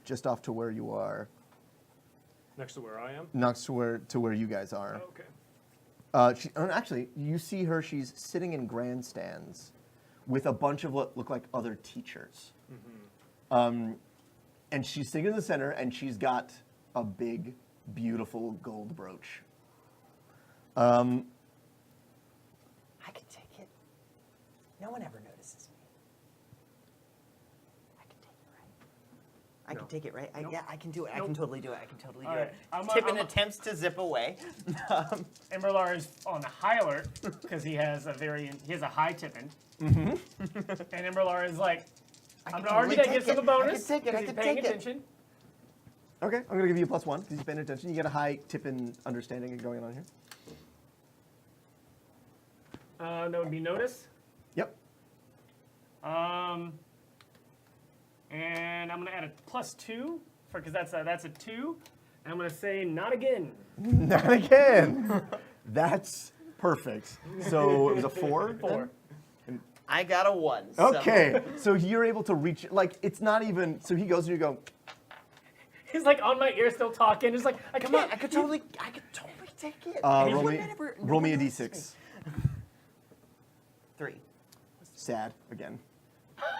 just off to where you are, Next to where I am. next to where you guys are. Okay. Actually, you see her. She's sitting in grandstands with a bunch of what look like other teachers. And she's sitting in the center, and she's got a big, beautiful gold brooch. I can take it. No one ever notices me. I can take it, right? I can take it, right? Yeah, I can do it. I can totally do it. I can totally do All it. right, I'm a- Tippin I'm a- attempts to zip away. Embrilar is on high alert because he has a high Tippin. And Embrilar is like, I'm already gonna give him a bonus I can take it. because I he's can paying take it. attention. Okay, I'm gonna give you a +1 because you're paying attention. You get a high Tippin understanding going on here. That would be notice. Yep. And I'm gonna add a +2 because that's a 2. And I'm gonna say not again. Not again. That's perfect. So it was a 4? 4. I got a 1. So. Okay, so you're able to reach, like, it's not even, so he goes and you go, He's like on my ear still talking. He's like, Come on, I could totally take it. roll me a notices d6. me. 3. Sad, again.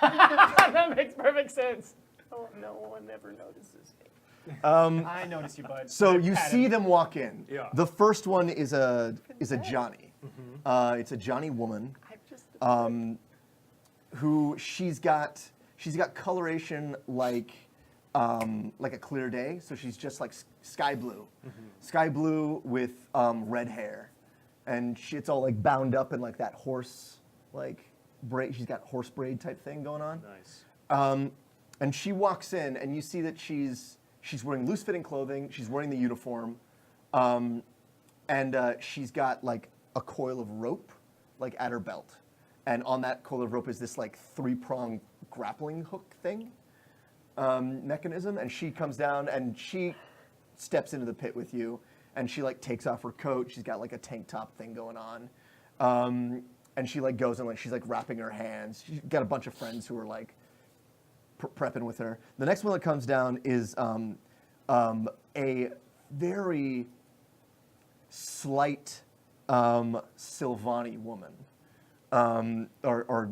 that makes perfect sense. Oh, no one ever notices me. I notice you, bud. So you Pat see him. them walk in. Yeah. The first one is a Johnny. It's a Johnny woman. I'm just Who she's got coloration like a clear day, so she's just like sky blue, sky blue with red hair, and it's all like bound up in like that horse like braid. She's got horse braid type thing going on. Nice. And she walks in, and you see that she's wearing loose fitting clothing. She's wearing the uniform, and she's got like a coil of rope like at her belt. and on that coil of rope is this like 3-pronged grappling hook thing mechanism, and she comes down and she steps into the pit with you, and she like takes off her coat. She's got like a tank top thing going on, and she like goes and like she's like wrapping her hands. She's got a bunch of friends who are like prepping with her. The next one that comes down is a very slight Sylvani woman, or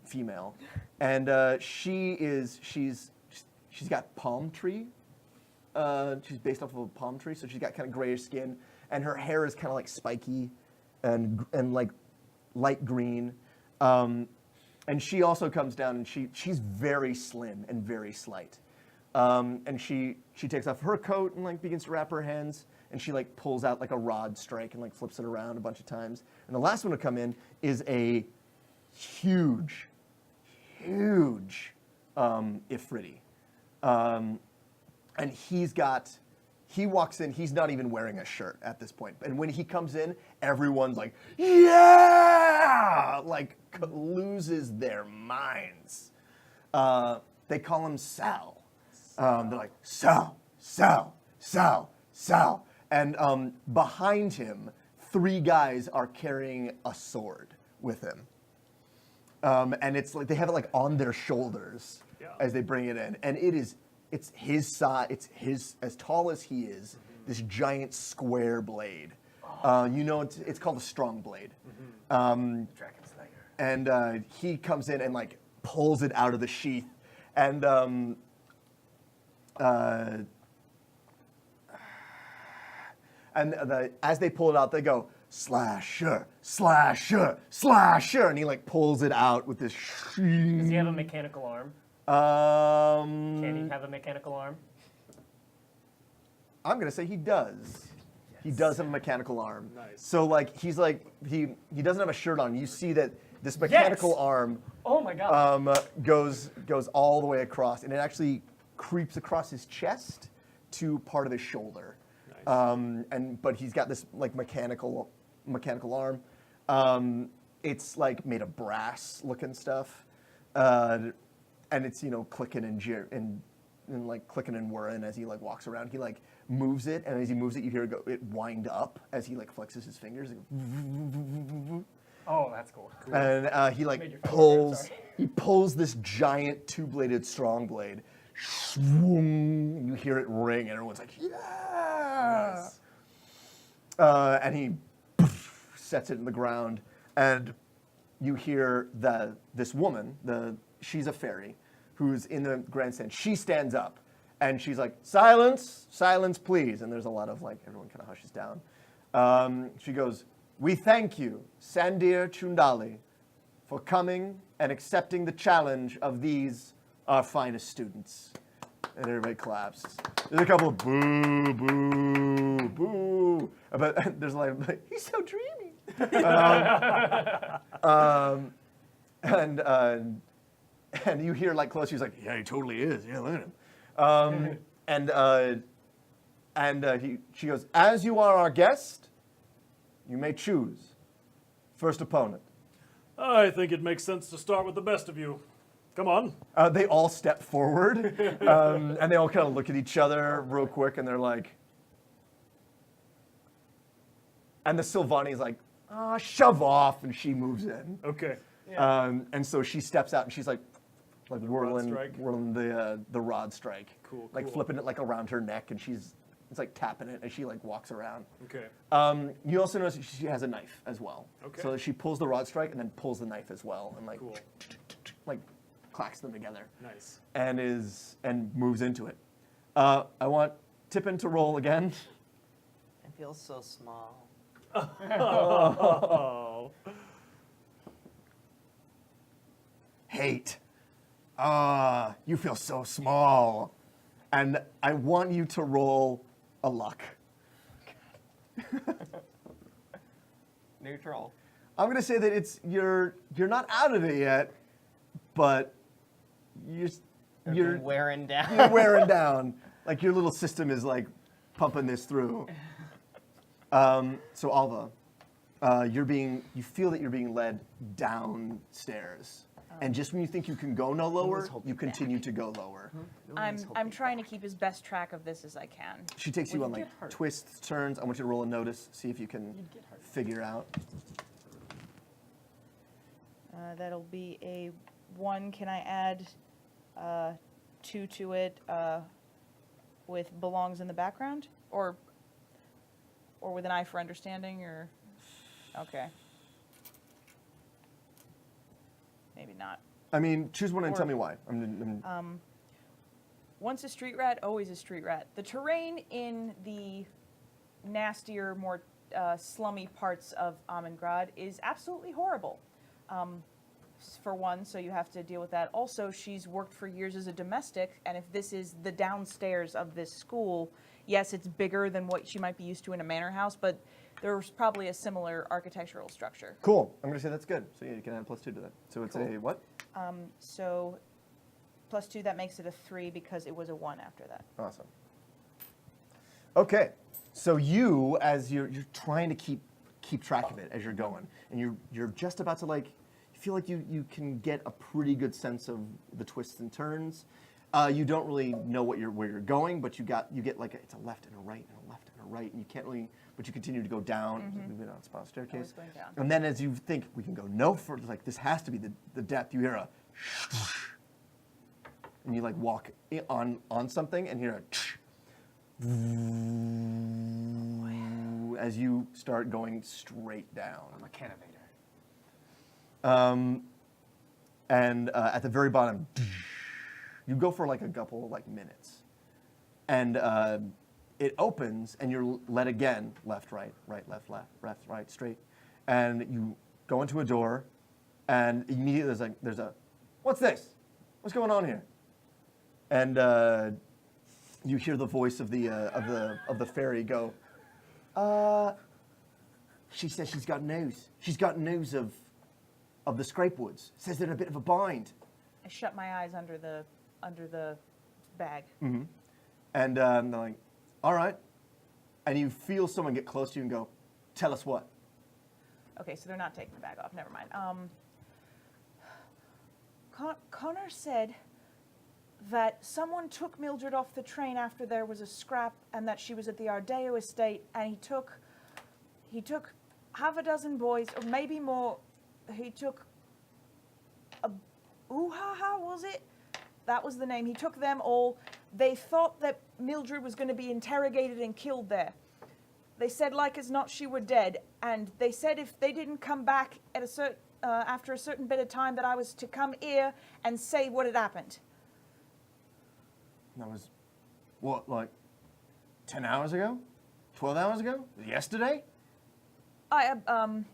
female, and she's got palm tree. She's based off of a palm tree, so she's got kind of grayish skin, and her hair is kind of like spiky, and like light green. And she also comes down, and she's very slim and very slight. And she takes off her coat and like begins to wrap her hands, and she like pulls out like a rod strike and like flips it around a bunch of times. And the last one to come in is a huge Ifriti. And he walks in, he's not even wearing a shirt at this point. And when he comes in, everyone's like, yeah! Like, loses their minds. They call him Sal. They're like, Sal. And behind him, 3 guys are carrying a sword with him. And it's like, they have it like on their shoulders as they bring it in. And it's his size, it's as tall as he is, this giant square blade. It's called a strong blade. Dragon's Lair. And he comes in and like pulls it out of the sheath, and as they pull it out, they go, slasher, slasher, slasher, and he like pulls it out with this. Does he have a mechanical arm? Can he have a mechanical arm? I'm gonna say he does. Yes. He does have a mechanical arm. Nice. So like he doesn't have a shirt on. You see that this mechanical arm. Oh my god. Goes all the way across, and it actually creeps across his chest to part of his shoulder. Nice. But he's got this like mechanical arm. It's like made of brass looking stuff. And it's clicking and like clicking and whirring as he like walks around. He like moves it, and as he moves it, you hear it wind up as he like flexes his fingers. Oh, that's cool. And he like pulls this giant 2-bladed strong blade. You hear it ring, and everyone's like, yeah! Nice. And he sets it in the ground, and you hear this woman, she's a fairy, who's in the grandstand. She stands up, and she's like, silence, silence, please. And there's a lot of like, everyone kind of hushes down. She goes, we thank you, SANDIIIIIIR CHUNDHALIIIIIII, for coming and accepting the challenge of these, our finest students. And everybody claps. There's a couple of boo, boo, boo. But there's a lot of like, he's so dreamy. And you hear like close, he's like, yeah, he totally is. Yeah, look at him. She goes, as you are our guest, you may choose. First opponent. I think it makes sense to start with the best of you. Come on. They all step forward, and they all kind of look at each other real quick, and they're like, and the Sylvani's like, shove off, and she moves in. Okay. And so she steps out, and she's like whirling the rod strike. Cool. Like flipping it like around her neck, and it's like tapping it as she like walks around. Okay. You also notice she has a knife as well. Okay. So she pulls the rod strike and then pulls the knife as well, and like Cool. like clacks them together. Nice. And moves into it. I want Tippin to roll again. It feels so small. Oh. Hate. You feel so small. And I want you to roll a luck. Neutral. I'm gonna say that you're not out of it yet, but you're wearing down. You're wearing down. Like your little system is like pumping this through. So Alva, you feel that you're being led downstairs. And just when you think you can go no lower, you continue to go lower. I'm trying to keep as best track of this as I can. She takes you on like twists, turns. I want you to roll a notice, see if you can figure out. That'll be a 1. Can I add 2 to it with belongs in the background, or with an eye for understanding, or okay, maybe not. I mean, choose one and Or- tell me why. Once a street rat, always a street rat. The terrain in the nastier, more slummy parts of Ammingrad is absolutely horrible. For one, so you have to deal with that. Also, she's worked for years as a domestic, and if this is the downstairs of this school, yes, it's bigger than what she might be used to in a manor house, but there's probably a similar architectural structure. Cool. I'm going to say that's good. So yeah, you can add +2 to that. So it's a what? So +2, that makes it a 3 because it was a 1 after that. Awesome. Okay. So you, as you're trying to keep track of it as you're going, and you're just about to like, you feel like you can get a pretty good sense of the twists and turns. You don't really know where you're going, but you get like it's a left and a right and a left and a right, and you can't really, but you continue to go down, moving down a spiral staircase. Always going down. And then as you think we can go no further, like this has to be the depth, you hear a and you like walk on something and hear a as you start going straight down. I'm a cannavator. And at the very bottom, you go for like a couple like minutes, and it opens, and you're led again, left, right, left, right, straight, and you go into a door, and immediately there's a, what's this? What's going on here? And you hear the voice of the fairy go, she says she's got news. She's got news of the Scrapewoods. Says they're in a bit of a bind. I shut my eyes under the bag. And they're like, all right. And you feel someone get close to you and go, tell us what. Okay, so they're not taking the bag off. Never mind. Connor said that someone took Mildred off the train after there was a scrap, and that she was at the Ardeo estate, and he took half a dozen boys, or maybe more. He took a Ooh-ha-ha, was it? That was the name. He took them all. They thought that Mildred was going to be interrogated and killed there. They said, like as not, she were dead, and they said if they didn't come back at after a certain bit of time, that I was to come here and say what had happened. That was, what, like 10 hours ago? 12 hours ago? Yesterday? How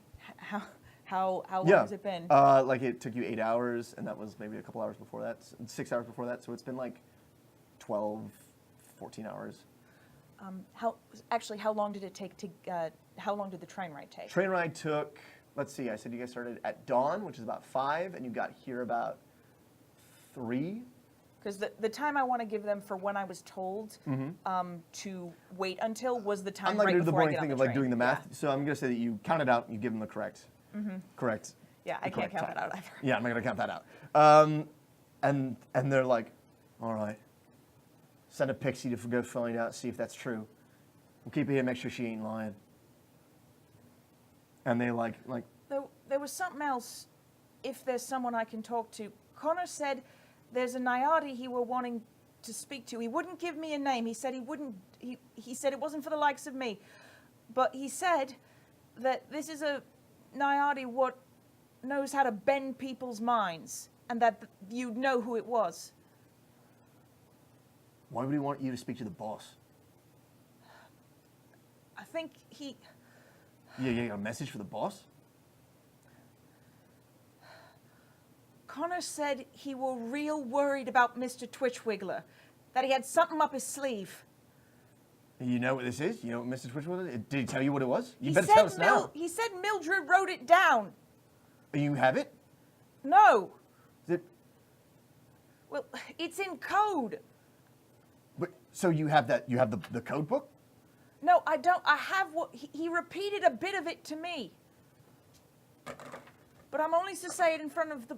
long has it been? Like it took you 8 hours, and that was maybe a couple hours before that, 6 hours before that, so it's been like 12, 14 hours. How long did it take to? How long did the train ride take? Train ride took, let's see, I said you guys started at dawn, which is about 5, and you got here about 3. Because the time I want to give them for when I was told to wait until was the time I'm not right going to do the before I boring get on thing the of like train. doing the math, so I'm going to say that you count it out and you give them the correct. Yeah, I can't count that out either. Yeah, I'm not going to count that out. And they're like, all right, send a pixie to go find out, see if that's true. We'll keep her here, make sure she ain't lying. And they like. There was something else. If there's someone I can talk to, Connor said there's a Nayadi he were wanting to speak to. He wouldn't give me a name. He said he wouldn't. He said it wasn't for the likes of me, but he said that this is a Nayadi what knows how to bend people's minds, and that you'd know who it was. Why would he want you to speak to the boss? I think he. Yeah, you got a message for the boss? Connor said he were real worried about Mr. Twitchwiggler, that he had something up his sleeve. You know what this is? You know what Mr. Twitch was? Did he tell you what it was? You He better said tell us now. He said Mildred wrote it down. You have it? No. Is it? Well, it's in code. But, so you have that? You have the code book? No, I don't. I have what he repeated a bit of it to me. But I'm only to say it in front of the...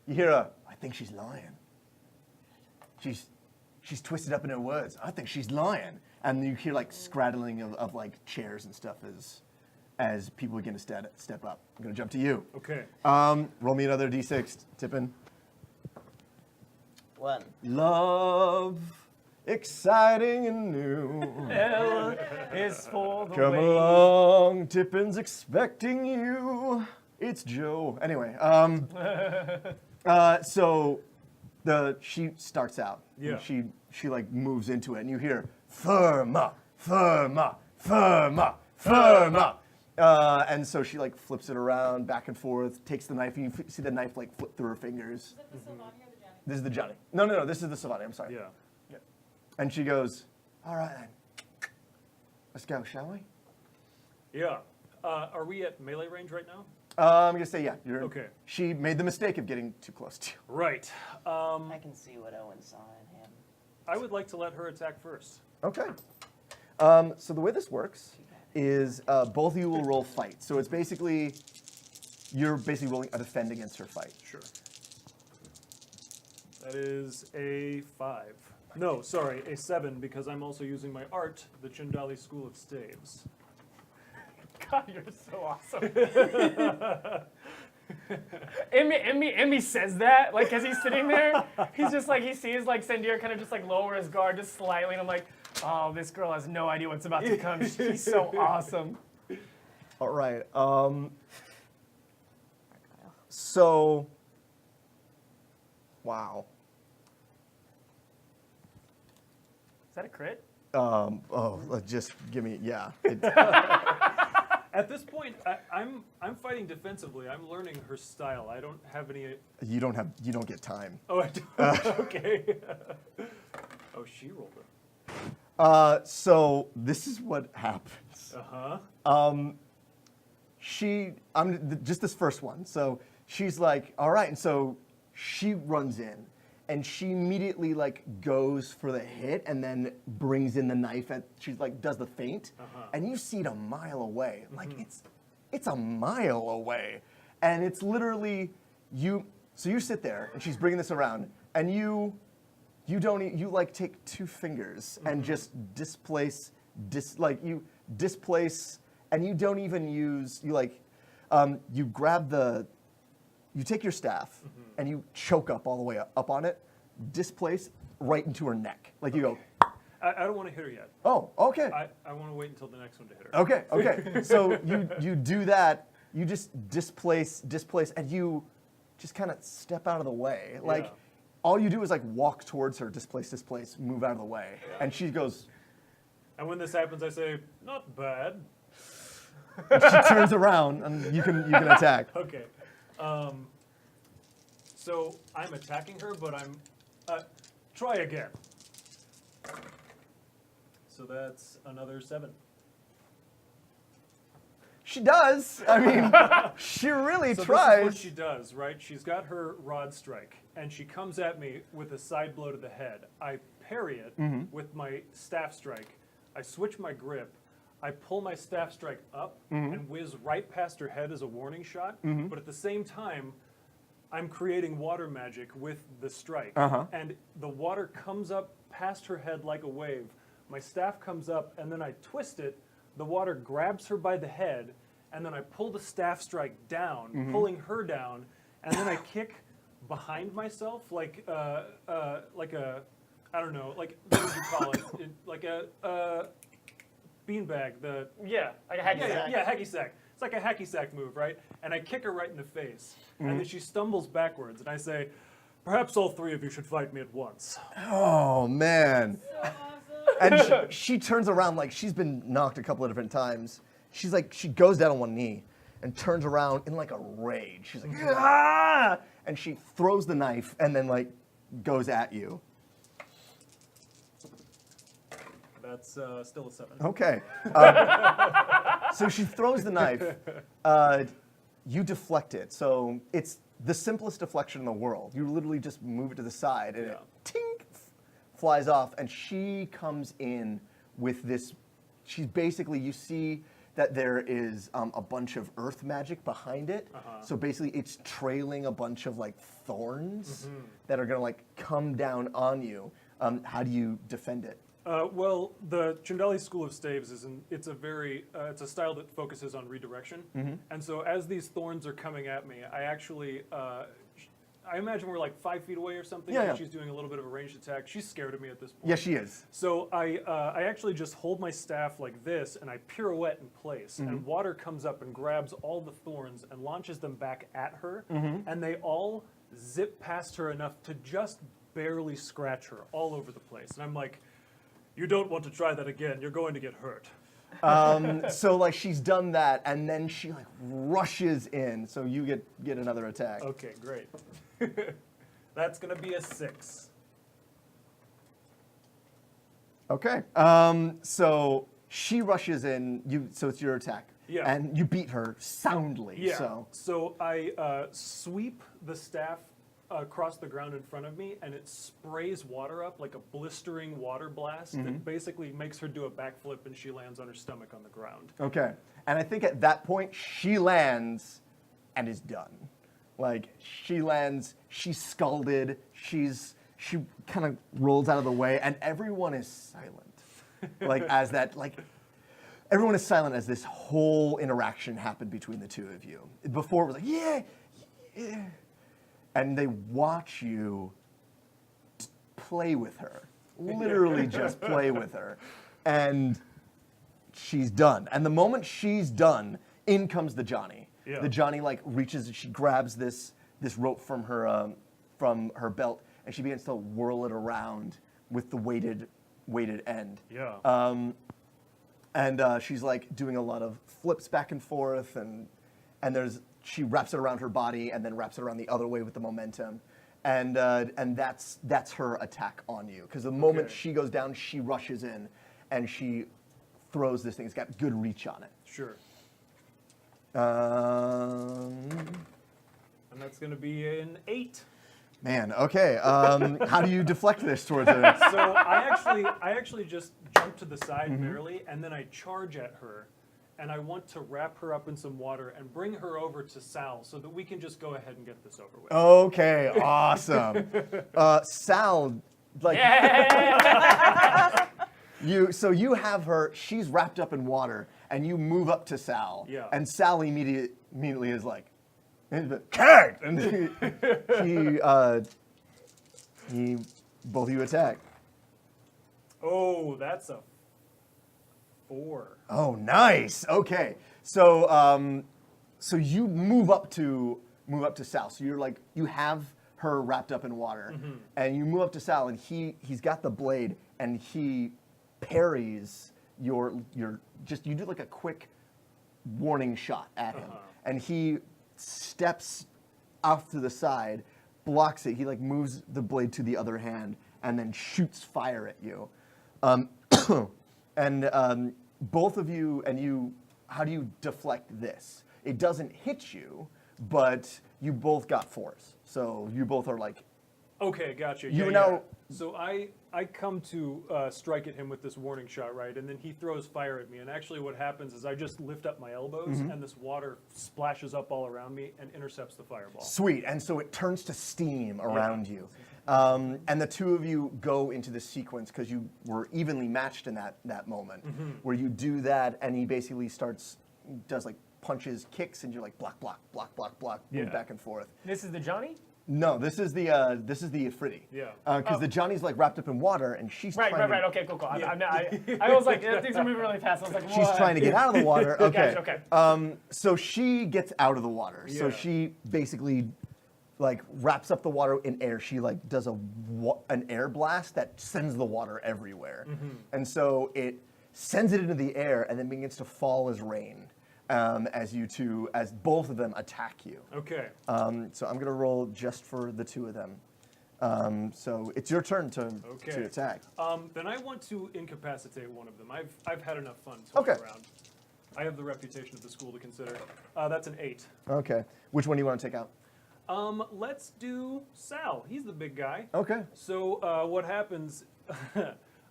You hear a, I think she's lying. She's twisted up in her words. I think she's lying. And you hear like scrattling of like chairs and stuff as people begin to step up. I'm gonna jump to you. Okay. Roll me another d6, Tippin. 1. Love, exciting and new. L is for the Come way. along, Tippin's expecting you. It's Joe. Anyway, so she starts out. Yeah. And she like moves into it, and you hear firma, firma, firma, firma. And so she like flips it around back and forth, takes the knife, and you see the knife like flip through her fingers. Is that the Sylvania or the Johnny? This is the Johnny. No, this is the Sylvania. I'm sorry. Yeah. And she goes, all right then, let's go, shall we? Yeah. Are we at melee range right now? I'm gonna say yeah. You're Okay. She made the mistake of getting too close to you. Right. I can see what Owen saw in him. I would like to let her attack first. Okay. So the way this works is both of you will roll fight. So it's basically, you're basically rolling a defend against her fight. Sure. That is a 5. No, sorry, a 7, because I'm also using my art, the Chundali School of Staves. God, you're so awesome. Emmy says that, like, as he's sitting there, he's just like, he sees, like, SANDIIIIIR kind of just, like, lower his guard just slightly, and I'm like, oh, this girl has no idea what's about to come. She's so awesome. All right. So, wow. Is that a crit? Just give me, yeah. At this point, I'm fighting defensively. I'm learning her style. I don't have any. You don't get time. Oh, I don't. Okay. Oh, she rolled it. So this is what happens. Uh-huh. Just this first one. So she's like, all right, and so she runs in, and she immediately like goes for the hit, and then brings in the knife, and she's like does the feint, and you see it a mile away, like it's a mile away, and it's literally you. So you sit there, and she's bringing this around, and you like take 2 fingers and just displace, and you don't even use, you grab you take your staff and you choke up all the way up on it, displace right into her neck. Like you go, I don't want to hit her yet. oh, okay. I want to wait until the next one to hit her. Okay. So you do that, you just displace, and you just kind of step out of the way. Like, Yeah. all you do is like walk towards her, displace, move out of the way. And she goes, And when this happens, I say, not bad. and she turns around, and you can attack. Okay. So I'm attacking her, but I'm. Try again. So that's another 7. She does. I mean, she really So tries. this is what she does, right? She's got her rod strike, and she comes at me with a side blow to the head. I parry it with my staff strike. I switch my grip. I pull my staff strike up and whiz right past her head as a warning shot. But at the same time, I'm creating water magic with the strike. And the water comes up past her head like a wave. My staff comes up, and then I twist it. The water grabs her by the head, and then I pull the staff strike down, pulling her down, and then I kick behind myself like a, I don't know, like, what would you call it? Like a beanbag. Yeah, like a hacky sack. Yeah, hacky sack. It's like a hacky sack move, right? And I kick her right in the face, and then she stumbles backwards, and I say, perhaps all 3 of you should fight me at once. Oh man. So awesome. And she turns around like she's been knocked a couple of different times. She's like, she goes down on one knee and turns around in like a rage. She's like, ah! And she throws the knife and then like goes at you. That's still a 7. Okay. So she throws the knife. You deflect it. So it's the simplest deflection in the world. You literally just move it to the side and it tink, flies off. And she comes in with this. She's basically, you see that there is a bunch of earth magic behind it. So basically, it's trailing a bunch of like thorns that are gonna like come down on you. How do you defend it? Well, the Chundhali School of Staves it's a style that focuses on redirection. And so as these thorns are coming at me, I actually, I imagine we're like 5 feet away or something. Yeah, and yeah. She's doing a little bit of a ranged attack. She's scared of me at this point. Yeah, she is. So I actually just hold my staff like this, and I pirouette in place, and water comes up and grabs all the thorns and launches them back at her, and they all zip past her enough to just barely scratch her all over the place. And I'm like, you don't want to try that again. You're going to get hurt. So like she's done that, and then she like rushes in. So you get another attack. Okay, great. That's going to be a 6. Okay. So she rushes in. So it's your attack. Yeah. And you beat her soundly. Yeah. So I sweep the staff across the ground in front of me, and it sprays water up like a blistering water blast that basically makes her do a backflip, and she lands on her stomach on the ground. Okay. And I think at that point she lands and is done. Like she lands, she's scalded, she kind of rolls out of the way, and everyone is silent. Like as that like everyone is silent as this whole interaction happened between the two of you. Before it was like, yeah. And they watch you play with her, literally just play with her. And she's done. And the moment she's done, in comes the Johnny. Yeah. The Johnny like reaches, she grabs this rope from her belt, and she begins to whirl it around with the weighted end. Yeah. And she's like doing a lot of flips back and forth, and she wraps it around her body and then wraps it around the other way with the momentum, and that's her attack on you. Because the moment she goes down, she rushes in, and she throws this thing. It's got good reach on it. Sure. Um, And that's going to be an 8. Man, okay. How do you deflect this towards her? So I actually just jump to the side barely, and then I charge at her, and I want to wrap her up in some water and bring her over to Sal so that we can just go ahead and get this over with. Okay, awesome. Sal, like you have her. She's wrapped up in water, and you move up to Sal. Yeah. And Sal immediately is like, "Cat!" And he both of you attack. Oh, that's a 4. Oh, nice. Okay, so you move up to Sal. So you're like, you have her wrapped up in water, and you move up to Sal, and he's got the blade, and he parries your you do like a quick warning shot at him, and he steps off to the side, blocks it. He like moves the blade to the other hand, and then shoots fire at you. And both of you, how do you deflect this? It doesn't hit you, but you both got force. So you both are like, Okay, gotcha. You Yeah, know- yeah. So I come to strike at him with this warning shot, right? And then he throws fire at me. And actually what happens is I just lift up my elbows, and this water splashes up all around me and intercepts the fireball. sweet. And so it turns to steam around you. And the two of you go into this sequence because you were evenly matched in that moment, where you do that, and he basically does like punches, kicks, and you're like block, block, block, block, block, move Yeah. back and forth. This is the Johnny? No, this is the Ifriti. Yeah. Because the Johnny's like wrapped up in water, and she's Right. Okay, cool. I was like, things are moving really fast. I was like, she's what? trying to get out of the water. Okay. Gotcha, okay. So she gets out of the water. So Yeah. she basically like wraps up the water in air. She like does an air blast that sends the water everywhere. And so it sends it into the air and then begins to fall as rain as both of them attack you. Okay. So I'm gonna roll just for the two of them. So it's your turn to attack. Then I want to incapacitate one of them. I've had enough fun toying Okay. around. I have the reputation of the school to consider. That's an 8. Okay. Which one do you want to take out? Let's do Sal. He's the big guy. Okay. So what happens?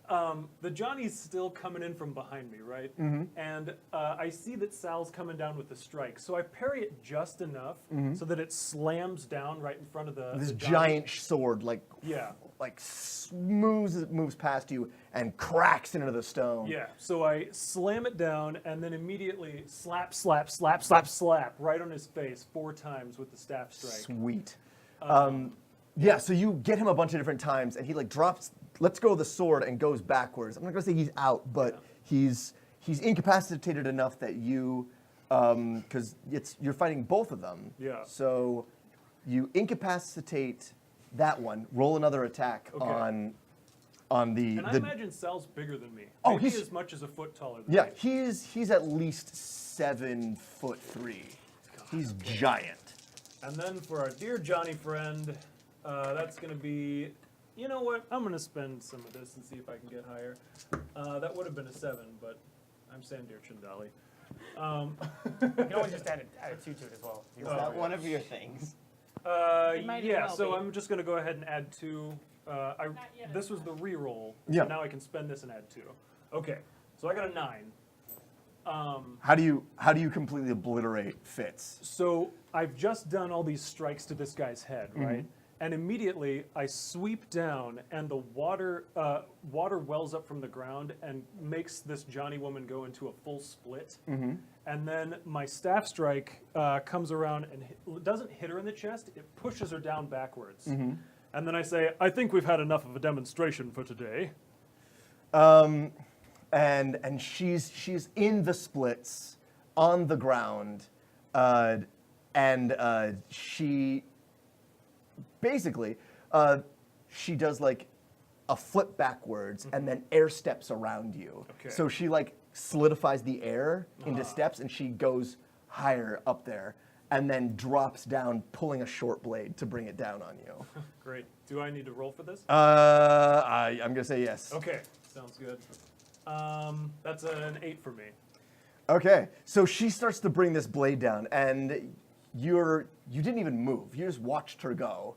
the Johnny's still coming in from behind me, right? And I see that Sal's coming down with the strike, so I parry it just enough so that it slams down right in front of This the Johnny. giant sword, like moves past you and cracks into the stone. Yeah, so I slam it down and then immediately slap right on his face 4 times with the staff strike. Sweet. Yeah, so you get him a bunch of different times, and he like lets go of the sword and goes backwards. I'm not gonna say he's out, but he's incapacitated enough that you, because you're fighting both of them. Yeah. So you incapacitate that one. Roll another attack on the. And I imagine Sal's bigger than me. Oh, Maybe he's as much as a foot taller than yeah, me. he's at least 7'3". He's giant. And then for our dear Johnny friend, that's going to be, you know what? I'm going to spend some of this and see if I can get higher. That would have been a 7, but I'm SANDIIIIIIR CHUNDHALIIIIIIII. You can always just add a 2 to it as well. Is that one of your things? might Yeah, well so be. I'm just going to go ahead and add 2. yet, This was the reroll, Yeah. so now I can spend this and add 2. Okay, so I got a 9. How do you completely obliterate Fitz? So I've just done all these strikes to this guy's head, right? And immediately I sweep down, and the water wells up from the ground and makes this Johnny woman go into a full split. And then my staff strike comes around and doesn't hit her in the chest; it pushes her down backwards. And then I say, "I think we've had enough of a demonstration for today." And she's in the splits on the ground, and she basically she does like a flip backwards and then air steps around you. Okay. So she like solidifies the air into steps, and she goes higher up there and then drops down, pulling a short blade to bring it down on you. Great. Do I need to roll for this? I'm gonna say yes. Okay, sounds good. That's an 8 for me. Okay, so she starts to bring this blade down, and you didn't even move. You just watched her go,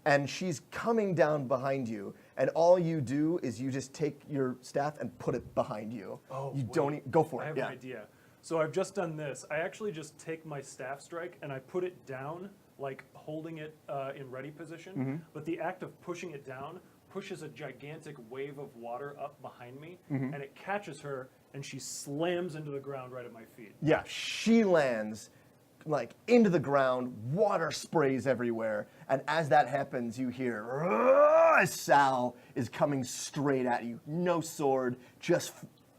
and she's coming down behind you, and all you do is you just take your staff and put it behind you. Oh, you wait. don't go for I it. have Yeah. an idea. So I've just done this. I actually just take my staff strike and I put it down, like holding it in ready position. But the act of pushing it down pushes a gigantic wave of water up behind me, and it catches her, and she slams into the ground right at my feet. Yeah, she lands like into the ground, water sprays everywhere, and as that happens, you hear "Rrrr," Sal is coming straight at you. No sword, just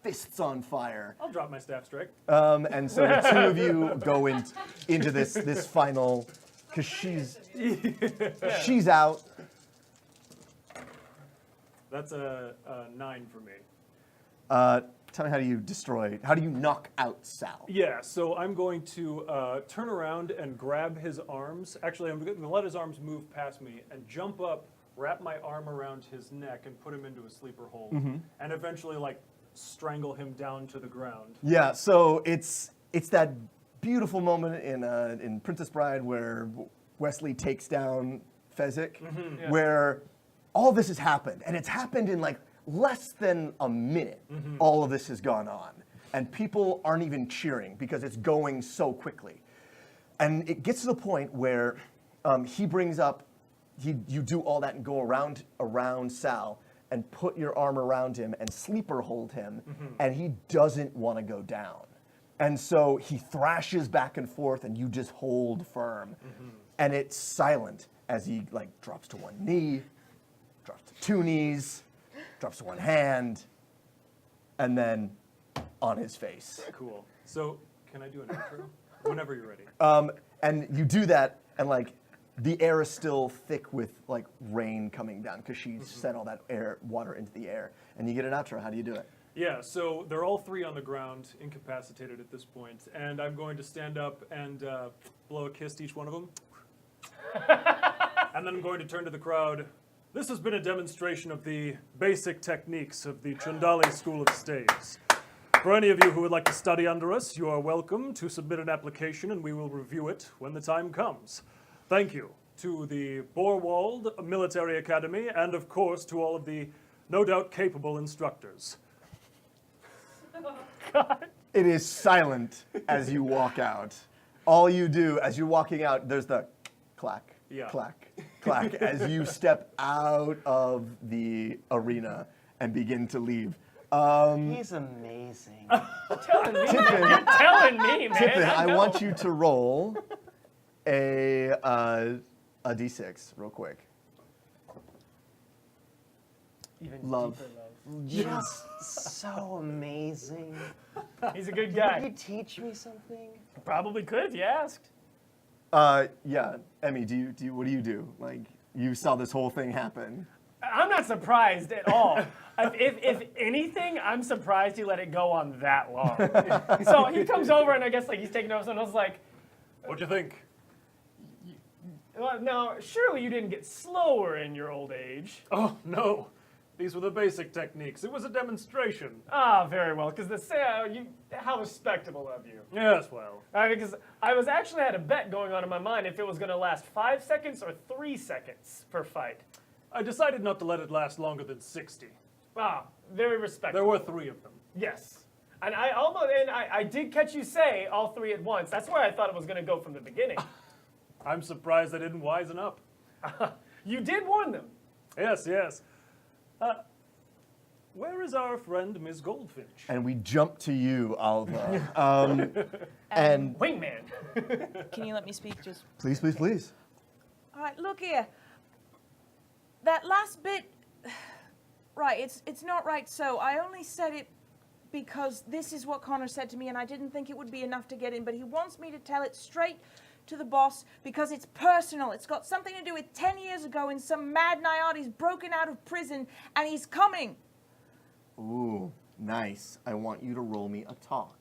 fists on fire. I'll drop my staff strike. And so the two of you go into this final, because she's out. That's a 9 for me. Tell me, how do you knock out Sal? Yeah, so I'm going to turn around and grab his arms. Actually, I'm going to let his arms move past me and jump up, wrap my arm around his neck, and put him into a sleeper hold, and eventually, like, strangle him down to the ground. Yeah, so it's that beautiful moment in Princess Bride where Wesley takes down Fezzik, where all this has happened, and it's happened in like less than a minute. All of this has gone on, and people aren't even cheering because it's going so quickly. And it gets to the point where he brings up, you do all that and go around Sal and put your arm around him and sleeper hold him, and he doesn't want to go down. And so he thrashes back and forth, and you just hold firm. And it's silent as he like drops to one knee, drops to 2 knees, drops to 1 hand, and then on his face. Cool. So, can I do an intro? Whenever you're ready. And you do that, and like the air is still thick with like rain coming down because she sent all that water into the air. And you get an outro. How do you do it? Yeah, so they're all 3 on the ground, incapacitated at this point, and I'm going to stand up and blow a kiss to each one of them. And then I'm going to turn to the crowd. This has been a demonstration of the basic techniques of the Chundali School of Staves. For any of you who would like to study under us, you are welcome to submit an application, and we will review it when the time comes. Thank you to the Borwald Military Academy, and of course to all of the no doubt capable instructors. It is silent as you walk out. All you do as you're walking out, there's the clack, Yeah. clack, clack as you step out of the arena and begin to leave. He's amazing. Telling me, Tippin, you're telling me, man. Tippin, I know. want you to roll a d6 real quick. Even Love. deeper love. Just so amazing. He's a good Can guy. you teach me something? Probably could if you asked. Yeah, Emmy, what do you do? Like, you saw this whole thing happen. I'm not surprised at all. If anything, I'm surprised he let it go on that long. So he comes over and I guess like he's taking notes and I was like, What'd you think? well, now surely you didn't get slower in your old age. Oh, no. These were the basic techniques. It was a demonstration. Ah, very well, because how respectable of you. Yes, well. Because I was actually had a bet going on in my mind if it was going to last 5 seconds or 3 seconds per fight. I decided not to let it last longer than 60. Ah, very respectable. There were 3 of them. Yes. And I did catch you say all 3 at once. That's where I thought it was going to go from the beginning. I'm surprised I didn't wisen up. You did warn them. Yes. Where is our friend, Miss Goldfinch? And we jump to you, Alva. And Wingman. Can you let me speak just? please, please, please. All right, look here. That last bit, right, it's not right so. I only said it because this is what Connor said to me and I didn't think it would be enough to get in, but he wants me to tell it straight to the boss because it's personal. It's got something to do with 10 years ago and some mad Nayadi's broken out of prison and he's coming. Ooh, nice. I want you to roll me a talk.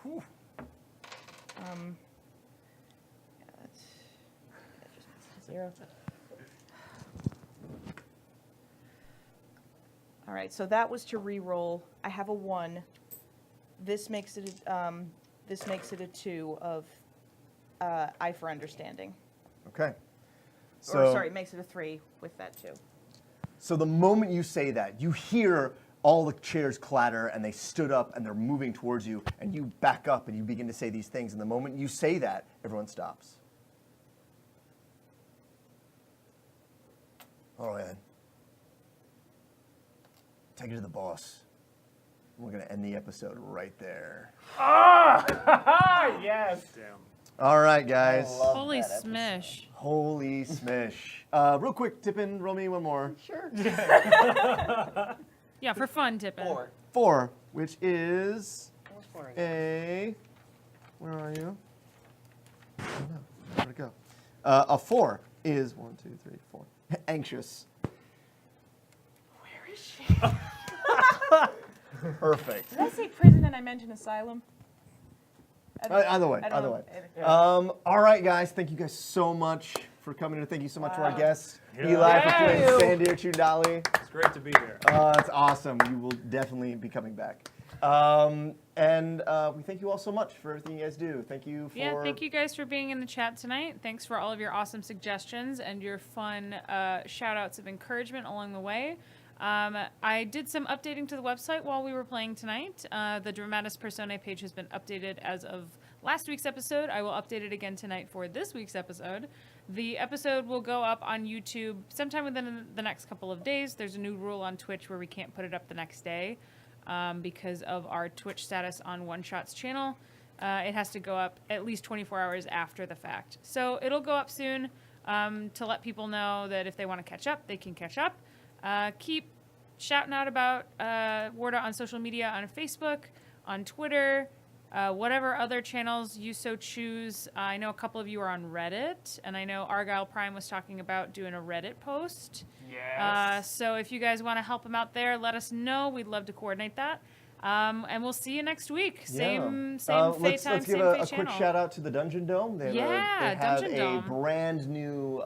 Yeah, that's just 0. All right, so that was to re-roll. I have a 1. This makes it a 2 of eye for understanding. Okay. Or sorry, it makes it a 3 with that too. So the moment you say that, you hear all the chairs clatter and they stood up and they're moving towards you and you back up and you begin to say these things. And the moment you say that, everyone stops. All right. Take it to the boss. We're going to end the episode right there. Ah, yes. Damn. All right, guys. Holy smish. Holy smish. Real quick, Tippin, roll me one more. Sure. Yeah, for fun, Tippin. 4. 4, which is What's 4? a... Where are you? Oh, no. Where'd it go? A 4 is 1, 2, 3, 4. Anxious. Where is she? Perfect. Did I say prison and I meant an asylum? Either way, I don't either know. way. All right, guys. Thank you guys so much for coming in. Thank you so much to our Wow. guests. Yeah. Eli for playing Thank you. SANDIIIIIIR CHUNDHALIIIIIII. It's great to be here. It's awesome. You will definitely be coming back. And we thank you all so much for everything you guys do. Thank you for... Yeah, thank you guys for being in the chat tonight. Thanks for all of your awesome suggestions and your fun shout-outs of encouragement along the way. I did some updating to the website while we were playing tonight. The Dramatis Personae page has been updated as of last week's episode. I will update it again tonight for this week's episode. The episode will go up on YouTube sometime within the next couple of days. There's a new rule on Twitch where we can't put it up the next day because of our Twitch status on One Shot's channel. It has to go up at least 24 hours after the fact. So it'll go up soon to let people know that if they want to catch up, they can catch up. Keep shouting out about Warda on social media, on Facebook, on Twitter, whatever other channels you so choose. I know a couple of you are on Reddit, and I know Argyle Prime was talking about doing a Reddit post. Yes. So if you guys want to help him out there, let us know. We'd love to coordinate that. And we'll see you next week. Same let's Fae time, give same a Fae quick channel. shout out to the Dungeon Dome. They Yeah, have Dungeon a Dome. brand new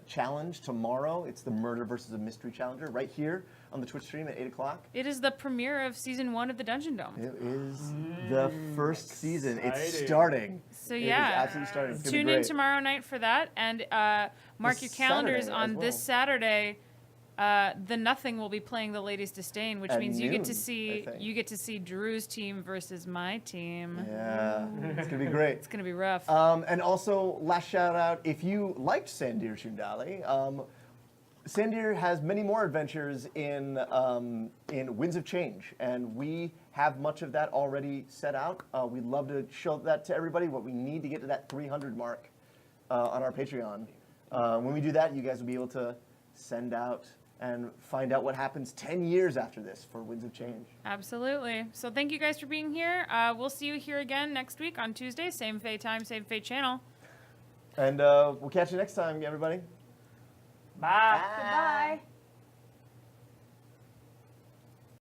challenge tomorrow. It's the Murder versus a Mystery Challenger right here on the Twitch stream at 8 o'clock. It is the premiere of season 1 of the Dungeon Dome. It is the first season. It's Exciting. starting. So It is yeah, absolutely starting. It's gonna be tune in great. tomorrow night for that, and mark This your calendars Saturday on as this well. Saturday. The Nothing will be playing the Ladies Disdain, which At means you get to noon, see I think. Drew's team versus my team. Yeah, it's gonna be great. It's gonna be rough. And also, last shout out, if you liked SANDIIIIIIR CHUNDHALIIIIIII, SANDIIIIIIR has many more adventures in Winds of Change, and we have much of that already set out. We'd love to show that to everybody, what we need to get to that 300 mark on our Patreon. When we do that, you guys will be able to send out and find out what happens 10 years after this for Winds of Change. Absolutely. So thank you guys for being here. We'll see you here again next week on Tuesday. Same Fae time, same Fae channel. And we'll catch you next time, everybody. Bye. Goodbye.